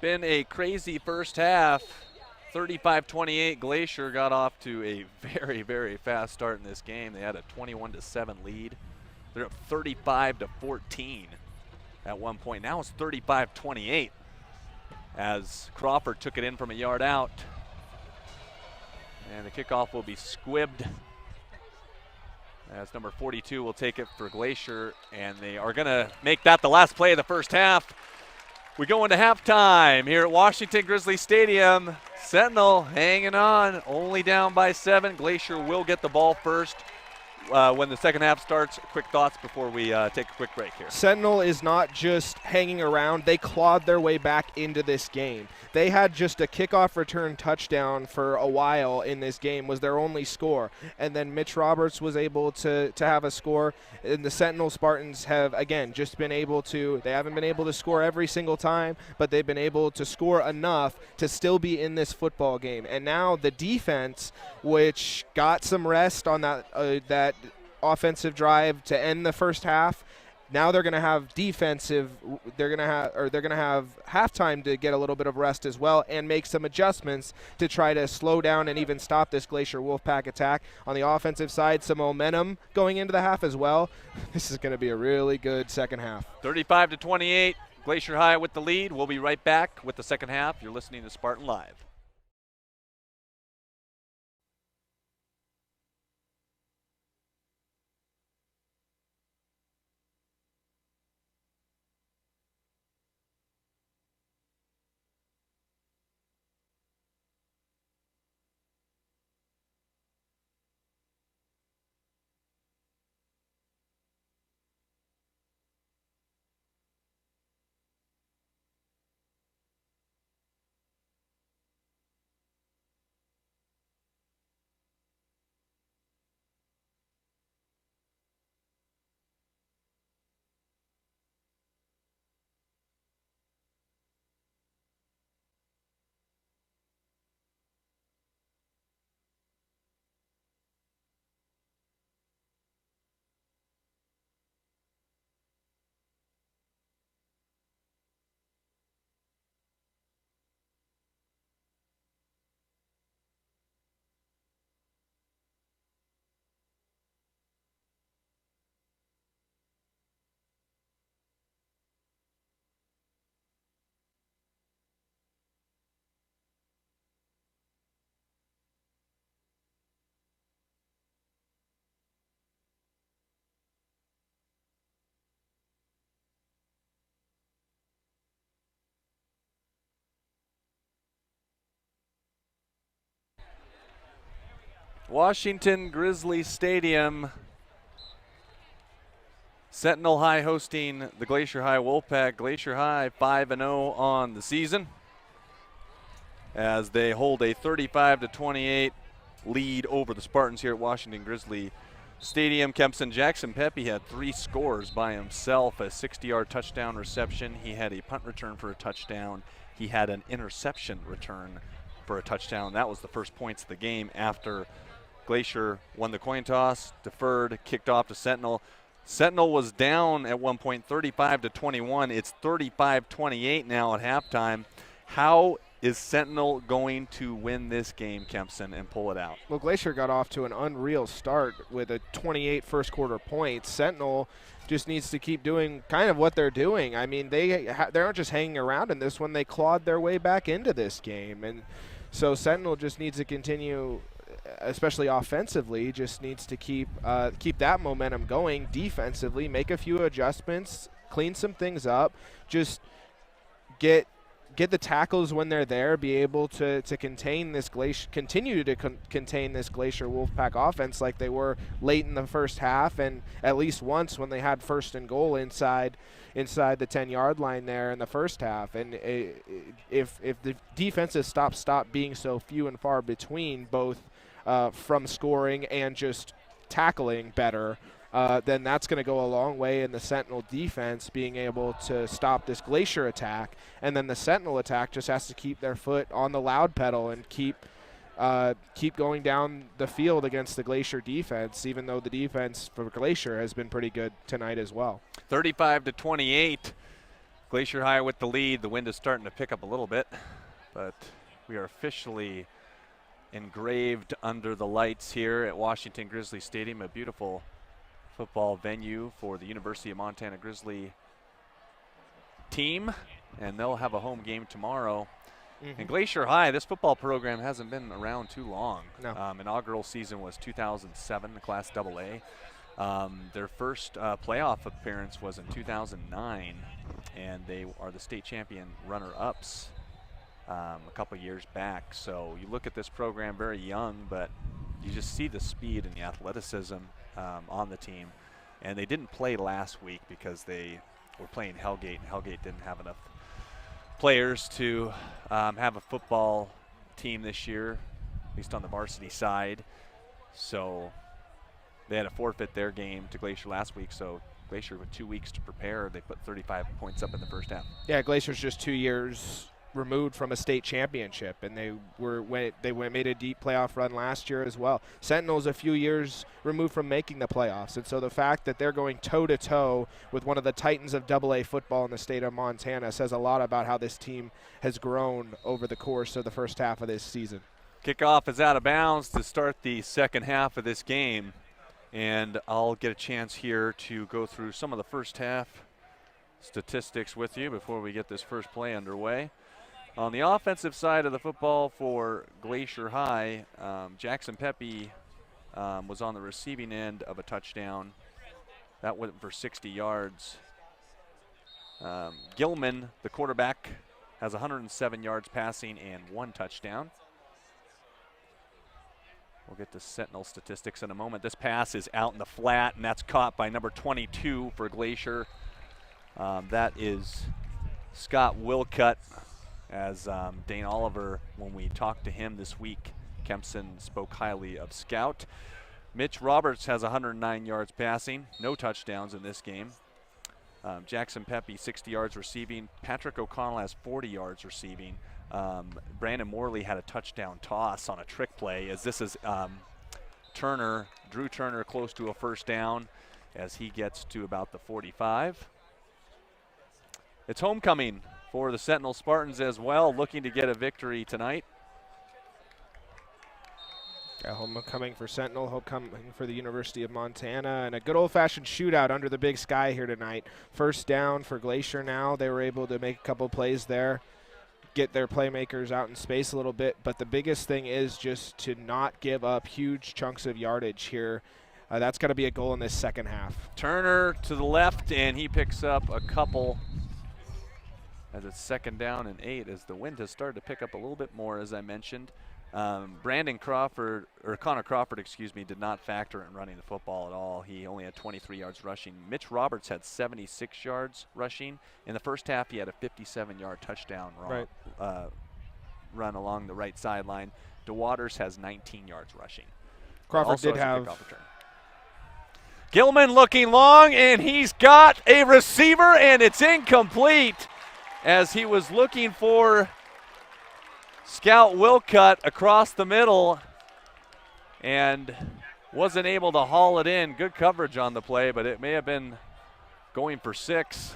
Been a crazy first half. 35-28. Glacier got off to a very, very fast start in this game. They had a 21-7 lead. They're up 35-14 at one point. Now it's 35-28 as Crawford took it in from a yard out. And the kickoff will be squibbed as number 42 will take it for Glacier, and they are going to make that the last play of the first half. We go into halftime here at Washington Grizzly Stadium. Sentinel hanging on, only down by 7. Glacier will get the ball first when the second half starts. Quick thoughts before we take a quick break here. Sentinel is not just hanging around. They clawed their way back into this game. They had just a kickoff return touchdown for a while in this game, was their only score. And then Mitch Roberts was able to have a score. And the Sentinel Spartans have, again, just been able to, they haven't been able to score every single time, but they've been able to score enough to still be in this football game. And now the defense, which got some rest on that offensive drive to end the first half, now they're going to have they're going to have halftime to get a little bit of rest as well and make some adjustments to try to slow down and even stop this Glacier Wolfpack attack. On the offensive side, some momentum going into the half as well. This is going to be a really good second half. 35-28, Glacier High with the lead. We'll be right back with the second half. You're listening to Spartan Live. Washington Grizzly Stadium. Sentinel High hosting the Glacier High Wolfpack. Glacier High 5-0 on the season as they hold a 35-28 lead over the Spartans here at Washington Grizzly Stadium. Kempson Jackson Pepe had 3 scores by himself, a 60-yard touchdown reception. He had a punt return for a touchdown. He had an interception return for a touchdown. That was the first points of the game after Glacier won the coin toss, deferred, kicked off to Sentinel. Sentinel was down at one point 35-21. It's 35-28 now at halftime. How is Sentinel going to win this game, Kempson, and pull it out? Well, Glacier got off to an unreal start with a 28 first quarter points. Sentinel just needs to keep doing kind of what they're doing. I mean, they aren't just hanging around in this one. They clawed their way back into this game. And so Sentinel just needs to continue, especially offensively, just needs to keep that momentum going. Defensively, make a few adjustments, clean some things up, just get the tackles when they're there, be able to contain this continue to contain this Glacier Wolfpack offense like they were late in the first half, and at least once when they had 1st and goal inside the 10-yard line there in the first half. And if the defenses stop being so few and far between, both from scoring and just tackling better, then that's going to go a long way in the Sentinel defense being able to stop this Glacier attack. And then the Sentinel attack just has to keep their foot on the loud pedal and keep going down the field against the Glacier defense, even though the defense for Glacier has been pretty good tonight as well. 35-28. Glacier High with the lead. The wind is starting to pick up a little bit, but we are officially engraved under the lights here at Washington Grizzly Stadium, a beautiful football venue for the University of Montana Grizzly team, and they'll have a home game tomorrow. And Glacier High, this football program hasn't been around too long. No. Inaugural season was 2007, Class AA. Their first playoff appearance was in 2009, and they are the state champion runner-ups a couple years back. So you look at this program, very young, but you just see the speed and the athleticism on the team. And they didn't play last week because they were playing Hellgate, and Hellgate didn't have enough players to have a football team this year, at least on the varsity side. So they had to forfeit their game to Glacier last week. So Glacier, with 2 weeks to prepare, they put 35 points up in the first half. Yeah, Glacier's just 2 years removed from a state championship, and they made a deep playoff run last year as well. Sentinel's a few years removed from making the playoffs, and so the fact that they're going toe-to-toe with one of the titans of AA football in the state of Montana says a lot about how this team has grown over the course of the first half of this season. Kickoff is out of bounds to start the second half of this game, and I'll get a chance here to go through some of the first half statistics with you before we get this first play underway. On the offensive side of the football for Glacier High, Jackson Pepe was on the receiving end of a touchdown. That went for 60 yards. Gilman, the quarterback, has 107 yards passing and 1 touchdown. We'll get to Sentinel statistics in a moment. This pass is out in the flat, and that's caught by number 22 for Glacier. That is Scott Wilcutt. As Dane Oliver, when we talked to him this week, Kempson spoke highly of Scout. Mitch Roberts has 109 yards passing, no touchdowns in this game. Jackson Pepe, 60 yards receiving. Patrick O'Connell has 40 yards receiving. Brandon Morley had a touchdown toss on a trick play, as this is Drew Turner close to a first down as he gets to about the 45. It's homecoming for the Sentinel Spartans as well, looking to get a victory tonight. Yeah, homecoming for Sentinel, homecoming for the University of Montana, and a good old-fashioned shootout under the big sky here tonight. First down for Glacier now. They were able to make a couple plays there, get their playmakers out in space a little bit, but the biggest thing is just to not give up huge chunks of yardage here. That's going to be a goal in this second half. Turner to the left, and he picks up a couple as it's 2nd down and 8, as the wind has started to pick up a little bit more, as I mentioned. Brandon Crawford, or Connor Crawford, excuse me, did not factor in running the football at all. He only had 23 yards rushing. Mitch Roberts had 76 yards rushing. In the first half, he had a 57-yard touchdown run along the right sideline. DeWaters has 19 yards rushing. Crawford Also did has a have kickoff return. Gilman looking long, and he's got a receiver, and it's incomplete as he was looking for Scout Wolfpack across the middle and wasn't able to haul it in. Good coverage on the play, but it may have been going for 6.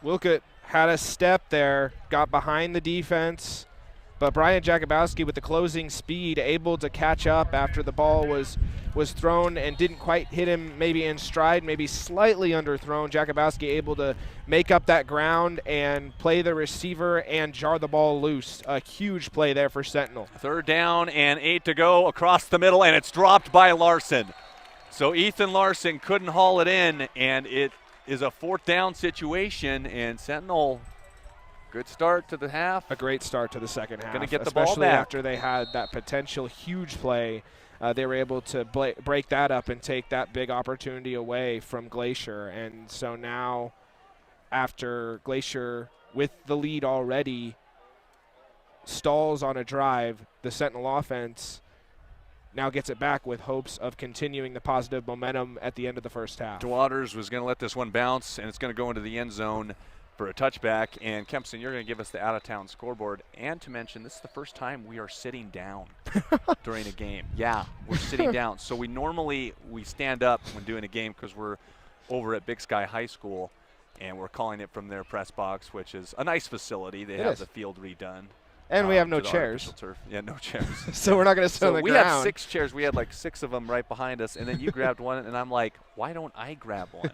Wolfpack had a step there, got behind the defense, but Brian Jakubowski with the closing speed able to catch up after the ball was thrown and didn't quite hit him maybe in stride, maybe slightly underthrown. Jakubowski able to make up that ground and play the receiver and jar the ball loose. A huge play there for Sentinel. 3rd down and 8 to go across the middle, and it's dropped by Larson. So Ethan Larson couldn't haul it in, and it is a 4th down situation, and Sentinel, good start to the half. A great start to the second half. Going to get the ball back. Especially after they had that potential huge play. They were able to break that up and take that big opportunity away from Glacier. And so now, after Glacier, with the lead already, stalls on a drive, the Sentinel offense now gets it back with hopes of continuing the positive momentum at the end of the first half. DeWaters was going to let this one bounce, and it's going to go into the end zone for a touchback. And Kempson, you're going to give us the out-of-town scoreboard. And to mention, this is the first time we are sitting down during a game. Yeah, we're sitting down. So we stand up when doing a game because we're over at Big Sky High School, and we're calling it from their press box, which is a nice facility. They have the field redone. And we have no chairs. Turf. Yeah, no chairs. So we're not going to sit on the ground. We have 6 chairs. We had like 6 of them right behind us, and then you grabbed one, and I'm like, why don't I grab one?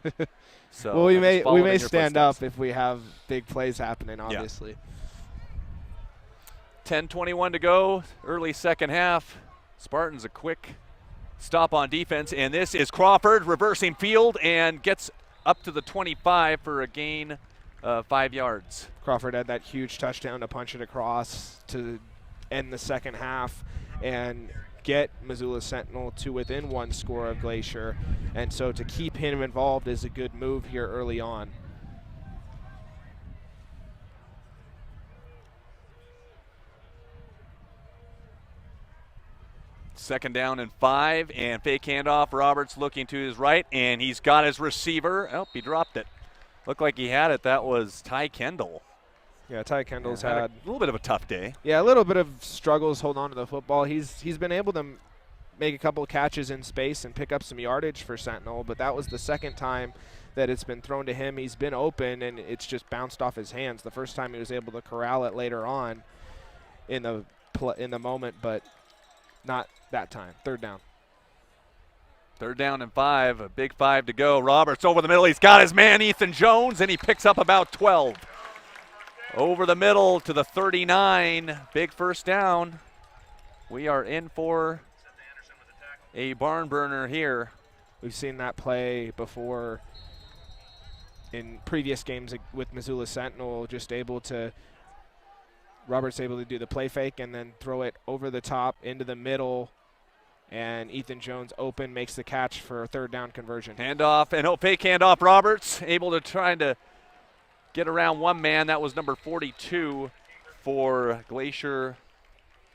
So well, we may stand up if we have big plays happening, obviously. Yeah. 10:21 to go, early second half. Spartans a quick stop on defense, and this is Crawford reversing field and gets up to the 25 for a gain of 5 yards. Crawford had that huge touchdown to punch it across to end the second half and get Missoula Sentinel to within 1 score of Glacier. And so to keep him involved is a good move here early on. Second down and 5, and fake handoff. Roberts looking to his right, and he's got his receiver. Oh, he dropped it. Looked like he had it. That was Ty Kendall. Yeah, Ty Kendall's had had a little bit of a tough day. Yeah, a little bit of struggles holding on to the football. He's been able to make a couple of catches in space and pick up some yardage for Sentinel, but that was the second time that it's been thrown to him. He's been open, and it's just bounced off his hands. The first time he was able to corral it later on in the moment, but not that time. 3rd down. 3rd down and 5, a big 5 to go. Roberts over the middle. He's got his man, Ethan Jones, and he picks up about 12. Over the middle to the 39. Big first down. We are in for a barn burner here. We've seen that play before in previous games with Missoula Sentinel, Robert's able to do the play fake and then throw it over the top into the middle, and Ethan Jones open, makes the catch for a 3rd down conversion. Handoff, and fake handoff. Roberts able to try to get around one man. That was number 42 for Glacier,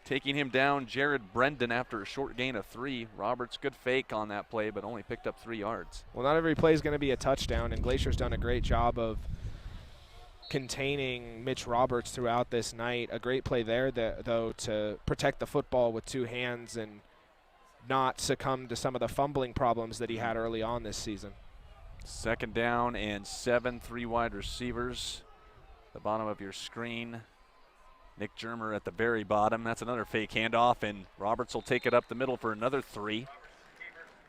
taking him down, Jared Brendan, after a short gain of 3. Roberts, good fake on that play, but only picked up 3 yards. Well, not every play is going to be a touchdown, and Glacier's done a great job of containing Mitch Roberts throughout this night. A great play there, though, to protect the football with 2 hands and not succumb to some of the fumbling problems that he had early on this season. 2nd down and 7, 3 wide receivers. The bottom of your screen. Nick Germer at the very bottom. That's another fake handoff, and Roberts will take it up the middle for another 3.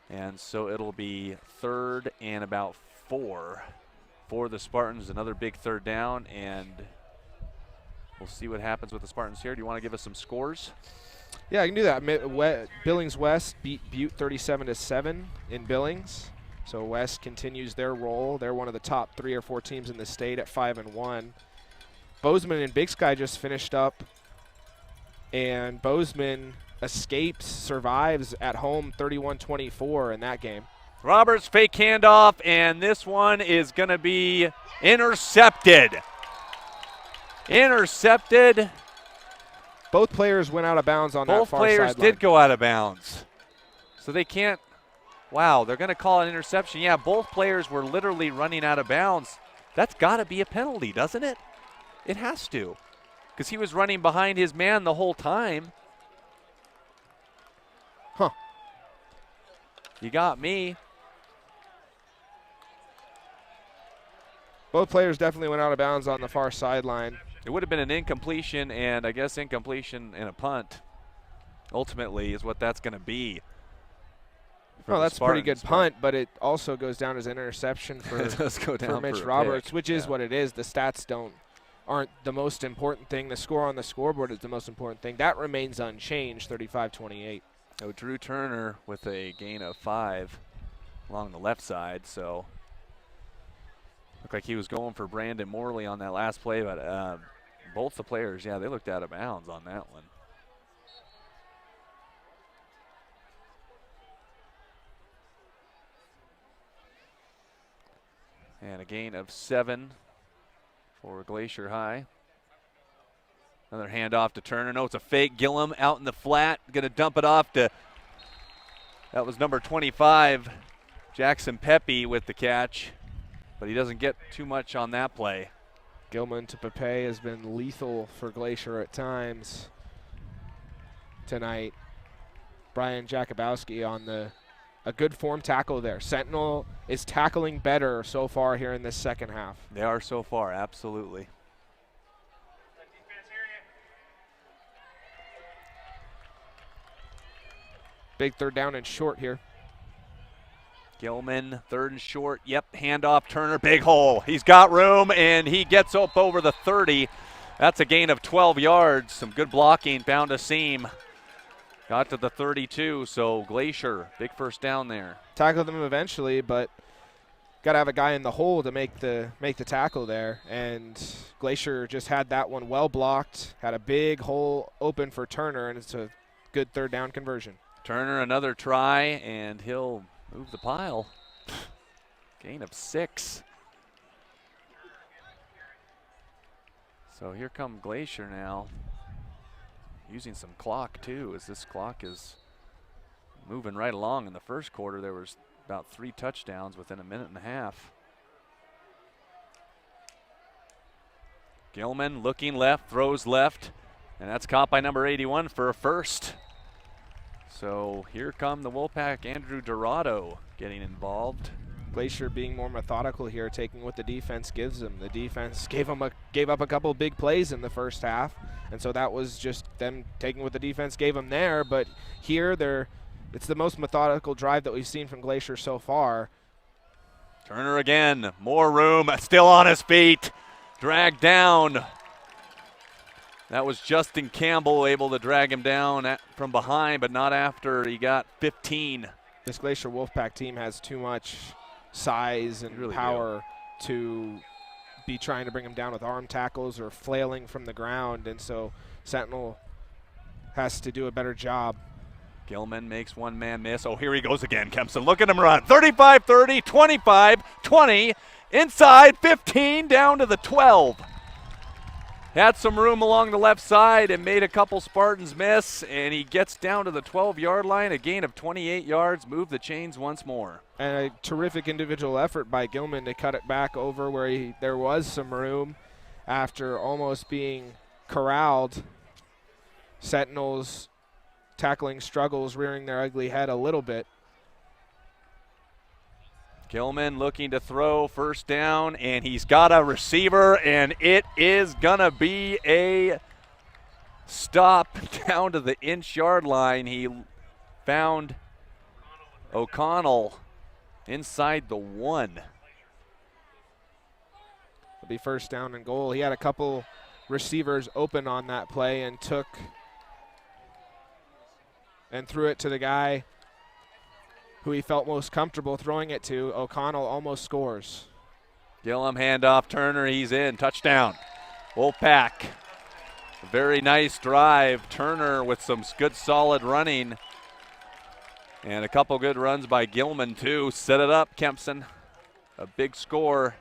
And so it'll be 3rd and about 4 for the Spartans. Another big 3rd down, and we'll see what happens with the Spartans here. Do you want to give us some scores? Yeah, I can do that. Billings West beat Butte 37-7 in Billings. So West continues their role. They're one of the top 3 or 4 teams in the state at 5-1. Bozeman and Big Sky just finished up and Bozeman survives at home 31-24 in that game. Roberts fake handoff, and this one is going to be intercepted. Intercepted. Both players went out of bounds on that far sideline. Both players did go out of bounds. So they can't. Wow, they're going to call an interception. Yeah, both players were literally running out of bounds. That's got to be a penalty, doesn't it? It has to, because he was running behind his man the whole time. Huh. You got me. Both players definitely went out of bounds on the far sideline. It would have been an incompletion, and I guess incompletion and a punt ultimately is what that's going to be. Well, that's a pretty good punt, but it also goes down as an interception for, it does go down for Mitch for Roberts, pick. which is what it is. The stats aren't the most important thing. The score on the scoreboard is the most important thing. That remains unchanged, 35-28. So Drew Turner with a gain of 5 along the left side, so looked like he was going for Brandon Morley on that last play, but both the players, yeah, they looked out of bounds on that one. And a gain of 7 for Glacier High. Another handoff to Turner. No, it's a fake. Gillum out in the flat. Going to dump it off to, that was number 25, Jackson Pepe with the catch. But he doesn't get too much on that play. Gilman to Pepe has been lethal for Glacier at times tonight. Brian Jakubowski on a good form tackle there. Sentinel is tackling better so far here in this second half. They are so far, absolutely. Big third down and short here. Gilman, 3rd and short. Yep, handoff, Turner, big hole. He's got room, and he gets up over the 30. That's a gain of 12 yards. Some good blocking, bound a seam. Got to the 32, so Glacier, big first down there. Tackled them eventually, but got to have a guy in the hole to make the tackle there. And Glacier just had that one well blocked, had a big hole open for Turner, and it's a good third down conversion. Turner, another try, and he'll move the pile. Gain of 6. So here come Glacier now. Using some clock too, as this clock is moving right along. In the first quarter, there was about 3 touchdowns within a minute and a half. Gilman looking left, throws left, and that's caught by number 81 for a first. So here come the Wolfpack. Andrew Dorado getting involved. Glacier being more methodical here, taking what the defense gives them. The defense gave up a couple big plays in the first half, and so that was just them taking what the defense gave them there. But here, it's the most methodical drive that we've seen from Glacier so far. Turner again, more room, still on his feet, dragged down. That was Justin Campbell able to drag him down from behind, but not after he got 15. This Glacier Wolfpack team has too much size and really power to be trying to bring him down with arm tackles or flailing from the ground, and so Sentinel has to do a better job. Gilman makes one man miss. Oh, here he goes again, Kempson. Look at him run. 35-30, 25-20, inside 15, down to the 12. Had some room along the left side and made a couple Spartans miss, and he gets down to the 12-yard line, a gain of 28 yards, move the chains once more. And a terrific individual effort by Gilman to cut it back over where there was some room after almost being corralled. Sentinels tackling struggles rearing their ugly head a little bit. Gilman looking to throw, first down, and he's got a receiver, and it is going to be a stop down to the inch-yard line. He found O'Connell inside the 1. It'll be first down and goal. He had a couple receivers open on that play and threw it to the guy who he felt most comfortable throwing it to. O'Connell almost scores. Gillum handoff, Turner, he's in, touchdown. Wolfpack Very nice drive. Turner with some good solid running. And a couple good runs by Gilman too. Set it up, Kempson. A big score.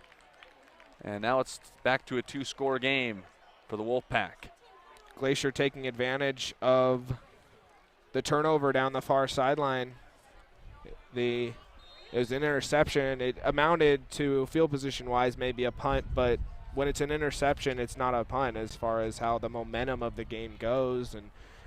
And now it's back to a 2-score game for the Wolfpack. Glacier taking advantage of the turnover down the far sideline. It was an interception. It amounted to, field position-wise, maybe a punt, but when it's an interception, it's not a punt as far as how the momentum of the game goes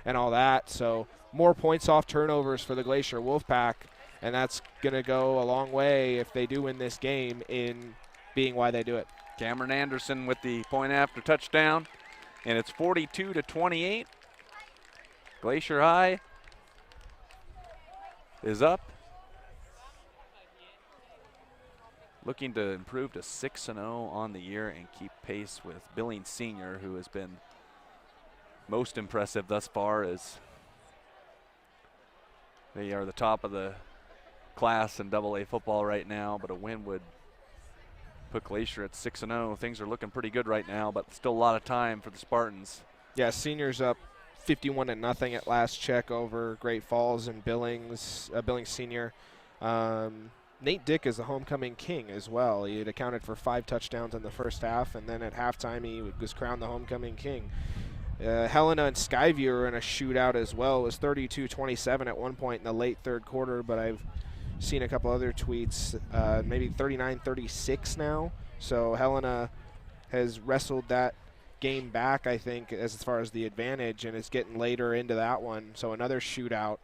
and all that. So more points off turnovers for the Glacier Wolfpack, and that's going to go a long way if they do win this game in being why they do it. Cameron Anderson with the point after touchdown, and it's 42-28. Glacier High is up. Looking to improve to 6-0 on the year and keep pace with Billings Senior, who has been most impressive thus far, as they are the top of the class in AA football right now, but a win would put Glacier at 6-0. Things are looking pretty good right now, but still a lot of time for the Spartans. Yeah, Senior's up 51-0 at last check over Great Falls and Billings Senior. Nate Dick is the homecoming king as well. He had accounted for 5 touchdowns in the first half, and then at halftime he was crowned the homecoming king. Helena and Skyview are in a shootout as well. It was 32-27 at one point in the late third quarter, but I've seen a couple other tweets, maybe 39-36 now. So Helena has wrestled that game back, I think, as far as the advantage, and it's getting later into that one. So another shootout.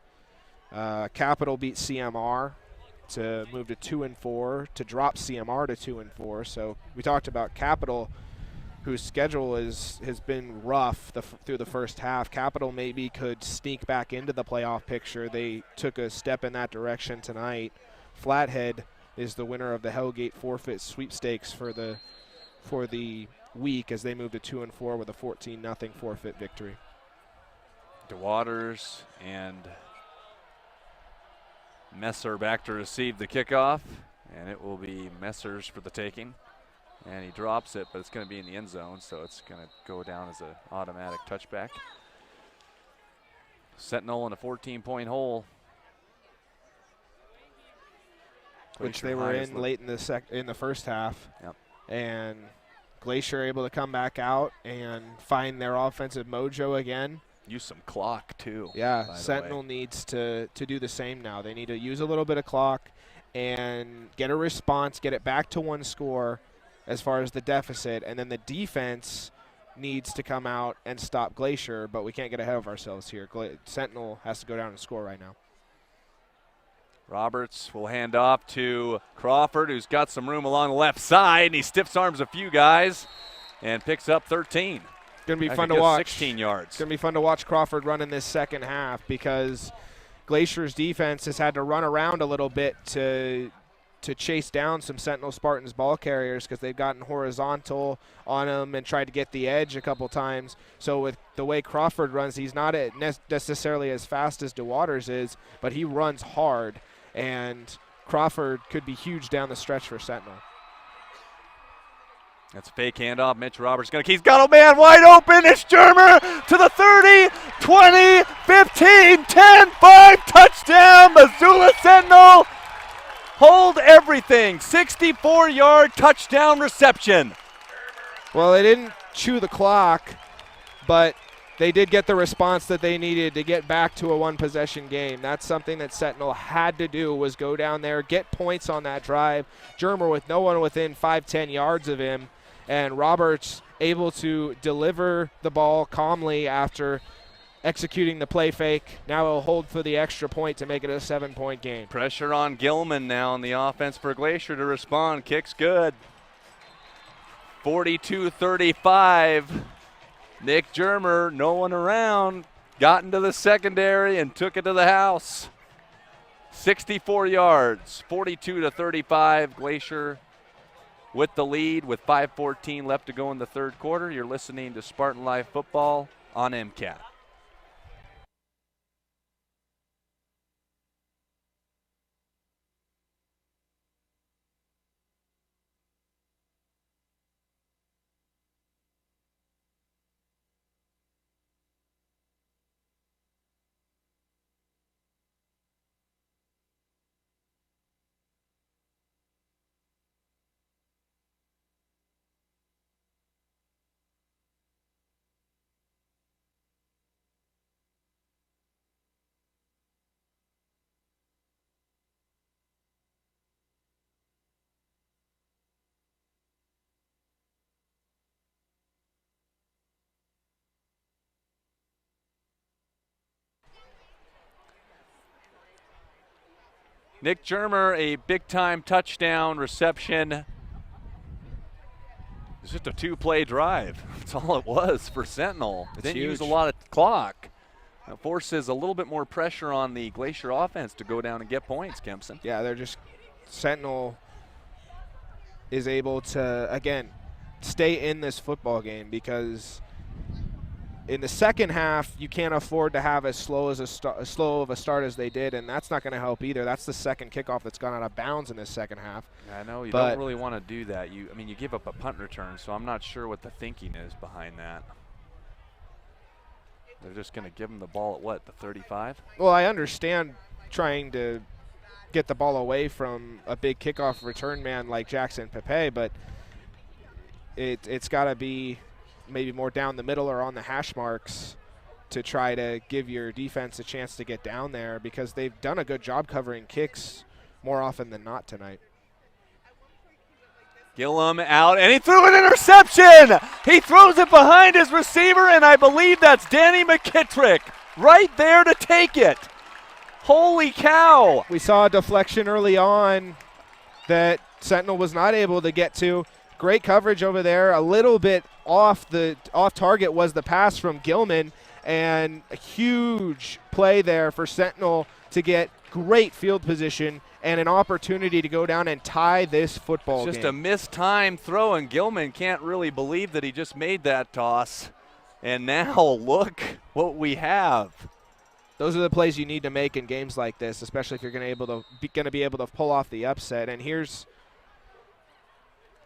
Capital beat CMR to move to 2-4, to drop CMR to 2-4. So we talked about Capital, whose schedule has been rough through the first half. Capital maybe could sneak back into the playoff picture. They took a step in that direction tonight. Flathead is the winner of the Hellgate forfeit sweepstakes for the week as they move to 2-4 with a 14-0 forfeit victory. DeWaters and Messer back to receive the kickoff, and it will be Messer's for the taking. And he drops it, but it's going to be in the end zone, so it's going to go down as an automatic touchback. Sentinel in a 14-point hole, which they were in late in the first half. Yep. And Glacier able to come back out and find their offensive mojo again. Use some clock too. Yeah, Sentinel needs to do the same now. They need to use a little bit of clock and get a response, get it back to 1 score as far as the deficit, and then the defense needs to come out and stop Glacier, but we can't get ahead of ourselves here. Sentinel has to go down and score right now. Roberts will hand off to Crawford, who's got some room along the left side, and he stiffs arms a few guys and picks up 13. Going to be fun to watch. 16 yards. It's going to be fun to watch Crawford run in this second half because Glacier's defense has had to run around a little bit to chase down some Sentinel Spartans ball carriers because they've gotten horizontal on them and tried to get the edge a couple times. So with the way Crawford runs, he's not necessarily as fast as DeWaters is, but he runs hard, and Crawford could be huge down the stretch for Sentinel. That's a fake handoff. Mitch Roberts he's got a man wide open. It's Germer to the 30, 20, 15, 10, 5, touchdown, Missoula Sentinel. Hold everything. 64-yard touchdown reception. Well, they didn't chew the clock, but they did get the response that they needed to get back to a one-possession game. That's something that Sentinel had to do, was go down there, get points on that drive. Germer with no one within 5-10 yards of him, and Roberts able to deliver the ball calmly after executing the play fake. Now he'll hold for the extra point to make it a 7-point game. Pressure on Gilman now on the offense for Glacier to respond. Kick's good. 42-35. Nick Germer, no one around, got into the secondary and took it to the house. 64 yards, 42-35. Glacier with the lead with 5:14 left to go in the third quarter. You're listening to Spartan Live Football on MCAT. Nick Germer, a big-time touchdown reception. It's just a 2-play drive. That's all it was for Sentinel. Didn't use a lot of clock. That forces a little bit more pressure on the Glacier offense to go down and get points, Kempson. Yeah, they're just – Sentinel is able to, again, stay in this football game because in the second half, you can't afford to have as slow of a start as they did, and that's not going to help either. That's the second kickoff that's gone out of bounds in this second half. I know you don't really want to do that. I mean, you give up a punt return, so I'm not sure what the thinking is behind that. They're just going to give them the ball at what, the 35? Well, I understand trying to get the ball away from a big kickoff return man like Jackson Pepe, but it's got to be maybe more down the middle or on the hash marks to try to give your defense a chance to get down there because they've done a good job covering kicks more often than not tonight. Gillum out, and he threw an interception! He throws it behind his receiver, and I believe that's Danny McKittrick right there to take it. Holy cow! We saw a deflection early on that Sentinel was not able to get to. Great coverage over there. A little bit off target was the pass from Gilman, and a huge play there for Sentinel to get great field position and an opportunity to go down and tie this football game. Just a mistime throw, and Gilman can't really believe that he just made that toss. And now look what we have. Those are the plays you need to make in games like this, especially if you're going to be able to pull off the upset. And here's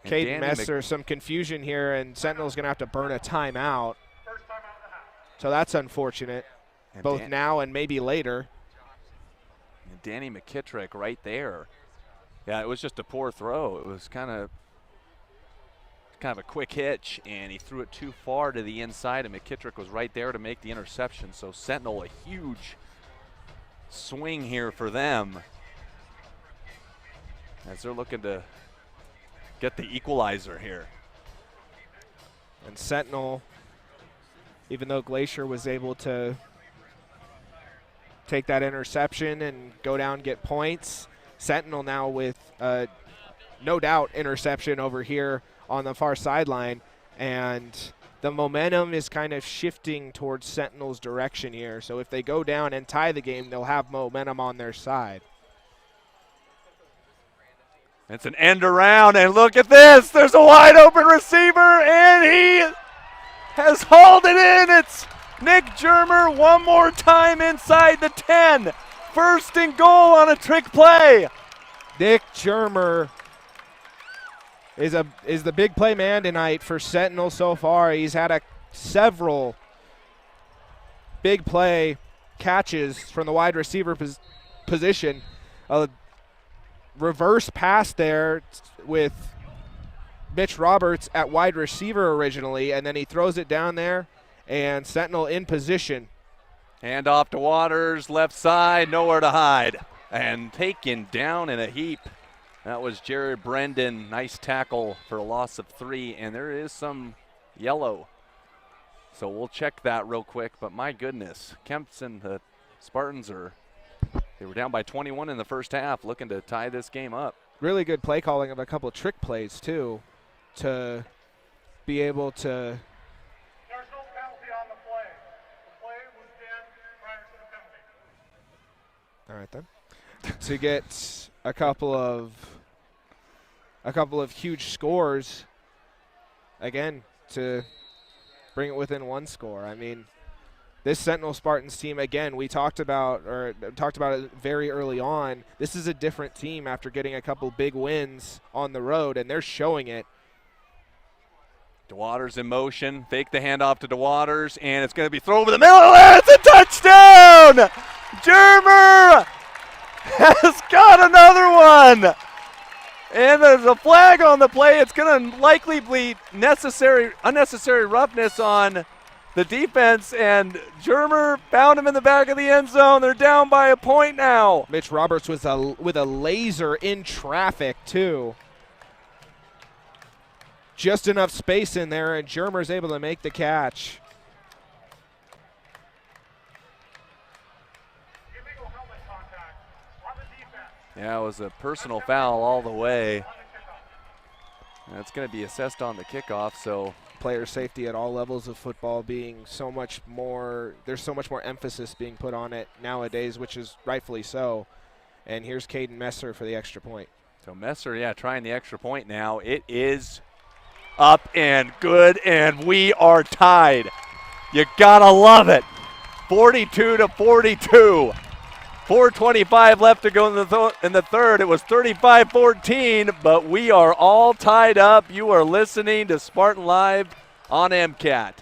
Caden Messer, some confusion here, and Sentinel's going to have to burn a timeout. So that's unfortunate, and both now and maybe later. And Danny McKittrick right there. Yeah, it was just a poor throw. It was kind of a quick hitch, and he threw it too far to the inside, and McKittrick was right there to make the interception. So Sentinel, a huge swing here for them as they're looking to get the equalizer here. And Sentinel, even though Glacier was able to take that interception and go down and get points, Sentinel now with no doubt interception over here on the far sideline, and the momentum is kind of shifting towards Sentinel's direction here. So if they go down and tie the game, they'll have momentum on their side. It's an end around, and look at this. There's a wide open receiver, and he has hauled it in. It's Nick Germer one more time inside the 10. First and goal on a trick play. Nick Germer is the big play man tonight for Sentinel so far. He's had several big play catches from the wide receiver position. A reverse pass there with Mitch Roberts at wide receiver originally, and then he throws it down there, and Sentinel in position. Hand off to Waters, left side, nowhere to hide. And taken down in a heap. That was Jared Brendan. Nice tackle for a loss of 3, and there is some yellow. So we'll check that real quick, but my goodness, Kempson, the Spartans they were down by 21 in the first half, looking to tie this game up. Really good play calling of a couple of trick plays too, to be able to. There's no penalty on the play. The play was dead prior to the penalty. All right then. To get a couple of huge scores, again, to bring it within one score. I mean, this Sentinel Spartans team, again, we talked about it very early on. This is a different team after getting a couple big wins on the road, and they're showing it. DeWaters in motion, fake the handoff to DeWaters, and it's going to be thrown over the middle, and it's a touchdown! Germer has got another one! And there's a flag on the play. It's going to likely be unnecessary roughness on the defense, and Germer found him in the back of the end zone. They're down by a point now. Mitch Roberts with a laser in traffic too. Just enough space in there, and Germer's able to make the catch. Illegal helmet contact on the defense. That was a personal foul all the way. That's going to be assessed on the kickoff, so player safety at all levels of football being so much more, there's so much more emphasis being put on it nowadays, which is rightfully so. And here's Caden Messer for the extra point. So Messer, yeah, trying the extra point now. It is up and good, and we are tied. You gotta love it. 42-42. 4:25 left to go in the third. It was 35-14, but we are all tied up. You are listening to Spartan Live on MCAT.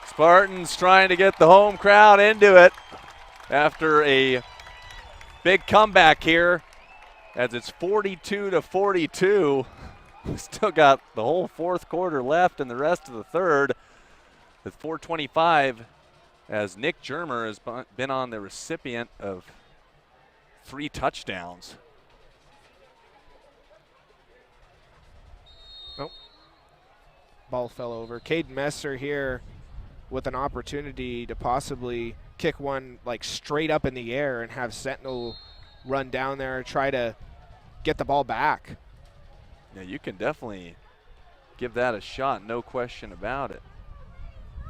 Spartans trying to get the home crowd into it after a big comeback here, as it's 42-42. We still got the whole fourth quarter left and the rest of the third. With 4:25, as Nick Germer has been on the recipient of 3 touchdowns. Nope. Ball fell over. Caden Messer here with an opportunity to possibly kick one like straight up in the air and have Sentinel run down there and try to get the ball back. Yeah, you can definitely give that a shot, no question about it.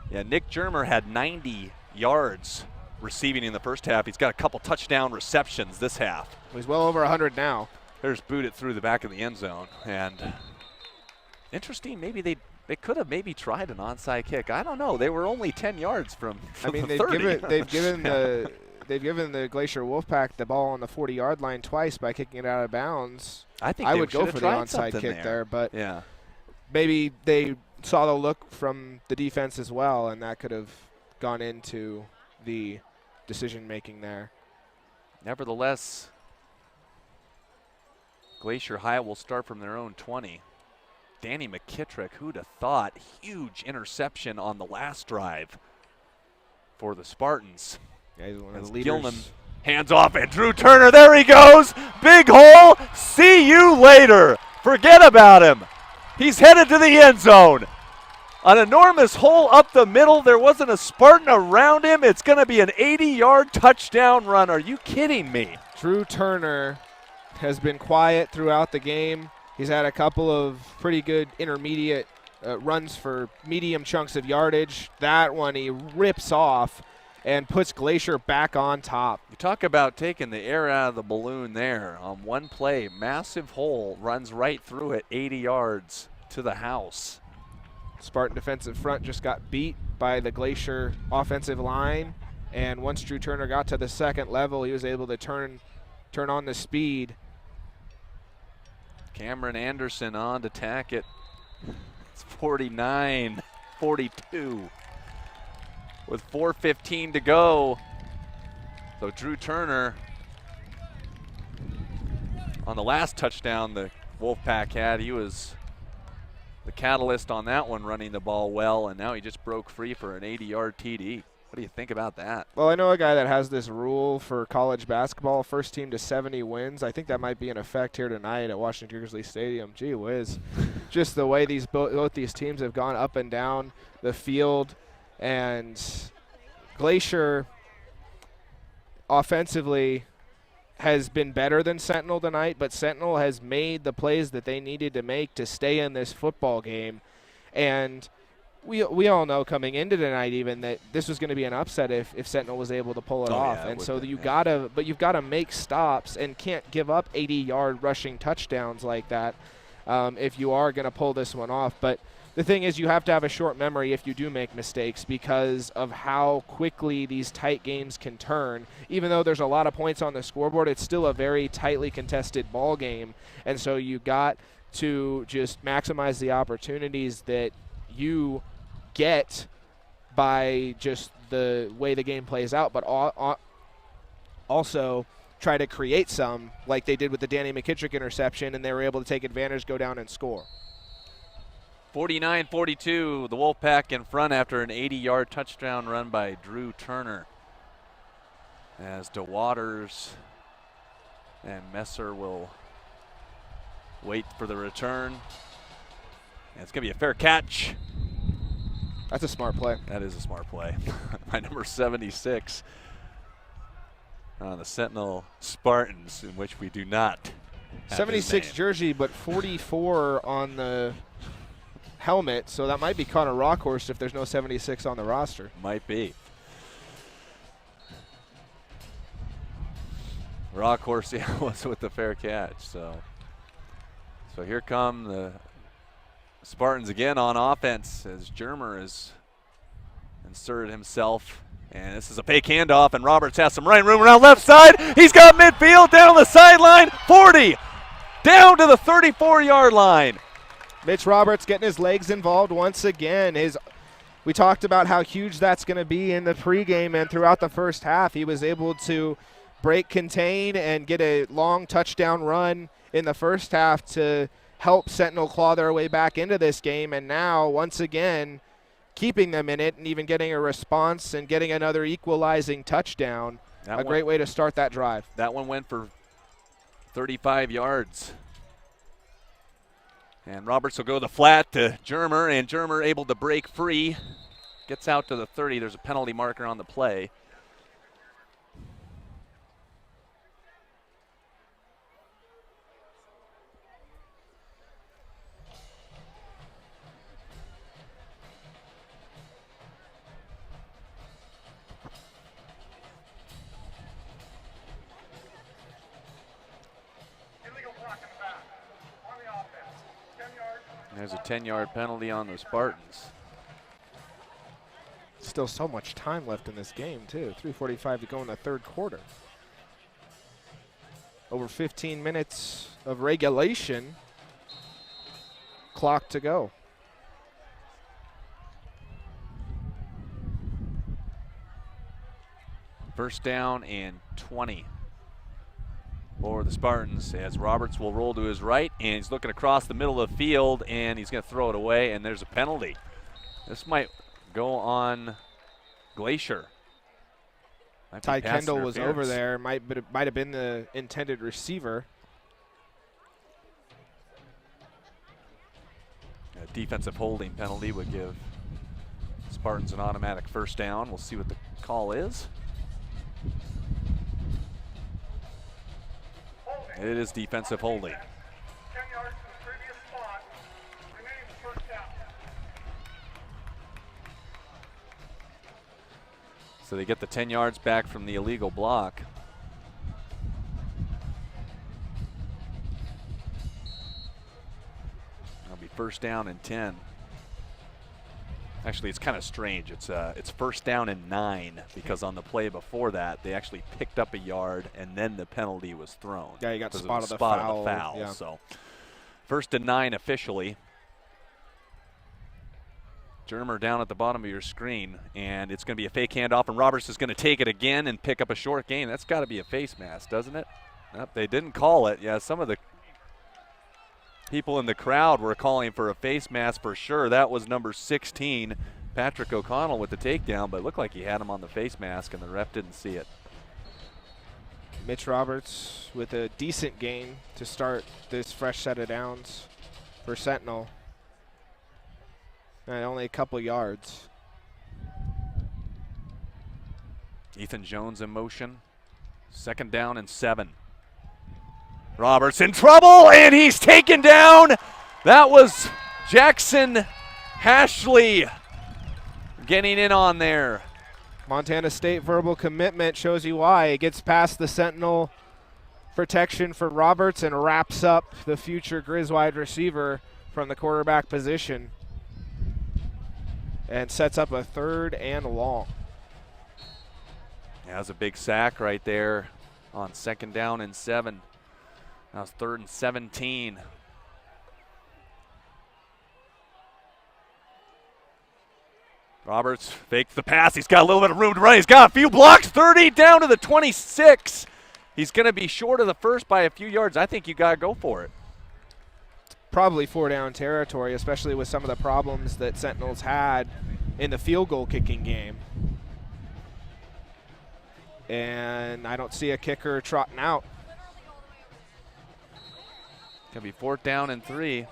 Yeah, Nick Germer had 90 yards receiving in the first half. He's got a couple touchdown receptions this half. He's well over 100 now. There's booted through the back of the end zone. And interesting, maybe they could have maybe tried an onside kick. I don't know. They were only 10 yards from I mean, the 30. they've given the Glacier Wolfpack the ball on the 40-yard line twice by kicking it out of bounds. I think I they would go for the onside kick there, but yeah, maybe they saw the look from the defense as well, and that could have gone into the decision-making there. Nevertheless, Glacier High will start from their own 20. Danny McKittrick, who'd have thought, huge interception on the last drive for the Spartans. Yeah, he's one of As the leaders. Gilman hands off, and Drew Turner, there he goes. Big hole, see you later. Forget about him. He's headed to the end zone. An enormous hole up the middle. There wasn't a Spartan around him. It's going to be an 80-yard touchdown run. Are you kidding me? Drew Turner has been quiet throughout the game. He's had a couple of pretty good intermediate runs for medium chunks of yardage. That one he rips off and puts Glacier back on top. You talk about taking the air out of the balloon there. On one play, massive hole, runs right through it, 80 yards to the house. Spartan defensive front just got beat by the Glacier offensive line, and once Drew Turner got to the second level, he was able to turn on the speed. Cameron Anderson on to tack it. It's 49-42 with 4:15 to go. So Drew Turner on the last touchdown the Wolfpack had, he was the catalyst on that one, running the ball well, and now he just broke free for an 80-yard TD. What do you think about that? Well, I know a guy that has this rule for college basketball, first team to 70 wins. I think that might be in effect here tonight at Washington Grizzly Stadium. Gee whiz. Just the way both these teams have gone up and down the field. And Glacier offensively has been better than Sentinel tonight, but Sentinel has made the plays that they needed to make to stay in this football game. And we all know coming into tonight even that this was going to be an upset if Sentinel was able to pull it off. Yeah, and so you've got to make stops and can't give up 80-yard rushing touchdowns like that. if you are going to pull this one off. But the thing is, you have to have a short memory if you do make mistakes because of how quickly these tight games can turn. Even though there's a lot of points on the scoreboard, it's still a very tightly contested ball game. And so you got to just maximize the opportunities that you get by just the way the game plays out, but also try to create some like they did with the Danny McKittrick interception, and they were able to take advantage, go down, and score. 49-42, the Wolfpack in front after an 80-yard touchdown run by Drew Turner. As DeWaters and Messer will wait for the return. And it's going to be a fair catch. That's a smart play. That is a smart play. By number 76 on the Sentinel Spartans, in which we do not have 76 his name. jersey, but 44 on the helmet, so that might be Connor Rockhorst if there's no 76 on the roster. Might be. Rockhorst was with the fair catch. So here come the Spartans again on offense as Germer has inserted himself. And this is a fake handoff, and Roberts has some running room around left side. He's got midfield down the sideline, 40, down to the 34-yard line. Mitch Roberts getting his legs involved once again. We talked about how huge that's going to be in the pregame and throughout the first half. He was able to break contain and get a long touchdown run in the first half to help Sentinel claw their way back into this game. And now, once again, keeping them in it and even getting a response and getting another equalizing touchdown. A great way to start that drive. That one went for 35 yards. And Roberts will go the flat to Germer, and Germer able to break free. Gets out to the 30. There's a penalty marker on the play. There's a 10-yard penalty on the Spartans. Still so much time left in this game, too. 3:45 to go in the third quarter. Over 15 minutes of regulation. Clock to go. First down and 20 for the Spartans as Roberts will roll to his right, and he's looking across the middle of the field, and he's going to throw it away, and there's a penalty. This might go on Glacier. Ty Kendall was over there. Might have been the intended receiver. A defensive holding penalty would give Spartans an automatic first down. We'll see what the call is. It is defensive holding. 10 yards from the previous spot. Remains first down. So they get the 10 yards back from the illegal block. That'll be first down and 10. Actually, it's kind of strange. It's first down and 9 because on the play before that, they actually picked up a yard and then the penalty was thrown. Yeah, you got spotted the foul. Yeah. So first and 9 officially. Germer down at the bottom of your screen, and it's going to be a fake handoff, and Roberts is going to take it again and pick up a short gain. That's got to be a face mask, doesn't it? Nope, they didn't call it. Yeah, some of the people in the crowd were calling for a face mask for sure. That was number 16, Patrick O'Connell, with the takedown, but it looked like he had him on the face mask, and the ref didn't see it. Mitch Roberts with a decent gain to start this fresh set of downs for Sentinel. And only a couple yards. Ethan Jones in motion. Second down and 7. Roberts in trouble, and he's taken down. That was Jackson Hashley getting in on there. Montana State verbal commitment shows you why. It gets past the Sentinel protection for Roberts and wraps up the future Grizz wide receiver from the quarterback position and sets up a 3rd and long. Yeah, that was a big sack right there on 2nd down and 7. Now it's 3rd and 17. Roberts fakes the pass. He's got a little bit of room to run. He's got a few blocks. 30 down to the 26. He's going to be short of the first by a few yards. I think you got to go for it. Probably 4-down territory, especially with some of the problems that Sentinels had in the field goal kicking game. And I don't see a kicker trotting out. Going to be 4th down and 3.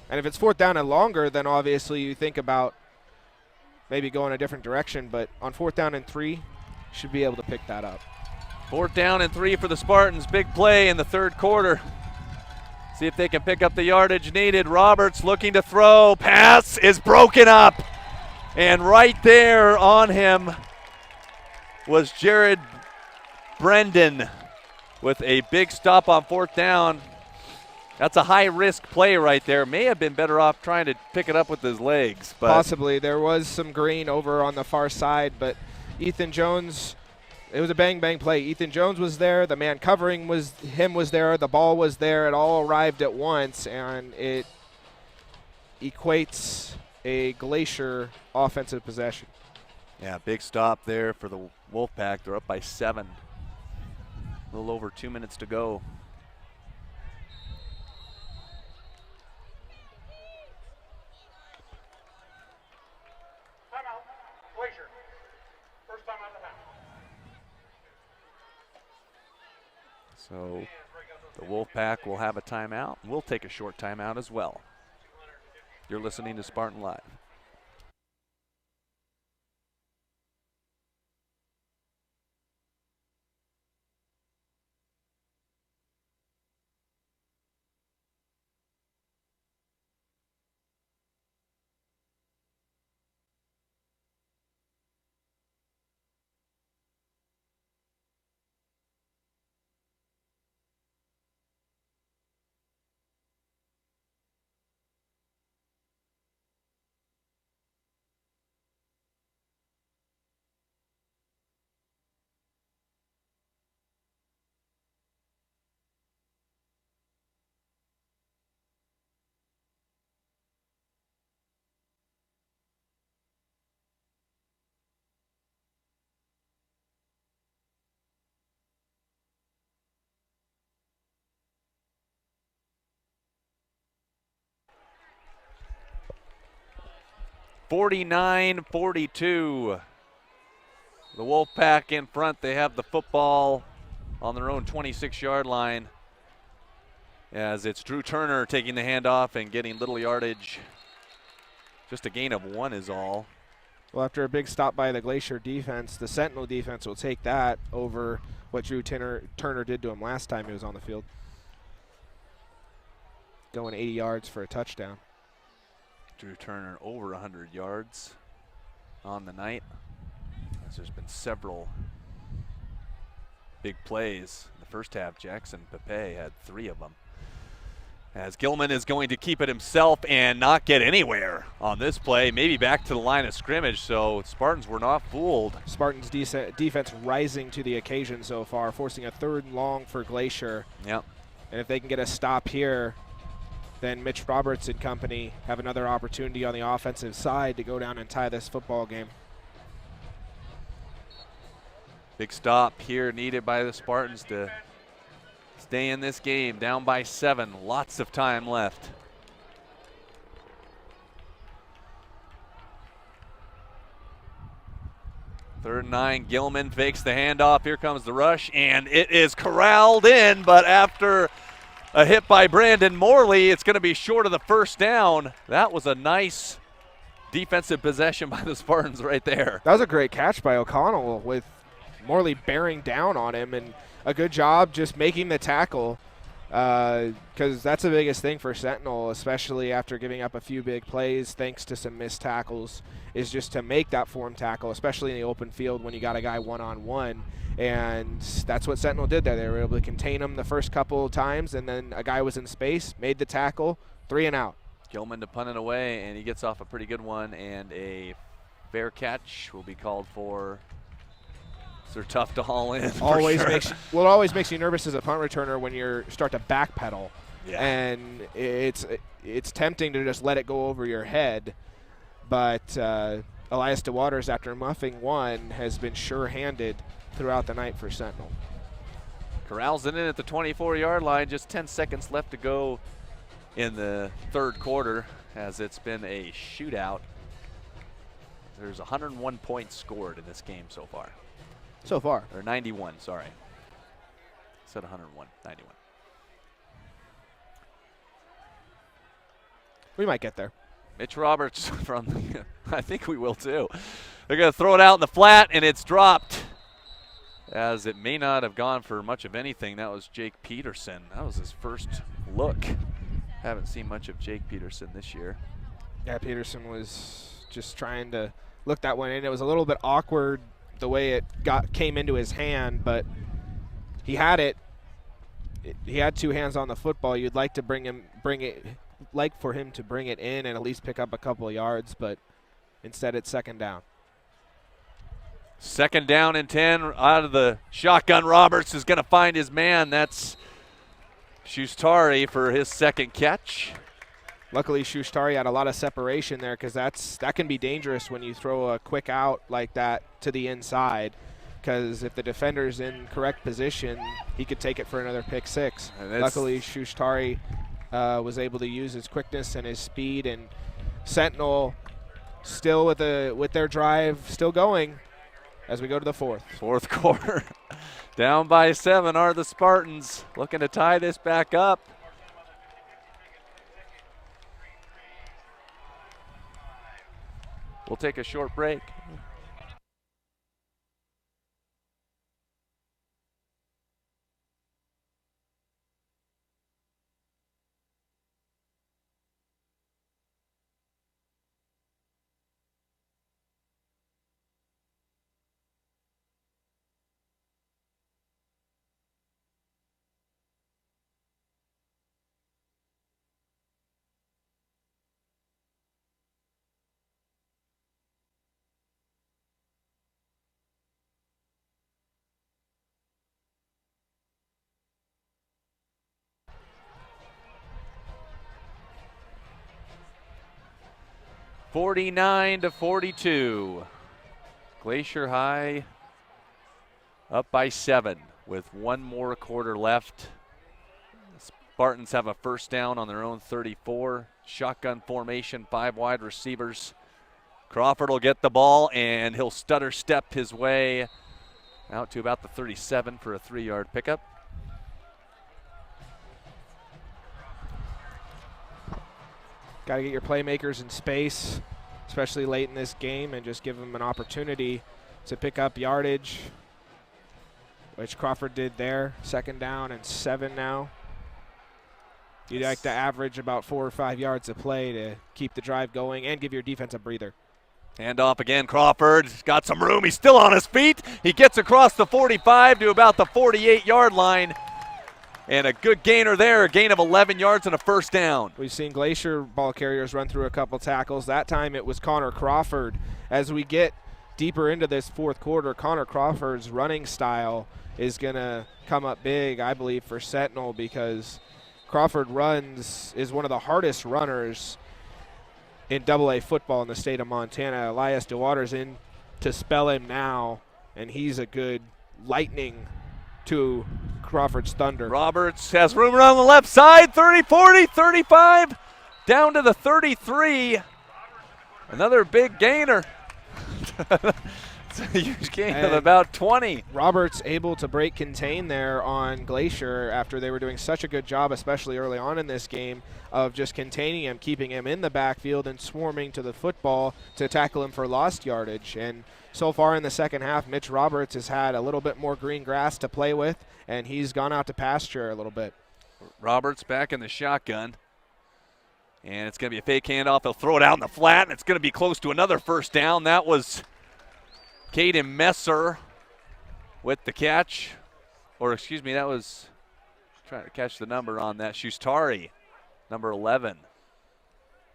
And if it's 4th down and longer, then obviously you think about maybe going a different direction. But on 4th down and 3, should be able to pick that up. 4th down and 3 for the Spartans. Big play in the 3rd quarter. See if they can pick up the yardage needed. Roberts looking to throw. Pass is broken up. And right there on him was Jared Brendan with a big stop on 4th down. That's a high-risk play right there. May have been better off trying to pick it up with his legs. But possibly. There was some green over on the far side, but Ethan Jones, it was a bang-bang play. Ethan Jones was there. The man covering was there. The ball was there. It all arrived at once, and it equates a Glacier offensive possession. yeah, big stop there for the Wolfpack. They're up by 7. A little over 2 minutes to go. Timeout. Glacier. First time out of the half. So the Wolfpack will have a timeout. We'll take a short timeout as well. You're listening to Spartan Live. (49-42). The Wolfpack in front. They have the football on their own 26-yard line as it's Drew Turner taking the handoff and getting little yardage. Just a gain of 1 is all. Well, after a big stop by the Glacier defense, the Sentinel defense will take that over what Drew Turner did to him last time he was on the field. Going 80 yards for a touchdown. Drew Turner over 100 yards on the night. As there's been several big plays in the first half. Jackson Pepe had 3 of them. As Gilman is going to keep it himself and not get anywhere on this play, maybe back to the line of scrimmage, so Spartans were not fooled. Spartans defense rising to the occasion so far, forcing a 3rd and long for Glacier. Yep. And if they can get a stop here, then Mitch Roberts and company have another opportunity on the offensive side to go down and tie this football game. Big stop here needed by the Spartans to stay in this game, down by 7. Lots of time left. Third and 9, Gilman fakes the handoff. Here comes the rush, and it is corralled in, but after a hit by Brandon Morley, it's going to be short of the first down. That was a nice defensive possession by the Spartans right there. That was a great catch by O'Connell with Morley bearing down on him, and a good job just making the tackle. because that's the biggest thing for Sentinel, especially after giving up a few big plays thanks to some missed tackles, is just to make that form tackle, especially in the open field when you got a guy one-on-one. And that's what Sentinel did there. They were able to contain him the first couple of times, and then a guy was in space, made the tackle, 3 and out. Gilman to punt it away, and he gets off a pretty good one, and a fair catch will be called for. They're tough to haul in. Always sure. it always makes you nervous as a punt returner when you start to backpedal, and it's tempting to just let it go over your head. But Elias DeWaters, after muffing one, has been sure-handed throughout the night for Sentinel. Corrals it in at the 24-yard line. Just 10 seconds left to go in the third quarter, as it's been a shootout. There's 101 points scored in this game so far. So far. Or 91, sorry. I said 101, 91. We might get there. Mitch Roberts from the, I think we will too. They're going to throw it out in the flat, and it's dropped, as it may not have gone for much of anything. That was Jake Peterson. That was his first look. Haven't seen much of Jake Peterson this year. Yeah, Peterson was just trying to look that one in. It was a little bit awkward the way it came into his hand, but he had it. He had 2 hands on the football. You'd like to like for him to bring it in and at least pick up a couple of yards, but instead it's second down. Second down and 10 out of the shotgun. Roberts is going to find his man. That's Shustari for his second catch. Luckily, Shustari had a lot of separation there, because that can be dangerous when you throw a quick out like that to the inside, because if the defender's in correct position, he could take it for another pick 6. Luckily, Shustari was able to use his quickness and his speed, and Sentinel still with their drive still going as we go to the fourth quarter. Down by 7 are the Spartans, looking to tie this back up. We'll take a short break. (49-42). Glacier High up by 7 with 1 more quarter left. The Spartans have a first down on their own 34. Shotgun formation, 5 wide receivers. Crawford will get the ball, and he'll stutter step his way out to about the 37 for a 3-yard pickup. Got to get your playmakers in space, especially late in this game, and just give them an opportunity to pick up yardage, which Crawford did there. Second down and 7 now. You'd like to average about 4 or 5 yards of play to keep the drive going and give your defense a breather. Hand off again, Crawford. He's got some room. He's still on his feet. He gets across the 45 to about the 48-yard line. And a good gainer there, a gain of 11 yards and a first down. We've seen Glacier ball carriers run through a couple tackles. That time it was Connor Crawford. As we get deeper into this fourth quarter, Connor Crawford's running style is going to come up big, I believe, for Sentinel, because Crawford is one of the hardest runners in AA football in the state of Montana. Elias DeWaters in to spell him now, and he's a good lightning to Crawford's thunder. Roberts has room around the left side, 30, 40, 35, down to the 33. Another big gainer. It's a huge gain of about 20. Roberts able to break contain there on Glacier after they were doing such a good job, especially early on in this game, of just containing him, keeping him in the backfield and swarming to the football to tackle him for lost yardage. And so far in the second half, Mitch Roberts has had a little bit more green grass to play with, and he's gone out to pasture a little bit. Roberts back in the shotgun. And it's going to be a fake handoff. They'll throw it out in the flat, and it's going to be close to another first down. That was Caden Messer with the catch. Or, excuse me, that was trying to catch the number on that. Shustari, number 11.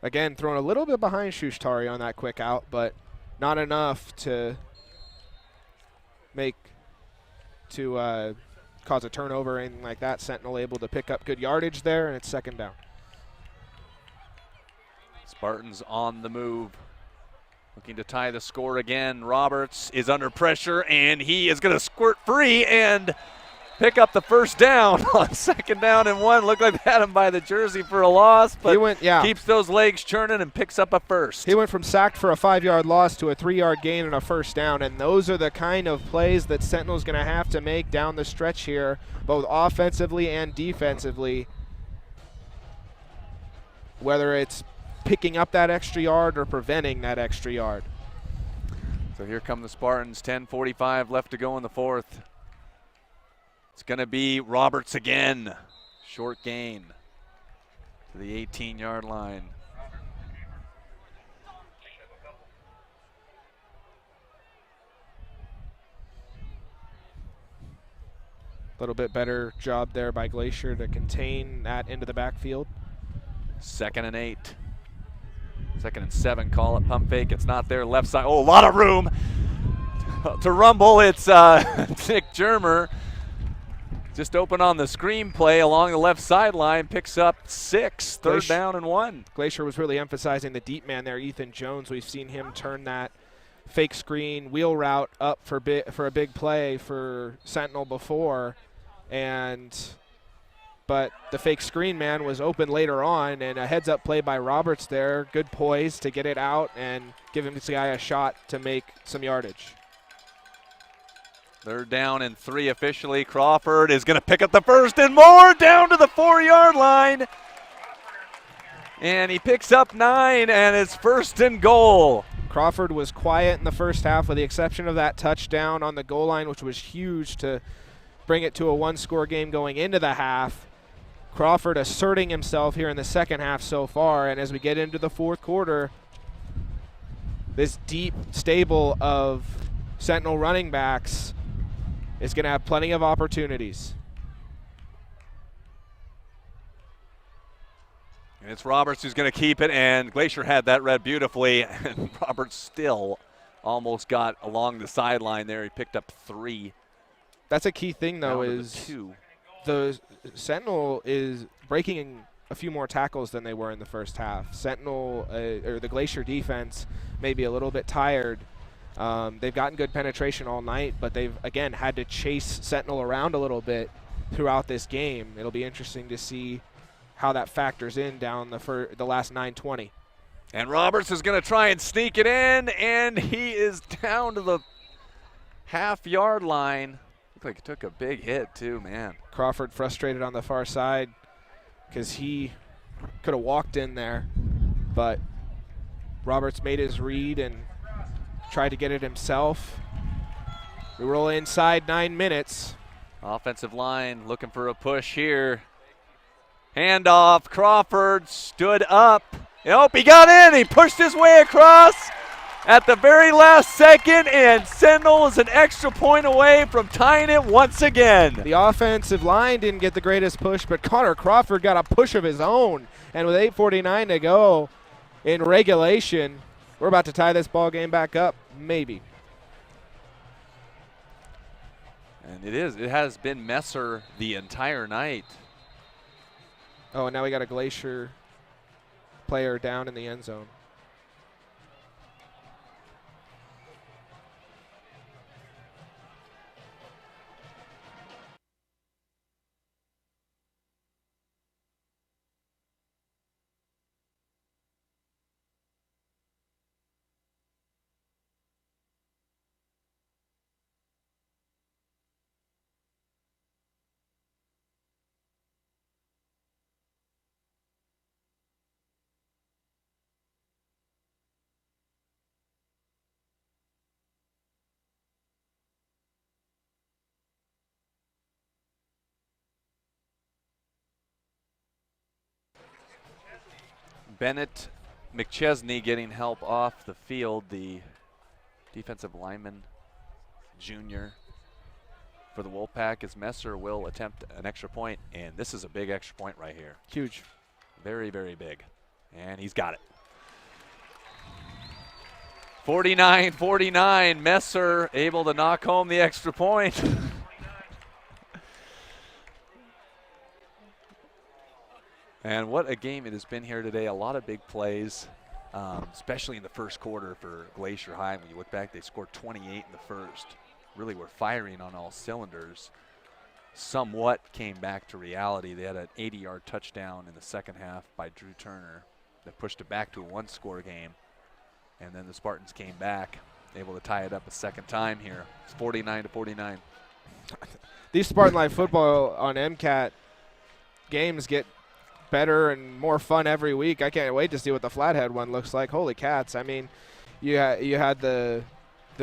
Again, thrown a little bit behind Shustari on that quick out, but not enough to cause a turnover or anything like that. Sentinel able to pick up good yardage there, and it's second down. Spartans on the move, looking to tie the score again. Roberts is under pressure, and he is going to squirt free and pick up the first down on second down and 1. Looked like they had him by the jersey for a loss, but keeps those legs churning and picks up a first. He went from sacked for a 5-yard loss to a 3-yard gain and a first down, and those are the kind of plays that Sentinel's going to have to make down the stretch here, both offensively and defensively, whether it's picking up that extra yard or preventing that extra yard. So here come the Spartans, 10:45 left to go in the fourth. It's going to be Roberts again. Short gain to the 18-yard line. A little bit better job there by Glacier to contain that into the backfield. 2nd and 8. 2nd and 7, call it, pump fake. It's not there, left side. Oh, a lot of room to rumble. It's Nick Germer. Just open on the screen play along the left sideline, picks up 6, third down and 1. Glacier was really emphasizing the deep man there, Ethan Jones. We've seen him turn that fake screen wheel route up for a big play for Sentinel before, but the fake screen man was open later on, and a heads-up play by Roberts there. Good poise to get it out and give him this guy a shot to make some yardage. They're down and 3 officially. Crawford is going to pick up the first and more down to the 4-yard line. And he picks up 9, and it's 1st and goal. Crawford was quiet in the first half with the exception of that touchdown on the goal line, which was huge to bring it to a 1-score game going into the half. Crawford asserting himself here in the second half so far, and as we get into the fourth quarter, this deep stable of Sentinel running backs is going to have plenty of opportunities. And it's Roberts who's going to keep it, and Glacier had that read beautifully, and Roberts still almost got along the sideline there. He picked up 3. That's a key thing, though, is 2. The Sentinel is breaking a few more tackles than they were in the first half. Sentinel, or the Glacier defense, may be a little bit tired. They've gotten good penetration all night, but they've, again, had to chase Sentinel around a little bit throughout this game. It'll be interesting to see how that factors in down the last 9:20. And Roberts is going to try and sneak it in, and he is down to the half-yard line. Looked like he took a big hit, too, man. Crawford frustrated on the far side because he could have walked in there, but Roberts made his read and tried to get it himself. We roll inside 9 minutes. Offensive line looking for a push here. Handoff. Crawford stood up. Nope, he got in. He pushed his way across at the very last second, and Sentinel is an extra point away from tying it once again. The offensive line didn't get the greatest push, but Connor Crawford got a push of his own. And with 8:49 to go in regulation, we're about to tie this ball game back up, maybe. And it has been Messer the entire night. Oh, and now we got a Glacier player down in the end zone. Bennett McChesney getting help off the field, the defensive lineman junior for the Wolfpack, as Messer will attempt an extra point, and this is a big extra point right here. Huge. Very, very big. And he's got it. 49-49, Messer able to knock home the extra point. And what a game it has been here today. A lot of big plays, especially in the first quarter for Glacier High. When you look back, they scored 28 in the first. Really were firing on all cylinders. Somewhat came back to reality. They had an 80-yard touchdown in the second half by Drew Turner that pushed it back to a one-score game. And then the Spartans came back, able to tie it up a second time here. It's 49-49. These Spartan Life football on MCAT games get better and more fun every week. I can't wait to see what the Flathead one looks like. Holy cats. I mean, you had the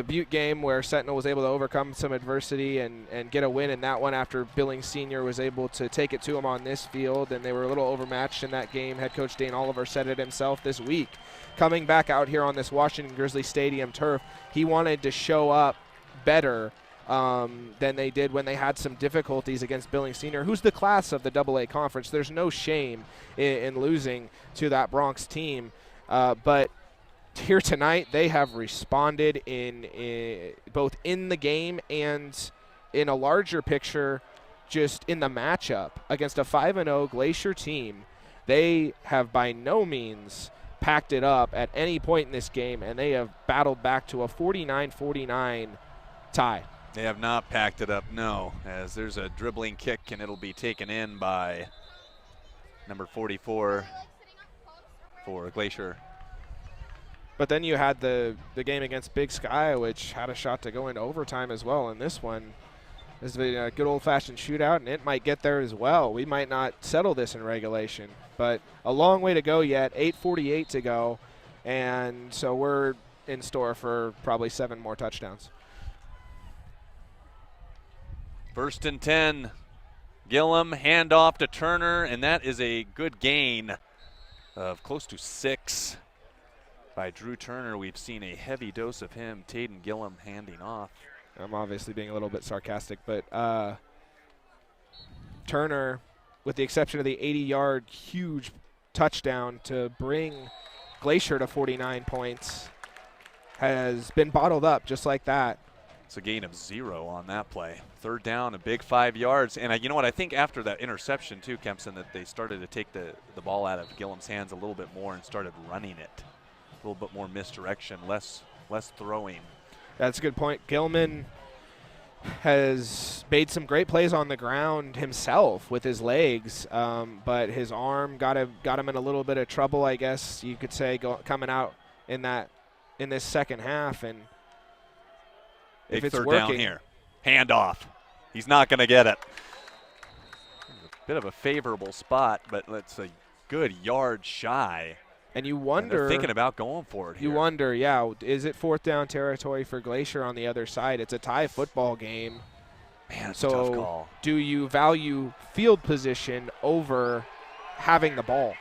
Butte game where Sentinel was able to overcome some adversity and get a win in that one after Billings Sr. was able to take it to him on this field, and they were a little overmatched in that game. Head coach Dane Oliver said it himself this week. Coming back out here on this Washington Grizzly Stadium turf, he wanted to show up better than they did when they had some difficulties against Billings Senior, who's the class of the AA conference. There's no shame in losing to that Bronx team. But here tonight, they have responded in both in the game and in a larger picture, just in the matchup against a 5-0 Glacier team. They have by no means packed it up at any point in this game, and they have battled back to a 49-49 tie. They have not packed it up, no, as there's a dribbling kick, and it'll be taken in by number 44 for Glacier. But then you had the game against Big Sky, which had a shot to go into overtime as well, and this one has been a good old-fashioned shootout, and it might get there as well. We might not settle this in regulation, but a long way to go yet, 8:48 to go, and so we're in store for probably 7 more touchdowns. 1st and 10. Gillum, handoff to Turner, and that is a good gain of close to 6 by Drew Turner. We've seen a heavy dose of him. Taden Gillum handing off. I'm obviously being a little bit sarcastic, but Turner, with the exception of the 80-yard huge touchdown to bring Glacier to 49 points, has been bottled up just like that. It's a gain of 0 on that play. 3rd down, a big 5 yards. And you know what, I think after that interception too, Kempson, that they started to take the ball out of Gillum's hands a little bit more and started running it. A little bit more misdirection, less throwing. That's a good point. Gilman has made some great plays on the ground himself with his legs, but his arm got him in a little bit of trouble, I guess you could say, coming out in this second half. And if it's 3rd working, down here, handoff. He's not going to get it. A bit of a favorable spot, but it's a good yard shy. And you wonder, and they're thinking about going for it here. You wonder, yeah, is it 4th down territory for Glacier on the other side? It's a tie football game. Man, it's so a tough call. Do you value field position over having the ball?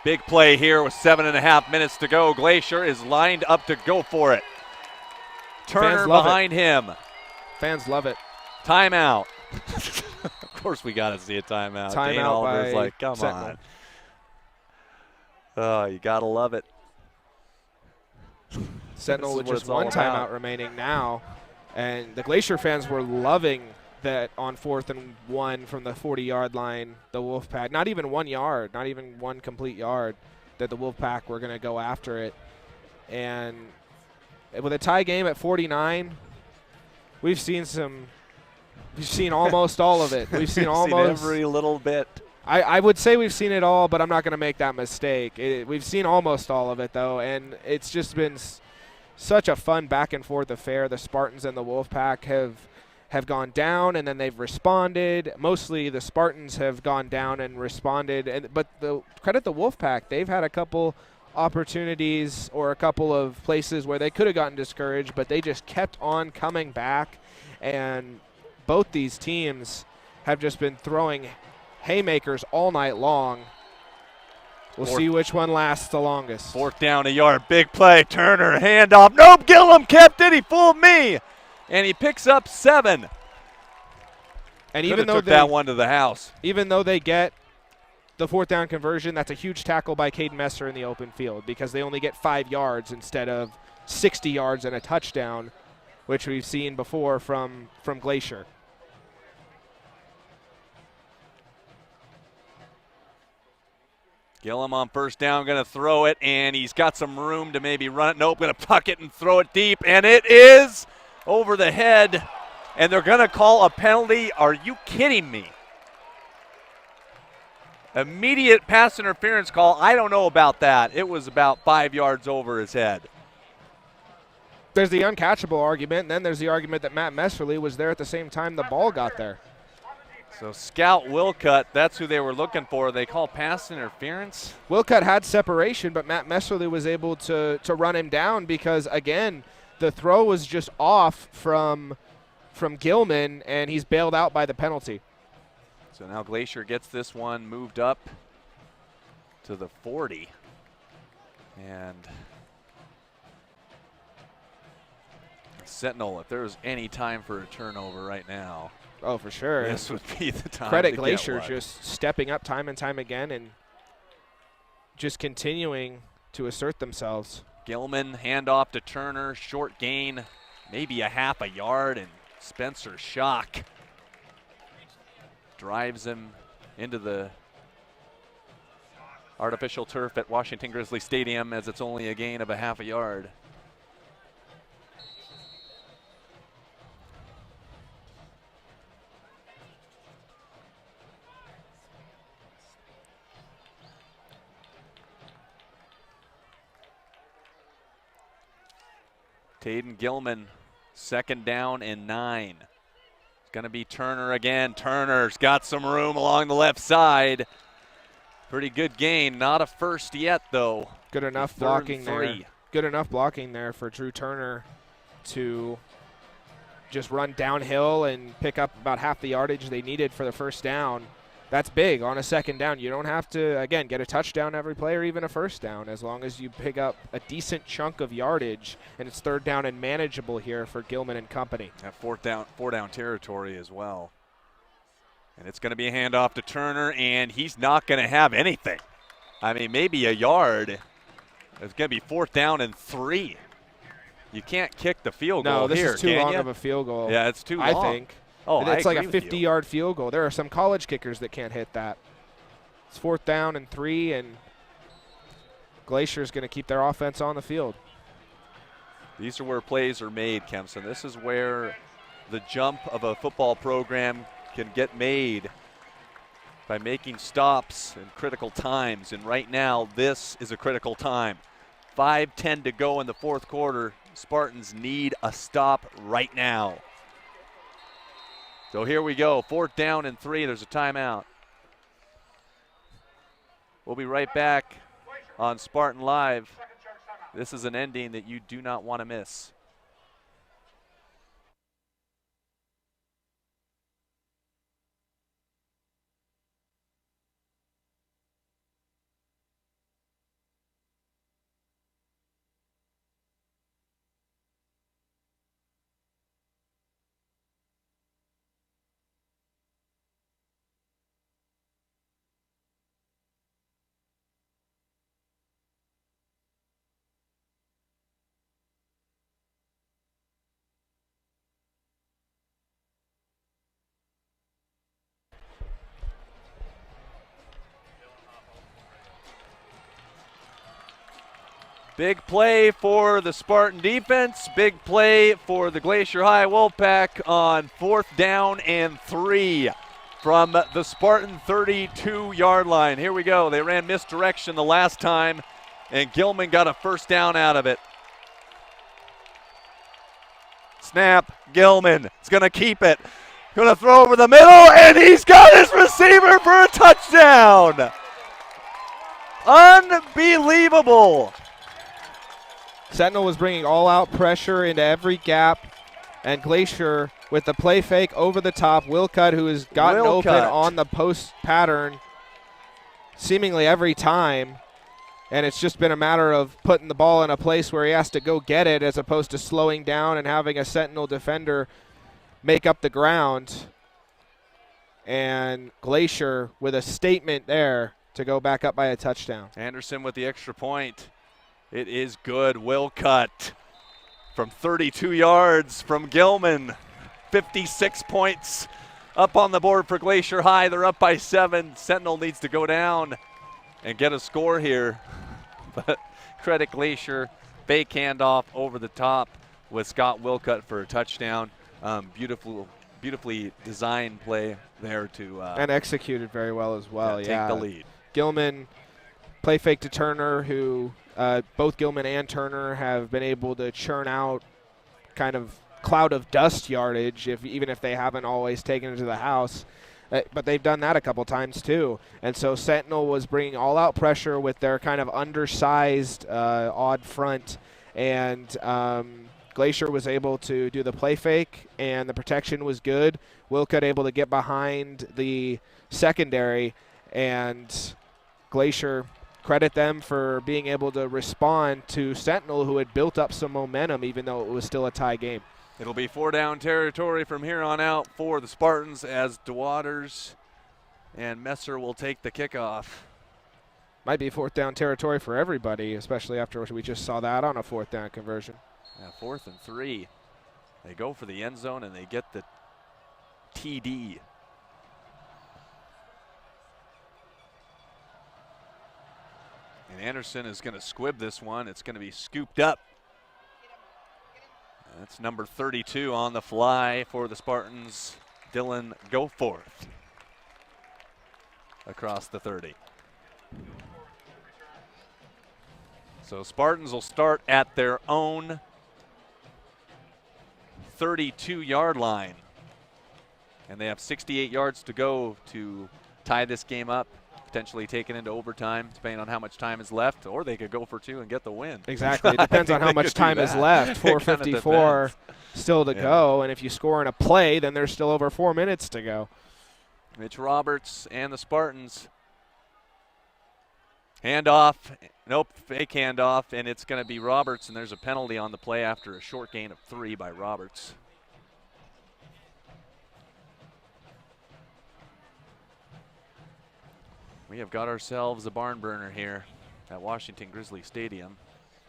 Big play here with 7.5 minutes to go. Glacier is lined up to go for it. Turner behind him. Fans love it. Timeout. Of course we got to see a timeout. Dane Oliver's like, come Sentinel. on. Oh, you got to love it. Sentinel with just one timeout remaining now. And the Glacier fans were loving that on 4th and 1 from the 40-yard line, the Wolfpack, not even 1 yard, not even one complete yard, that the Wolfpack were going to go after it. And with a tie game at 49, we've seen almost all of it. We've seen almost every little bit. I would say we've seen it all, but I'm not going to make that mistake. We've seen almost all of it, though, and it's just been such a fun back-and-forth affair. The Spartans and the Wolfpack have gone down, and then they've responded. Mostly the Spartans have gone down and responded, but credit the Wolfpack. They've had a couple opportunities or a couple of places where they could have gotten discouraged, but they just kept on coming back, and both these teams have just been throwing haymakers all night long. We'll see which one lasts the longest. 4th down, a yard. Big play. Turner, handoff. Nope, Gillum kept it. He fooled me. And he picks up 7. And even though that one to the house. Even though they get the 4th down conversion, that's a huge tackle by Caden Messer in the open field because they only get 5 yards instead of 60 yards and a touchdown, which we've seen before from Glacier. Gillum on 1st down, going to throw it, and he's got some room to maybe run it. Nope, going to tuck it and throw it deep, and it is over the head, and they're going to call a penalty. Are you kidding me? Immediate pass interference call. I don't know about that. It was about 5 yards over his head. There's the uncatchable argument, and then there's the argument that Matt Messerly was there at the same time the ball got there. So Scout Wilcutt, that's who they were looking for. They call pass interference. Wilcutt had separation, but Matt Messerly was able to run him down because, again, the throw was just off from Gilman, and he's bailed out by the penalty. So now Glacier gets this one moved up to the 40. And Sentinel, if there's any time for a turnover right now. Oh, for sure. This would be the time. Credit Glacier just stepping up time and time again and just continuing to assert themselves. Gilman, handoff to Turner, short gain, maybe a half a yard, and Spencer Schock drives him into the artificial turf at Washington Grizzly Stadium as it's only a gain of a half a yard. Taden Gilman, 2nd down and 9. It's going to be Turner again. Turner's got some room along the left side. Pretty good gain. Not a first yet, though. Good enough blocking there. Good enough blocking there for Drew Turner to just run downhill and pick up about half the yardage they needed for the 1st down. That's big on a 2nd down. You don't have to, again, get a touchdown every play or even a 1st down as long as you pick up a decent chunk of yardage, and it's 3rd down and manageable here for Gilman and company. That 4th down territory as well. And it's going to be a handoff to Turner, and he's not going to have anything. I mean, maybe a yard. It's going to be 4th down and 3. You can't kick the field goal here, No, this is too long you? of a field goal. Yeah, it's too long. I think. Oh, it's like a 50-yard field goal. There are some college kickers that can't hit that. It's 4th down and 3, and Glacier's going to keep their offense on the field. These are where plays are made, Kempson. This is where the jump of a football program can get made by making stops in critical times. And right now, this is a critical time. 5:10 to go in the 4th quarter. Spartans need a stop right now. So here we go, 4th down and 3. There's a timeout. We'll be right back on Spartan Live. This is an ending that you do not want to miss. Big play for the Spartan defense. Big play for the Glacier High Wolfpack on 4th down and 3 from the Spartan 32-yard line. Here we go. They ran misdirection the last time, and Gilman got a 1st down out of it. Snap, Gilman is going to keep it. Going to throw over the middle, and he's got his receiver for a touchdown. Unbelievable. Sentinel was bringing all-out pressure into every gap, and Glacier with the play fake over the top. Wilcutt, who has gotten open on the post pattern, seemingly every time, and it's just been a matter of putting the ball in a place where he has to go get it as opposed to slowing down and having a Sentinel defender make up the ground. And Glacier with a statement there to go back up by a touchdown. Anderson with the extra point. It is good. Wolfpack from 32 yards from Gilman. 56 points up on the board for Glacier High. They're up by 7. Sentinel needs to go down and get a score here. But credit Glacier. Fake handoff over the top with Scott Wolfpack for a touchdown. Beautifully designed play there to and executed very well as well. take yeah. the lead. Gilman play fake to Turner, who both Gilman and Turner have been able to churn out kind of cloud of dust yardage, even if they haven't always taken it to the house. But they've done that a couple times too. And so Sentinel was bringing all-out pressure with their kind of undersized, odd front. And Glacier was able to do the play fake, and the protection was good. Wolfpack able to get behind the secondary, and Glacier, credit them for being able to respond to Sentinel, who had built up some momentum even though it was still a tie game. It'll be 4-down territory from here on out for the Spartans as DeWaters and Messer will take the kickoff. Might be 4th down territory for everybody, especially after we just saw that on a 4th down conversion. Yeah, 4th and 3. They go for the end zone and they get the TD. And Anderson is going to squib this one. It's going to be scooped up. That's number 32 on the fly for the Spartans. Dylan Goforth across the 30. So Spartans will start at their own 32-yard line. And they have 68 yards to go to tie this game up, potentially take it into overtime, depending on how much time is left, or they could go for 2 and get the win. Exactly. It depends on how much time is left. 4:54 still to go, and if you score in a play, then there's still over 4 minutes to go. Mitch Roberts and the Spartans. Handoff. Nope, fake handoff, and it's going to be Roberts, and there's a penalty on the play after a short gain of 3 by Roberts. We have got ourselves a barn burner here at Washington Grizzly Stadium.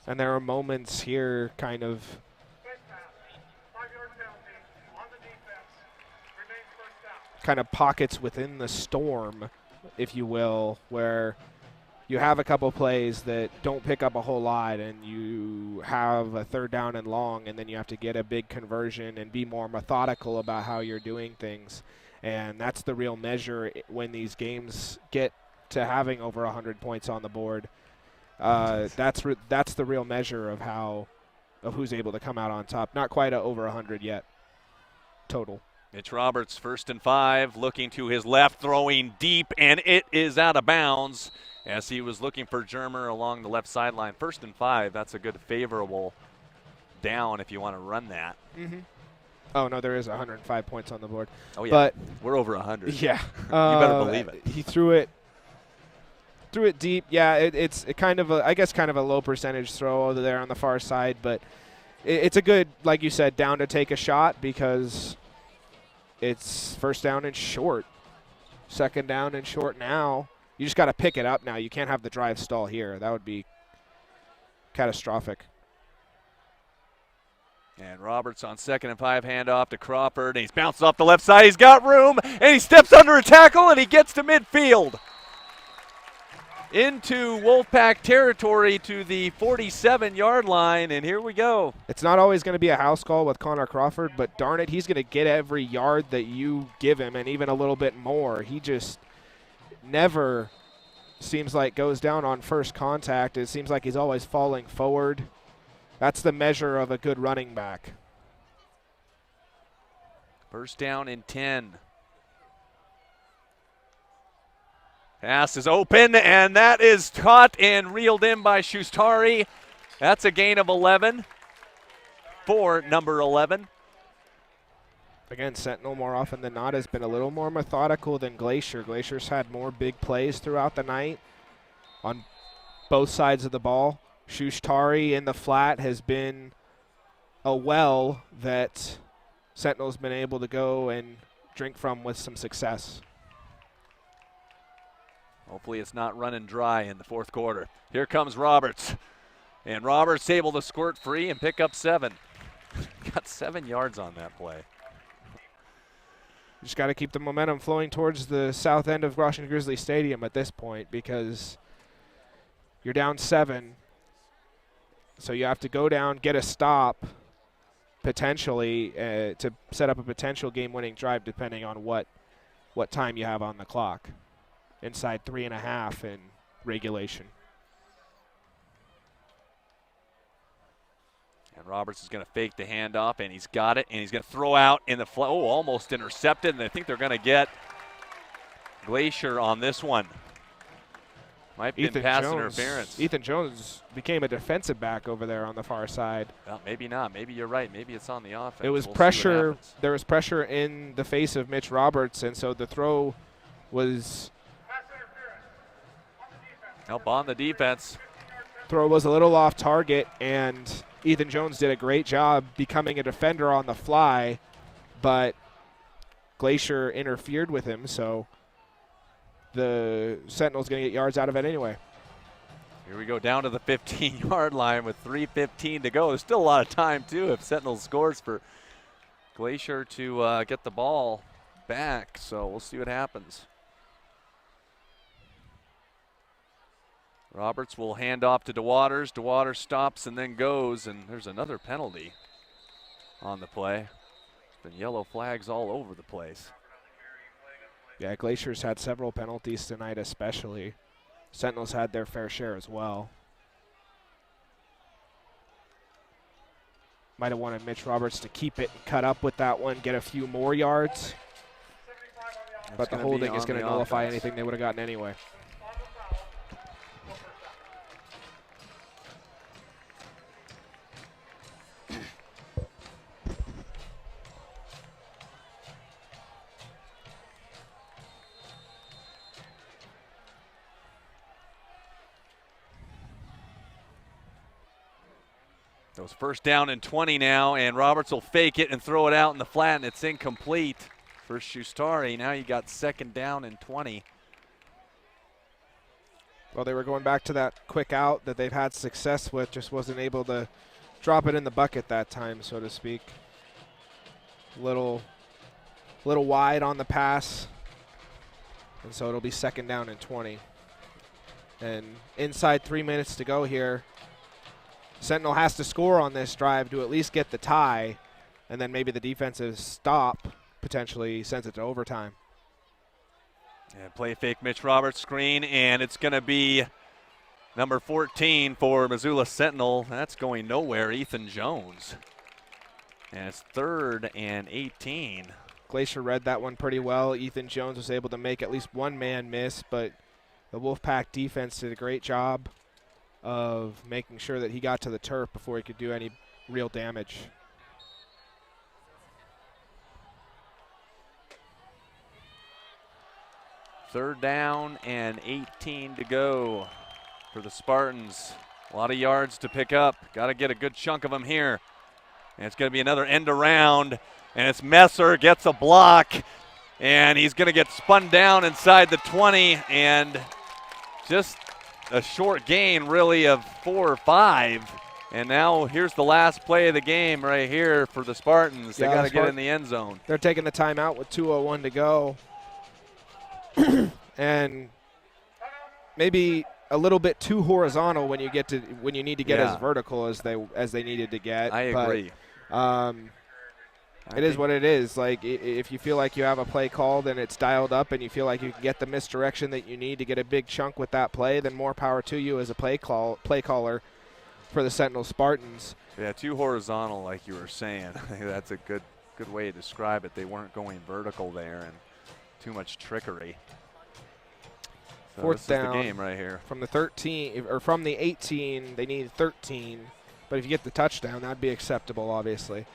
And there are moments here kind of Face pass, 5-yard penalty on the defense, remains first down. kind of pockets within the storm, if you will, where you have a couple plays that don't pick up a whole lot and you have a 3rd down and long, and then you have to get a big conversion and be more methodical about how you're doing things. And that's the real measure when these games get to having over 100 points on the board. That's the real measure of who's able to come out on top. Not quite over 100 yet total. Mitch Roberts, 1st and 5, looking to his left, throwing deep, and it is out of bounds as he was looking for Germer along the left sideline. 1st and 5, that's a good favorable down if you want to run that. Mm-hmm. Oh, no, there is 105 points on the board. Oh, yeah, but we're over 100. Yeah. You better believe it. He threw it deep. Yeah, it's kind of a low percentage throw over there on the far side, but it's a good, like you said, down to take a shot because it's 1st down and short. 2nd down and short now. You just got to pick it up now. You can't have the drive stall here. That would be catastrophic. And Roberts on 2nd and 5, handoff to Crawford, and he's bounced off the left side. He's got room, and he steps under a tackle, and he gets to midfield. Into Wolfpack territory to the 47-yard line, and here we go. It's not always going to be a house call with Connor Crawford, but darn it, he's going to get every yard that you give him and even a little bit more. He just never seems like goes down on first contact. It seems like he's always falling forward. That's the measure of a good running back. 1st down and 10. Pass is open, and that is caught and reeled in by Shustari. That's a gain of 11 for number 11. Again, Sentinel more often than not has been a little more methodical than Glacier. Glacier's had more big plays throughout the night on both sides of the ball. Shushtari in the flat has been a well that Sentinel's been able to go and drink from with some success. Hopefully it's not running dry in the fourth quarter. Here comes Roberts. And Roberts able to squirt free and pick up 7. Got 7 yards on that play. Just got to keep the momentum flowing towards the south end of Washington Grizzly Stadium at this point, because you're down 7. So you have to go down, get a stop, potentially, to set up a potential game-winning drive depending on what time you have on the clock. Inside 3.5 in regulation. And Roberts is going to fake the handoff, and he's got it, and he's going to throw out in the flow. Oh, almost intercepted, and I think they're going to get Glacier on this one. Might be pass interference. Ethan Jones became a defensive back over there on the far side. Well, maybe not. Maybe you're right. Maybe it's on the offense. It was pressure. There was pressure in the face of Mitch Roberts, and so the throw was help on the defense. Throw was a little off target, and Ethan Jones did a great job becoming a defender on the fly, but Glacier interfered with him, so the Sentinel's going to get yards out of it anyway. Here we go down to the 15-yard line with 3:15 to go. There's still a lot of time, too, if Sentinel scores for Glacier to get the ball back, so we'll see what happens. Roberts will hand off to DeWaters. DeWaters stops and then goes, and there's another penalty on the play. There's been yellow flags all over the place. Yeah, Glacier's had several penalties tonight especially. Sentinels had their fair share as well. Might have wanted Mitch Roberts to keep it and cut up with that one, get a few more yards. But the holding is going to nullify anything they would have gotten anyway. Those first down and 20 now, and Roberts will fake it and throw it out in the flat, and it's incomplete for Shustari. Now you got second down and 20. Well, they were going back to that quick out that they've had success with, just wasn't able to drop it in the bucket that time, so to speak. Little wide on the pass, and so it'll be second down and 20. And inside 3 minutes to go here, Sentinel has to score on this drive to at least get the tie, and then maybe the defensive stop potentially sends it to overtime. And play fake Mitch Roberts screen, and it's going to be number 14 for Missoula Sentinel. That's going nowhere, Ethan Jones. And it's 3rd and 18. Glacier read that one pretty well. Ethan Jones was able to make at least one man miss, but the Wolfpack defense did a great job of making sure that he got to the turf before he could do any real damage. Third down and 18 to go for the Spartans. A lot of yards to pick up. Got to get a good chunk of them here. And it's going to be another end around, and it's Messer gets a block, and he's going to get spun down inside the 20, and just a short gain, really, of 4 or 5. And now here's the last play of the game right here for the Spartans. They got to get in the end zone. They're taking the timeout with 2:01 to go. And maybe a little bit too horizontal when you need to get as vertical as they needed to get. I agree. It is what it is. Like, if you feel like you have a play called and it's dialed up and you feel like you can get the misdirection that you need to get a big chunk with that play, then more power to you as a play caller for the Sentinel Spartans. Yeah, too horizontal, like you were saying. I think that's a good way to describe it. They weren't going vertical there, and too much trickery. So Fourth down, the game right here. From the 13 or from the 18, they need 13. But if you get the touchdown, that'd be acceptable, obviously.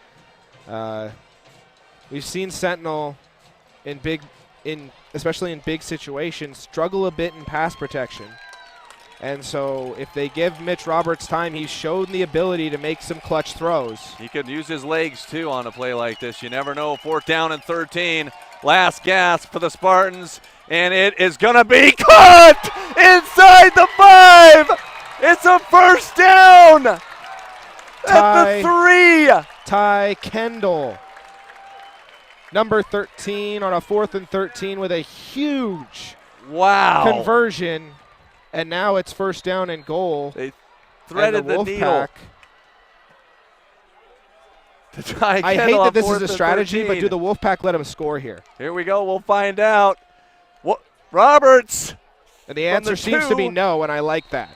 We've seen Sentinel especially in big situations, struggle a bit in pass protection. And so if they give Mitch Roberts time, he's shown the ability to make some clutch throws. He could use his legs, too, on a play like this. You never know. 4th down and 13. Last gasp for the Spartans, and it is going to be caught inside the 5. It's a first down at the 3. Ty Kendall, number 13, on a 4th and 13 with a huge conversion. And now it's first down and goal. They threaded the needle. I hate that this is a strategy, but do the Wolfpack let him score here? Here we go. We'll find out. Roberts. And the answer seems to be no, and I like that.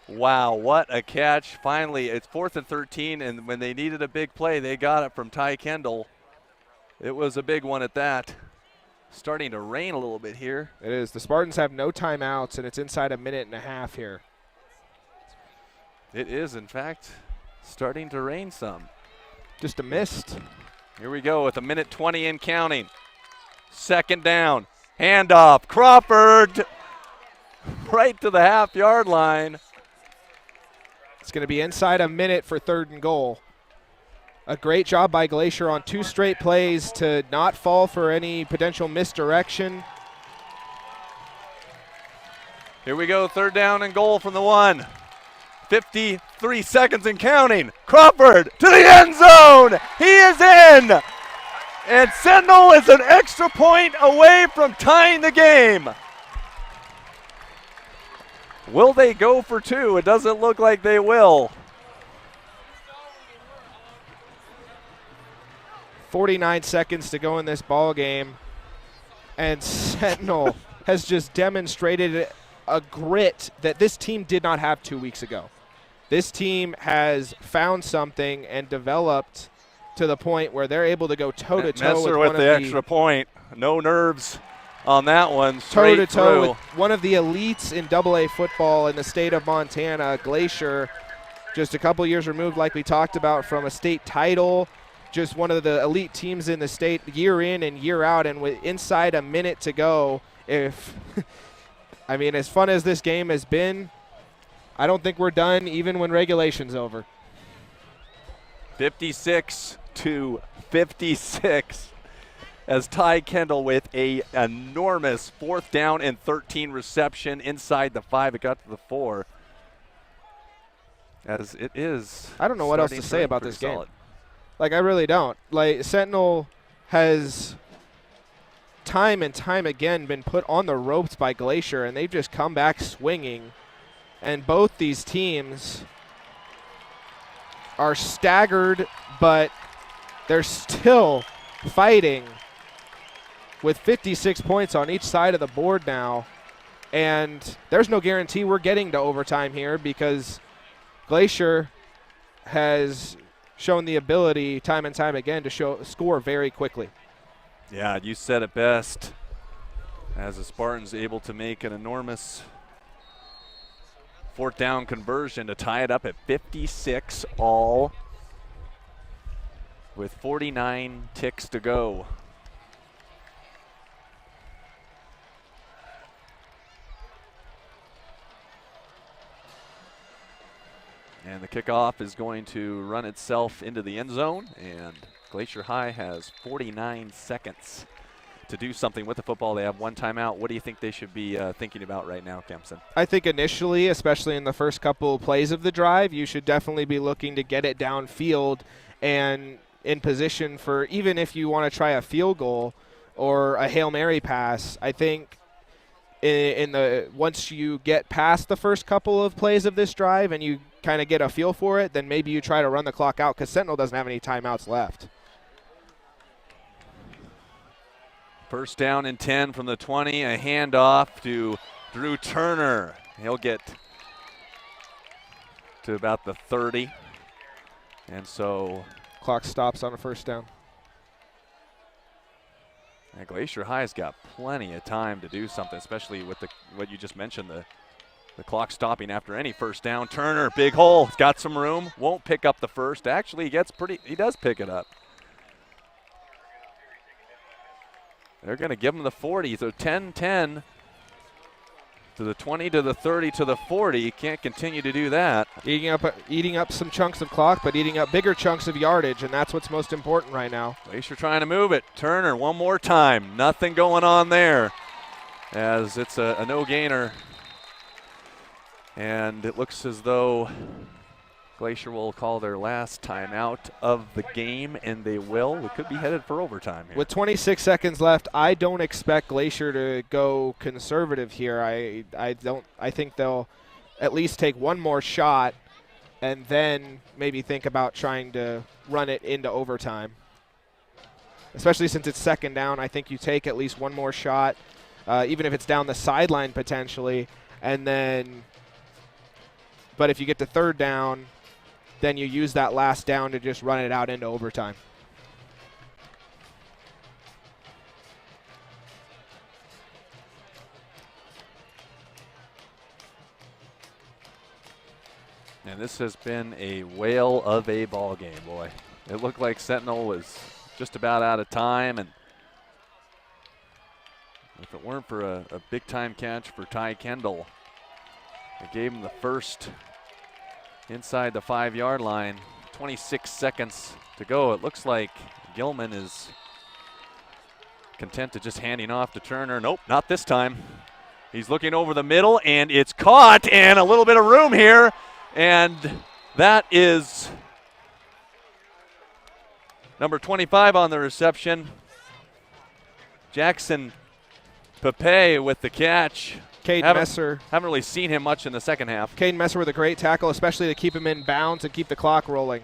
Wow, what a catch. Finally, it's 4th and 13, and when they needed a big play, they got it from Ty Kendall. It was a big one at that. Starting to rain a little bit here. It is. The Spartans have no timeouts, and it's inside a minute and a half here. It is, in fact, starting to rain some. Just a mist. Here we go with a minute 20 and counting. 2nd down. Handoff. Crawford right to the half-yard line. It's going to be inside a minute for 3rd and goal. A great job by Glacier on 2 straight plays to not fall for any potential misdirection. Here we go, 3rd down and goal from the 1. 53 seconds and counting. Crawford to the end zone. He is in. And Sentinel is an extra point away from tying the game. Will they go for 2? It doesn't look like they will. 49 seconds to go in this ball game, and Sentinel has just demonstrated a grit that this team did not have 2 weeks ago. This team has found something and developed to the point where they're able to go toe-to-toe with the extra point. No nerves on that one. Toe-to-toe with one of the elites in AA football in the state of Montana, Glacier, just a couple years removed, like we talked about, from a state title. Just one of the elite teams in the state year in and year out, and with inside a minute to go, I mean, as fun as this game has been, I don't think we're done even when regulation's over. 56-56 as Ty Kendall with a enormous 4th down and 13 reception inside the 5. It got to the 4. As it is. I don't know what else to say about this game. Solid. Like, I really don't. Like, Sentinel has time and time again been put on the ropes by Glacier, and they've just come back swinging. And both these teams are staggered, but they're still fighting with 56 points on each side of the board now. And there's no guarantee we're getting to overtime here because Glacier has shown the ability time and time again to score very quickly. Yeah, you said it best. As the Spartans able to make an enormous 4th down conversion to tie it up at 56 all with 49 ticks to go. And the kickoff is going to run itself into the end zone, and Glacier High has 49 seconds to do something with the football. They have 1 timeout. What do you think they should be thinking about right now, Kempson? I think initially, especially in the first couple of plays of the drive, you should definitely be looking to get it downfield and in position for, even if you want to try a field goal or a Hail Mary pass, I think once you get past the first couple of plays of this drive and you kind of get a feel for it, then maybe you try to run the clock out because Sentinel doesn't have any timeouts left. 1st down and 10 from the 20, a handoff to Drew Turner. He'll get to about the 30. And so clock stops on a 1st down. And Glacier High's got plenty of time to do something, especially with what you just mentioned, the clock stopping after any 1st down. Turner, big hole, got some room, won't pick up the first. Actually, he does pick it up. They're going to give them the 40. So 10-10 to the 20 to the 30 to the 40. You can't continue to do that. Eating up some chunks of clock, but eating up bigger chunks of yardage, and that's what's most important right now. Glacier trying to move it. Turner one more time. Nothing going on there as it's a no-gainer. And it looks as though Glacier will call their last timeout of the game, and they will. We could be headed for overtime here. With 26 seconds left, I don't expect Glacier to go conservative here. I think they'll at least take one more shot and then maybe think about trying to run it into overtime. Especially since it's second down, I think you take at least one more shot, even if it's down the sideline potentially, and then but if you get to third down, then you use that last down to just run it out into overtime. And this has been a whale of a ball game, boy. It looked like Sentinel was just about out of time, and if it weren't for a big-time catch for Ty Kendall, it gave him the first inside the 5-yard line. 26 seconds to go. It looks like Gilman is content to just handing off to Turner. Nope, not this time. He's looking over the middle, and it's caught, and a little bit of room here. And that is number 25 on the reception. Jackson Pepe with the catch. Caden Messer. Haven't really seen him much in the second half. Caden Messer with a great tackle, especially to keep him in bounds and keep the clock rolling.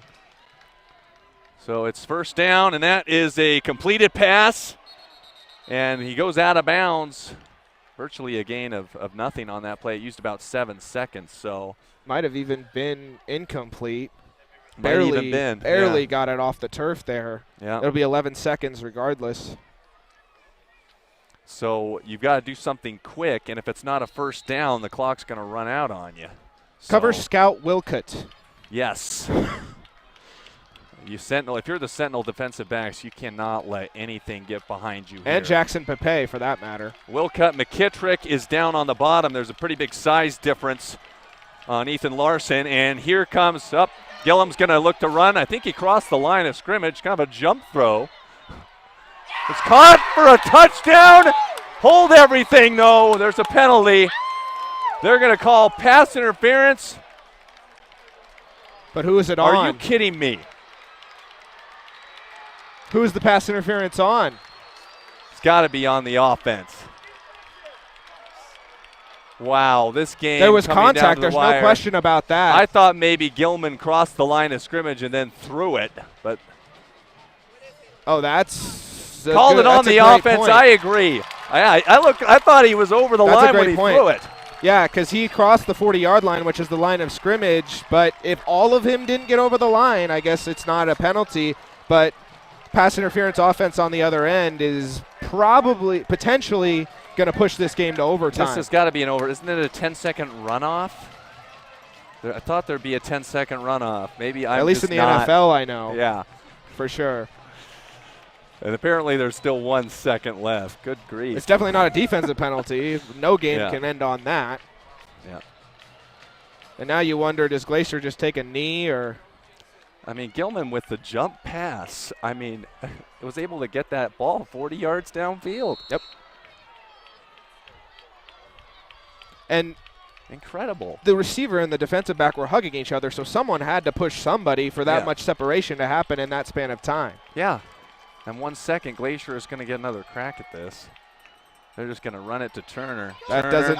So it's first down, and that is a completed pass. And he goes out of bounds. Virtually a gain of nothing on that play. It used about 7 seconds, so. Might have even been incomplete. Barely got it off the turf there. Yeah. It'll be 11 seconds regardless. So you've got to do something quick, and if it's not a first down, the clock's going to run out on you. Cover Scout Wolfpack. Yes. If you're the Sentinel defensive backs, you cannot let anything get behind you here. And Jackson Pepe, for that matter. Wolfpack McKittrick is down on the bottom. There's a pretty big size difference on Ethan Larson, and here comes up. Gillum's going to look to run. I think he crossed the line of scrimmage, kind of a jump throw. It's caught for a touchdown. Hold everything, though. There's a penalty. They're going to call pass interference. But who is it on? Are you kidding me? Who is the pass interference on? It's got to be on the offense. Wow, this game. There was coming down contact. to the There's wire. no question about that. I thought maybe Gilman crossed the line of scrimmage and then threw it, but. Oh, that's. Called it on the offense. Point. I agree. I thought he was over the line when he threw it. Yeah, because he crossed the 40-yard line, which is the line of scrimmage. But if all of him didn't get over the line, I guess it's not a penalty. But pass interference offense on the other end is potentially going to push this game to overtime. This has got to be an over. Isn't it a 10-second runoff? I thought there'd be a 10-second runoff. Maybe I'm at least just in the not. NFL, I know. Yeah, for sure. And apparently there's still 1 second left. Good grief. It's definitely not a defensive penalty. No game can end on that. Yeah. And now you wonder, does Glacier just take a knee or? I mean, Gilman with the jump pass, I mean, was able to get that ball 40 yards downfield. Yep. And incredible. The receiver and the defensive back were hugging each other, so someone had to push somebody for that much separation to happen in that span of time. Yeah. And 1 second, Glacier is going to get another crack at this. They're just going to run it to Turner. That doesn't.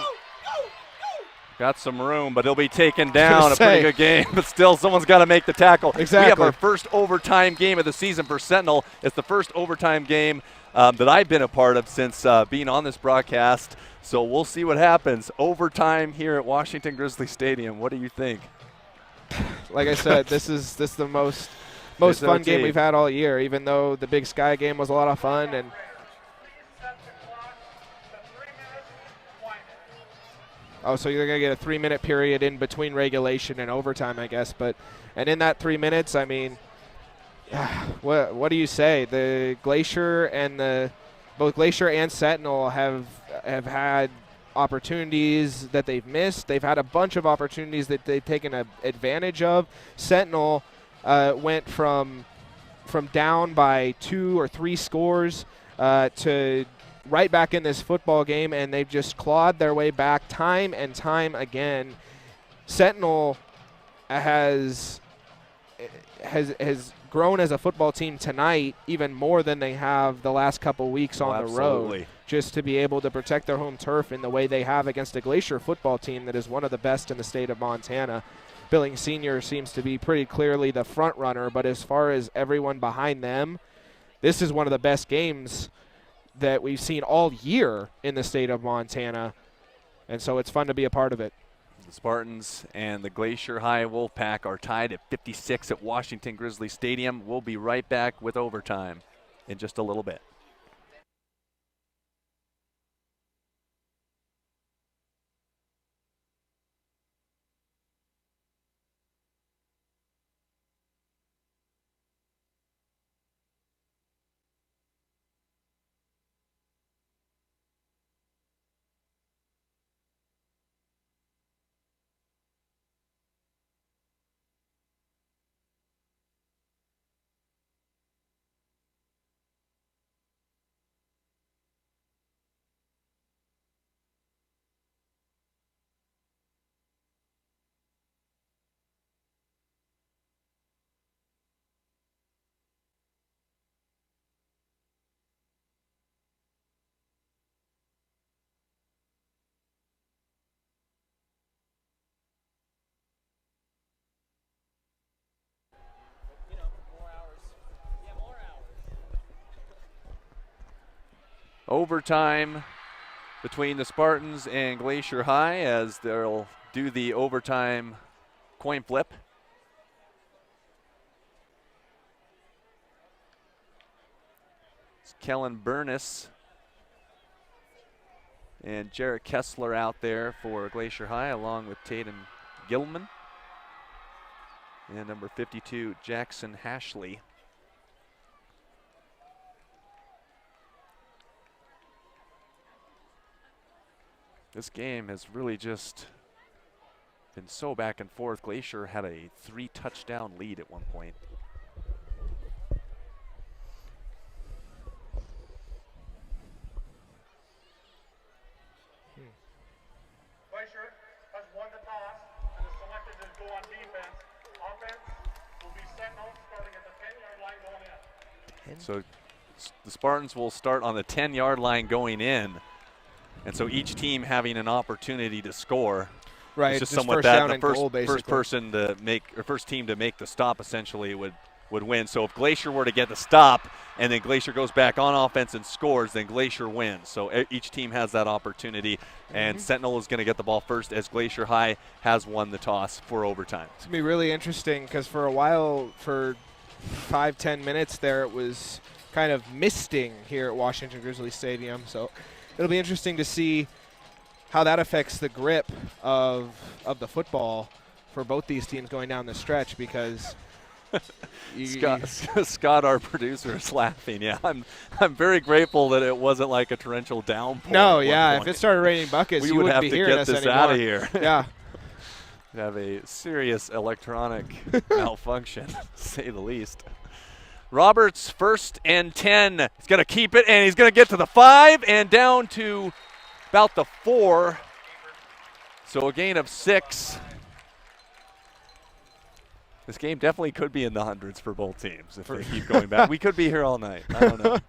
Got some room, but he'll be taken down. A pretty good game, but still someone's got to make the tackle. Exactly. We have our first overtime game of the season for Sentinel. It's the first overtime game that I've been a part of since being on this broadcast. So we'll see what happens. Overtime here at Washington Grizzly Stadium. What do you think? Like I said, this is the most fun game we've had all year, even though the Big Sky game was a lot of fun. And so you're going to get a 3-minute period in between regulation and overtime, I guess. And in that 3 minutes, I mean, what do you say? The Glacier and the both Glacier and Sentinel have had opportunities that they've missed. They've had a bunch of opportunities that they've taken advantage of. Sentinel went from down by 2 or 3 scores to right back in this football game, and they've just clawed their way back time and time again. Sentinel has grown as a football team tonight even more than they have the last couple weeks on the road, just to be able to protect their home turf in the way they have against a Glacier football team that is one of the best in the state of Montana. Billings Senior seems to be pretty clearly the front runner, but as far as everyone behind them, this is one of the best games that we've seen all year in the state of Montana, and so it's fun to be a part of it. The Spartans and the Glacier High Wolfpack are tied at 56 at Washington Grizzly Stadium. We'll be right back with overtime in just a little bit. Overtime between the Spartans and Glacier High as they'll do the overtime coin flip. It's Kellen Burness and Jarrett Kessler out there for Glacier High, along with Tatum Gilman and number 52, Jackson Hashley. This game has really just been so back and forth. Glacier had a 3-touchdown lead at one point. Glacier has won the toss and is selected to go on defense. Offense will be Sentinel starting at the 10-yard line going in. So the Spartans will start on the 10-yard line going in. And so each team having an opportunity to score. Right, it's just just somewhat first that down the and first, goal, first person to make, or first team to make the stop essentially would win. So if Glacier were to get the stop and then Glacier goes back on offense and scores, then Glacier wins. So each team has that opportunity, and Sentinel is going to get the ball first as Glacier High has won the toss for overtime. It's going to be really interesting because for a while, for 5-10 minutes there, it was kind of misting here at Washington Grizzly Stadium. So it'll be interesting to see how that affects the grip of the football for both these teams going down the stretch, because Scott, our producer, is laughing. Yeah, I'm very grateful that it wasn't like a torrential downpour. No, yeah, if it started raining buckets, we you would wouldn't have be to hearing get us this anymore. out of here. Yeah. We'd have a serious electronic malfunction, to say the least. Roberts, 1st and 10. He's going to keep it, and he's going to get to the 5 and down to about the 4. So a gain of 6. This game definitely could be in the hundreds for both teams if they keep going back. We could be here all night. I don't know.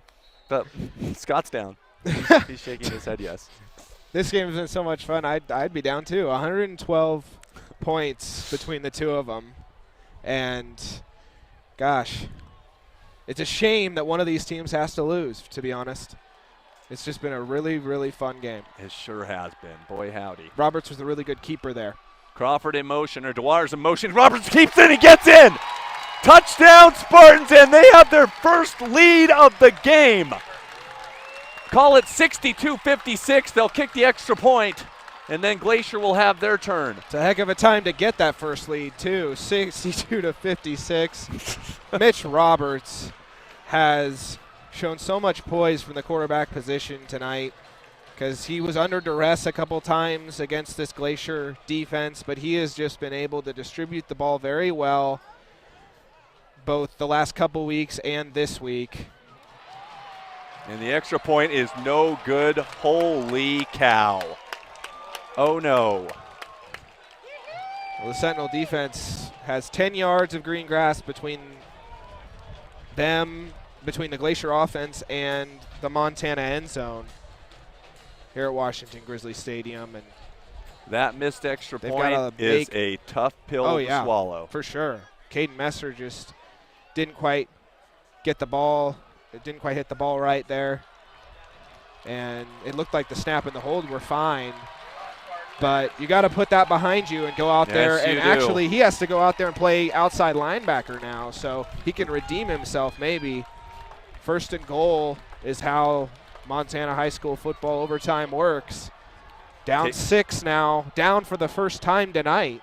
But Scott's down. He's shaking his head yes. This game has been so much fun. I'd be down too. 112 points between the two of them. And, gosh, it's a shame that one of these teams has to lose, to be honest. It's just been a really, really fun game. It sure has been. Boy, howdy. Roberts was a really good keeper there. Crawford in motion, or Dwyer's in motion. Roberts keeps it, he gets in! Touchdown Spartans, and they have their first lead of the game. Call it 62-56. They'll kick the extra point, and then Glacier will have their turn. It's a heck of a time to get that first lead, too. 62-56. Mitch Roberts has shown so much poise from the quarterback position tonight because he was under duress a couple times against this Glacier defense, but he has just been able to distribute the ball very well both the last couple weeks and this week. And the extra point is no good. Holy cow. Oh no. Well, the Sentinel defense has 10 yards of green grass between them, between the Glacier offense and the Montana end zone here at Washington Grizzly Stadium. And that missed extra they've point got a is big- a tough pill to swallow. For sure. Caden Messer just didn't quite get the ball. It didn't quite hit the ball right there. And it looked like the snap and the hold were fine. But you got to put that behind you and go out there. And actually, he has to go out there and play outside linebacker now, so he can redeem himself maybe. First and goal is how Montana high school football overtime works. Down 6 now, down for the first time tonight.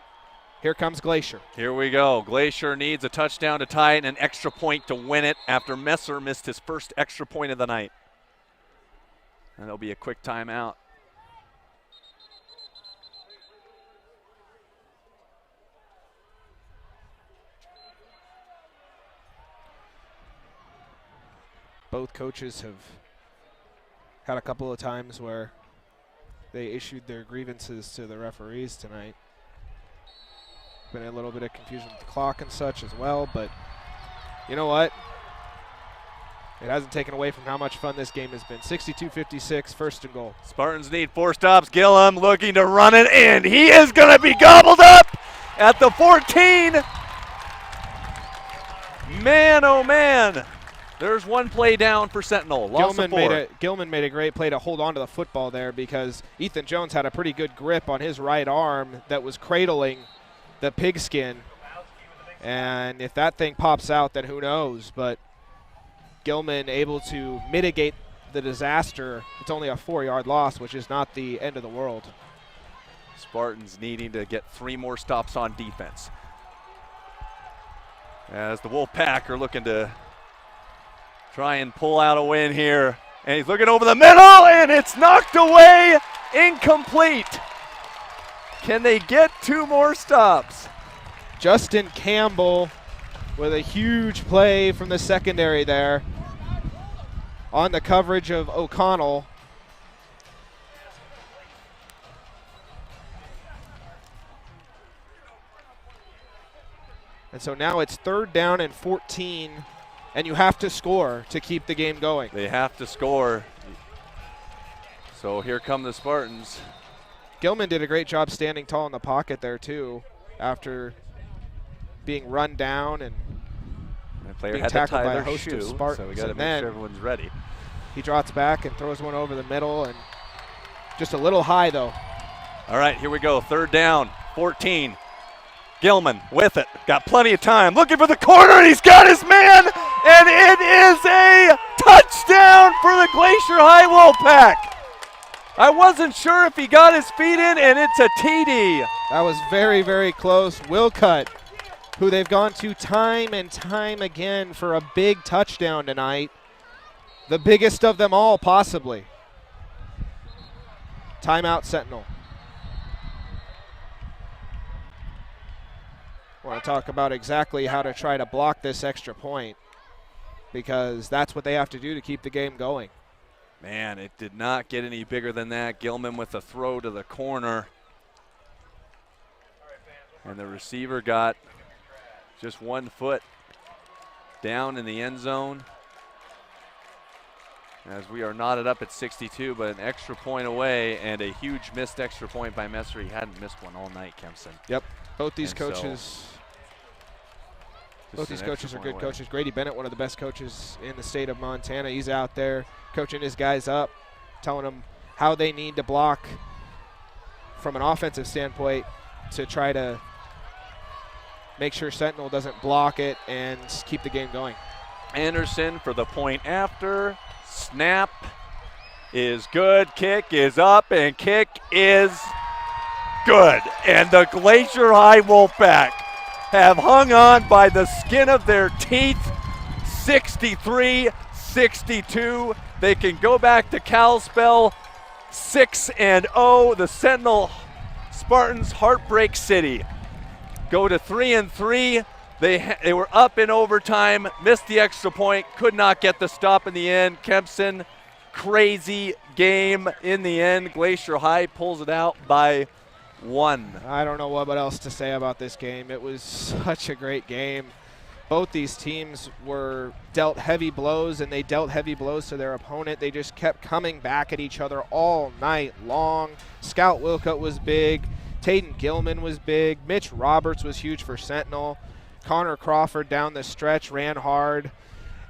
Here comes Glacier. Here we go. Glacier needs a touchdown to tie it and an extra point to win it after Messer missed his first extra point of the night. And there'll be a quick timeout. Both coaches have had a couple of times where they issued their grievances to the referees tonight. Been a little bit of confusion with the clock and such as well, but you know what? It hasn't taken away from how much fun this game has been. 62-56, first and goal. Spartans need 4 stops. Gillum looking to run it in. He is going to be gobbled up at the 14. Man, oh man. There's one play down for Sentinel. Gilman made a great play to hold on to the football there because Ethan Jones had a pretty good grip on his right arm that was cradling the pigskin. And if that thing pops out, then who knows? But Gilman able to mitigate the disaster. It's only a 4-yard loss, which is not the end of the world. Spartans needing to get 3 more stops on defense. As the Wolfpack are looking to try and pull out a win here. And he's looking over the middle, and it's knocked away, incomplete. Can they get 2 more stops? Justin Campbell with a huge play from the secondary there on the coverage of O'Connell. And so now it's 3rd down and 14, and you have to score to keep the game going. They have to score. So here come the Spartans. Gilman did a great job standing tall in the pocket there too after being run down and the player being had tackled to tie by a their host shoe, of Spartans. so we got to make sure everyone's ready. He drops back and throws one over the middle, and just a little high though. All right, here we go. 3rd down, 14. Gilman with it. Got plenty of time. Looking for the corner, and he's got his man, and it is a touchdown for the Glacier High Wolfpack. I wasn't sure if he got his feet in, and it's a TD. That was very, very close. Wilcutt, who they've gone to time and time again for a big touchdown tonight. The biggest of them all, possibly. Timeout, Sentinel. I want to talk about exactly how to try to block this extra point because that's what they have to do to keep the game going. Man, it did not get any bigger than that. Gilman with the throw to the corner. And the receiver got just 1 foot down in the end zone. As we are knotted up at 62, but an extra point away and a huge missed extra point by Messer. He hadn't missed one all night, Kempson. Yep, both these coaches are good coaches. Grady Bennett, one of the best coaches in the state of Montana. He's out there coaching his guys up, telling them how they need to block from an offensive standpoint to try to make sure Sentinel doesn't block it and keep the game going. Anderson for the point after. Snap is good. Kick is up, and kick is good. And the Glacier High Wolfpack have hung on by the skin of their teeth. 63-61. 63-62. They can go back to Kalispell 6-0. The Sentinel Spartans, Heartbreak City, go to 3-3. They were up in overtime, missed the extra point, could not get the stop in the end. Kempson, crazy game in the end. Glacier High pulls it out by 1. I don't know what else to say about this game. It was such a great game. Both these teams were dealt heavy blows, and they dealt heavy blows to their opponent. They just kept coming back at each other all night long. Scout Wilcutt was big. Tayden Gilman was big. Mitch Roberts was huge for Sentinel. Connor Crawford down the stretch ran hard.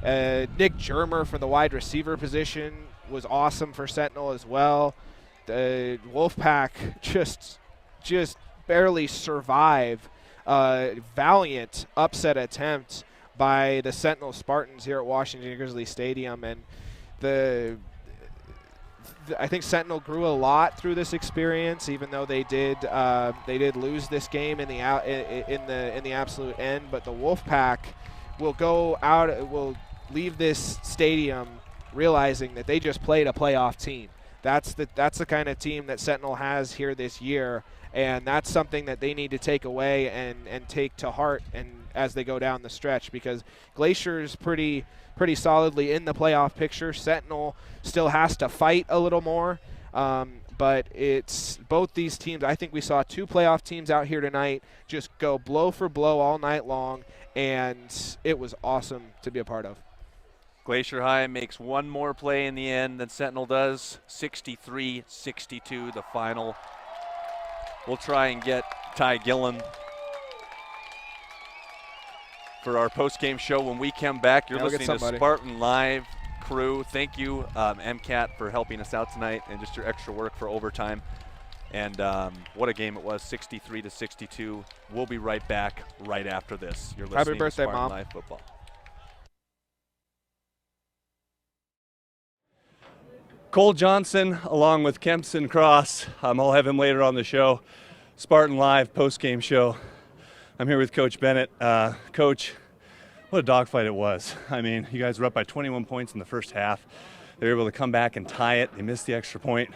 Nick Germer for the wide receiver position was awesome for Sentinel as well. The Wolfpack just barely survive a valiant upset attempt by the Sentinel Spartans here at Washington Grizzly Stadium, and I think Sentinel grew a lot through this experience, even though they did lose this game in the absolute end. But the Wolfpack will leave this stadium realizing that they just played a playoff team. That's the kind of team that Sentinel has here this year, and that's something that they need to take away and take to heart and as they go down the stretch, because Glacier's pretty solidly in the playoff picture. Sentinel still has to fight a little more, but it's both these teams. I think we saw 2 playoff teams out here tonight just go blow for blow all night long, and it was awesome to be a part of. Glacier High makes one more play in the end than Sentinel does. 63-62, the final. We'll try and get Ty Gillen for our post-game show when we come back. You're listening to Spartan Live crew. Thank you, MCAT, for helping us out tonight and just your extra work for overtime. And what a game it was, 63-62. We'll be right back right after this. You're listening Happy birthday, to Spartan Mom. Live Football. Cole Johnson along with Kempson Cross. I'll have him later on the show. Spartan Live post-game show. I'm here with Coach Bennett. Coach, what a dogfight it was. I mean, you guys were up by 21 points in the first half. They were able to come back and tie it. They missed the extra point.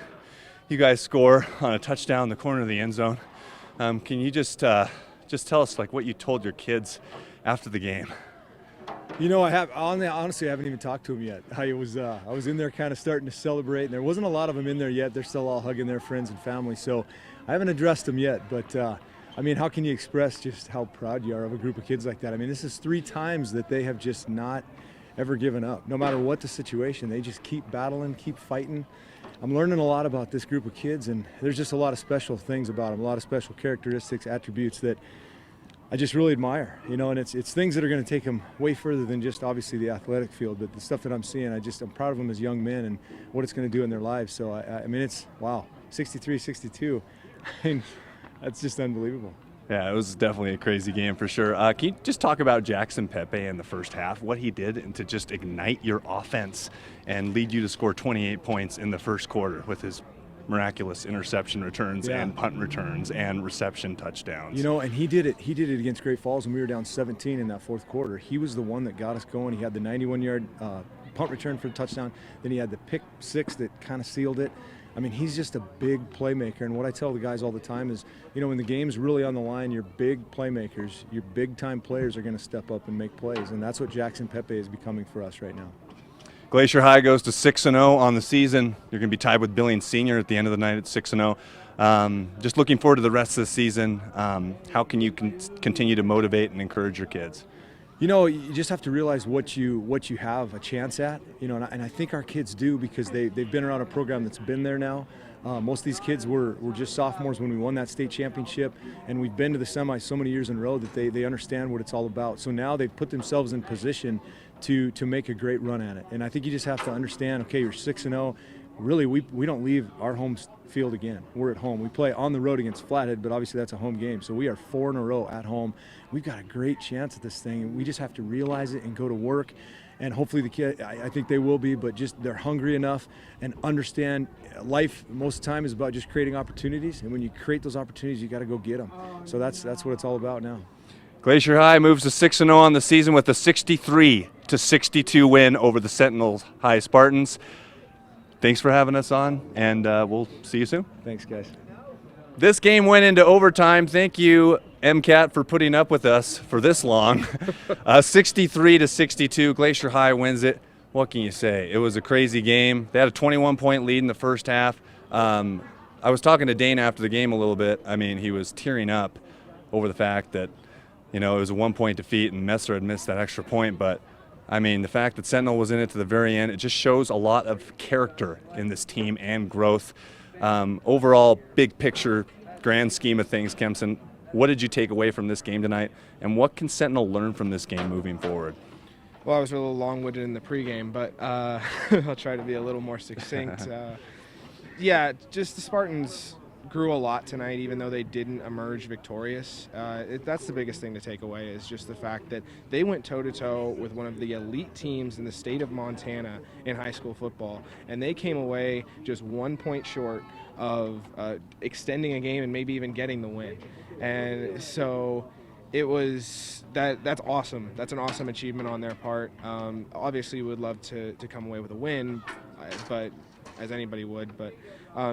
You guys score on a touchdown in the corner of the end zone. Can you just tell us like what you told your kids after the game? You know, honestly, I haven't even talked to them yet. I was in there kind of starting to celebrate, and there wasn't a lot of them in there yet. They're still all hugging their friends and family, so I haven't addressed them yet. But I mean, how can you express just how proud you are of a group of kids like that? I mean, this is 3 times that they have just not ever given up. No matter what the situation, they just keep battling, keep fighting. I'm learning a lot about this group of kids, and there's just a lot of special things about them, a lot of special characteristics, attributes that I just really admire, you know, and it's things that are going to take them way further than just obviously the athletic field, but the stuff that I'm seeing, I'm proud of them as young men and what it's going to do in their lives. So, I mean, it's, wow, 63-62. I mean, that's just unbelievable. Yeah, it was definitely a crazy game for sure. Can you just talk about Jackson Pepe in the first half, what he did and to just ignite your offense and lead you to score 28 points in the first quarter with his miraculous interception returns and punt returns and reception touchdowns. You know, and he did it against Great Falls when we were down 17 in that fourth quarter. He was the one that got us going. He had the 91-yard punt return for the touchdown. Then he had the pick 6 that kind of sealed it. I mean, he's just a big playmaker, and what I tell the guys all the time is, you know, when the game's really on the line, your big playmakers, your big-time players are going to step up and make plays, and that's what Jackson Pepe is becoming for us right now. Glacier High goes to 6-0 on the season. You're going to be tied with Billings Senior at the end of the night at 6-0. Just looking forward to the rest of the season. How can you continue to motivate and encourage your kids? You know, you just have to realize what you have a chance at. You know, and I think our kids do because they've been around a program that's been there now. Most of these kids were just sophomores when we won that state championship, and we've been to the semis so many years in a row that they understand what it's all about. So now they've put themselves in position to make a great run at it. And I think you just have to understand, okay, you're 6-0. Really, we don't leave our home field again. We're at home. We play on the road against Flathead, but obviously that's a home game. So we are 4 in a row at home. We've got a great chance at this thing, and we just have to realize it and go to work. And hopefully the kid, I think they will be, but just they're hungry enough and understand life most of the time is about just creating opportunities. And when you create those opportunities, you got to go get them. So that's what it's all about now. Glacier High moves to 6-0 on the season with a 63-62 win over the Sentinel High Spartans. Thanks for having us on, and we'll see you soon. Thanks, guys. This game went into overtime. Thank you, MCAT, for putting up with us for this long. 63-62, Glacier High wins it. What can you say? It was a crazy game. They had a 21-point lead in the first half. I was talking to Dane after the game a little bit. I mean, he was tearing up over the fact that, it was a 1-point defeat and Messer had missed that extra point. But, I mean, the fact that Sentinel was in it to the very end, it just shows a lot of character in this team and growth. Overall, big picture, grand scheme of things, Kempson, what did you take away from this game tonight, and what can Sentinel learn from this game moving forward? Well, I was a little long-winded in the pregame, but I'll try to be a little more succinct. Yeah, just the Spartans grew a lot tonight, even though they didn't emerge victorious. That's the biggest thing to take away, is just the fact that they went toe-to-toe with one of the elite teams in the state of Montana in high school football, and they came away just 1 point short of extending a game and maybe even getting the win. And so it was that's awesome. That's an awesome achievement on their part. Obviously, we would love to come away with a win, but as anybody would. But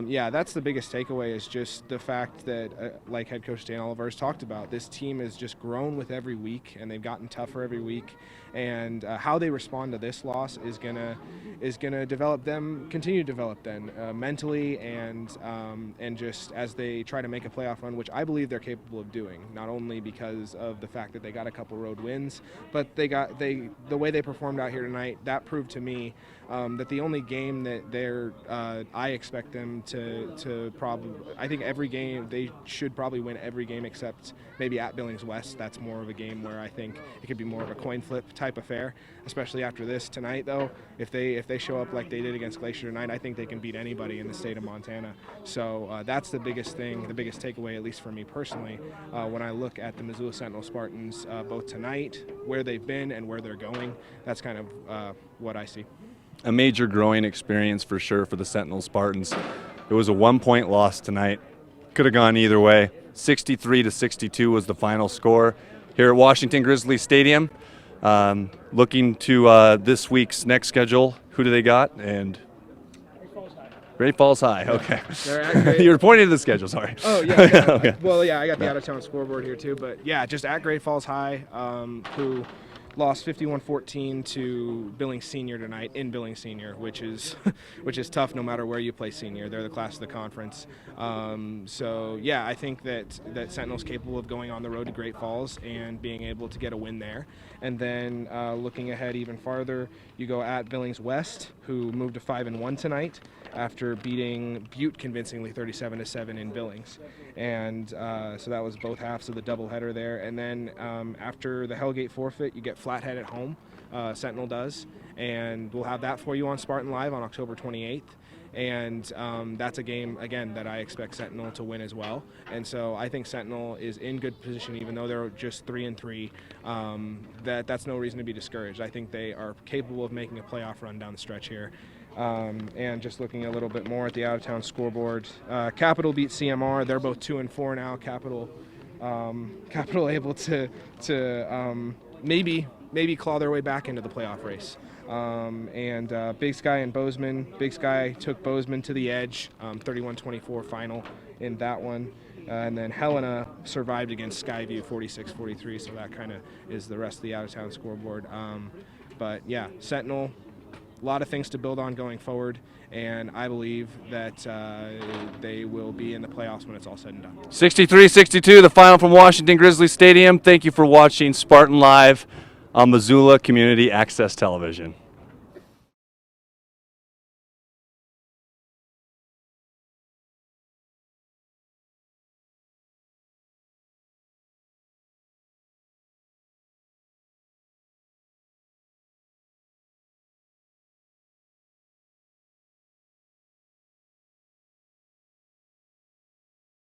yeah, that's the biggest takeaway, is just the fact that, like head coach Dan Oliver has talked about, this team has just grown with every week, and they've gotten tougher every week. And how they respond to this loss is gonna develop them, continue to develop them mentally, and just as they try to make a playoff run, which I believe they're capable of doing. Not only because of the fact that they got a couple road wins, but the way they performed out here tonight, that proved to me that the only game that I expect them to probably, I think every game they should probably win every game except maybe at Billings West. That's more of a game where I think it could be more of a coin flip type affair, especially after this tonight. Though, if they show up like they did against Glacier tonight, I think they can beat anybody in the state of Montana. So that's the biggest thing, the biggest takeaway, at least for me personally, when I look at the Missoula Sentinel Spartans, both tonight, where they've been and where they're going. That's kind of what I see. A major growing experience for sure for the Sentinel Spartans. It was a 1-point loss tonight. Could have gone either way. 63-62 was the final score here at Washington Grizzly Stadium. Looking to this week's next schedule, who do they got? And Great Falls High. Okay. You were pointing to the schedule. Sorry. Oh yeah. Okay. Well, yeah, I got the out-of-town scoreboard here too, but yeah, just at Great Falls High, who lost 51-14 to Billings Senior tonight in Billings Senior, which is tough no matter where you play Senior. They're the class of the conference. So yeah, I think that Sentinel's capable of going on the road to Great Falls and being able to get a win there. And then looking ahead even farther, you go at Billings West, who moved to 5-1 tonight after beating Butte convincingly 37-7 in Billings. And so that was both halves of the doubleheader there. And then after the Hellgate forfeit, you get Flathead at home. Sentinel does. And we'll have that for you on Spartan Live on October 28th. And that's a game, again, that I expect Sentinel to win as well. And so I think Sentinel is in good position, even though they're just 3-3. That's no reason to be discouraged. I think they are capable of making a playoff run down the stretch here. And just looking a little bit more at the out-of-town scoreboard, Capital beat CMR. They're both 2-4 now. Capital able to maybe claw their way back into the playoff race. And Big Sky and Bozeman. Big Sky took Bozeman to the edge, 31-24 final in that one. And then Helena survived against Skyview 46-43, so that kind of is the rest of the out-of-town scoreboard. But yeah, Sentinel, a lot of things to build on going forward, and I believe that they will be in the playoffs when it's all said and done. 63-62, the final from Washington Grizzly Stadium. Thank you for watching Spartan Live on Missoula Community Access Television.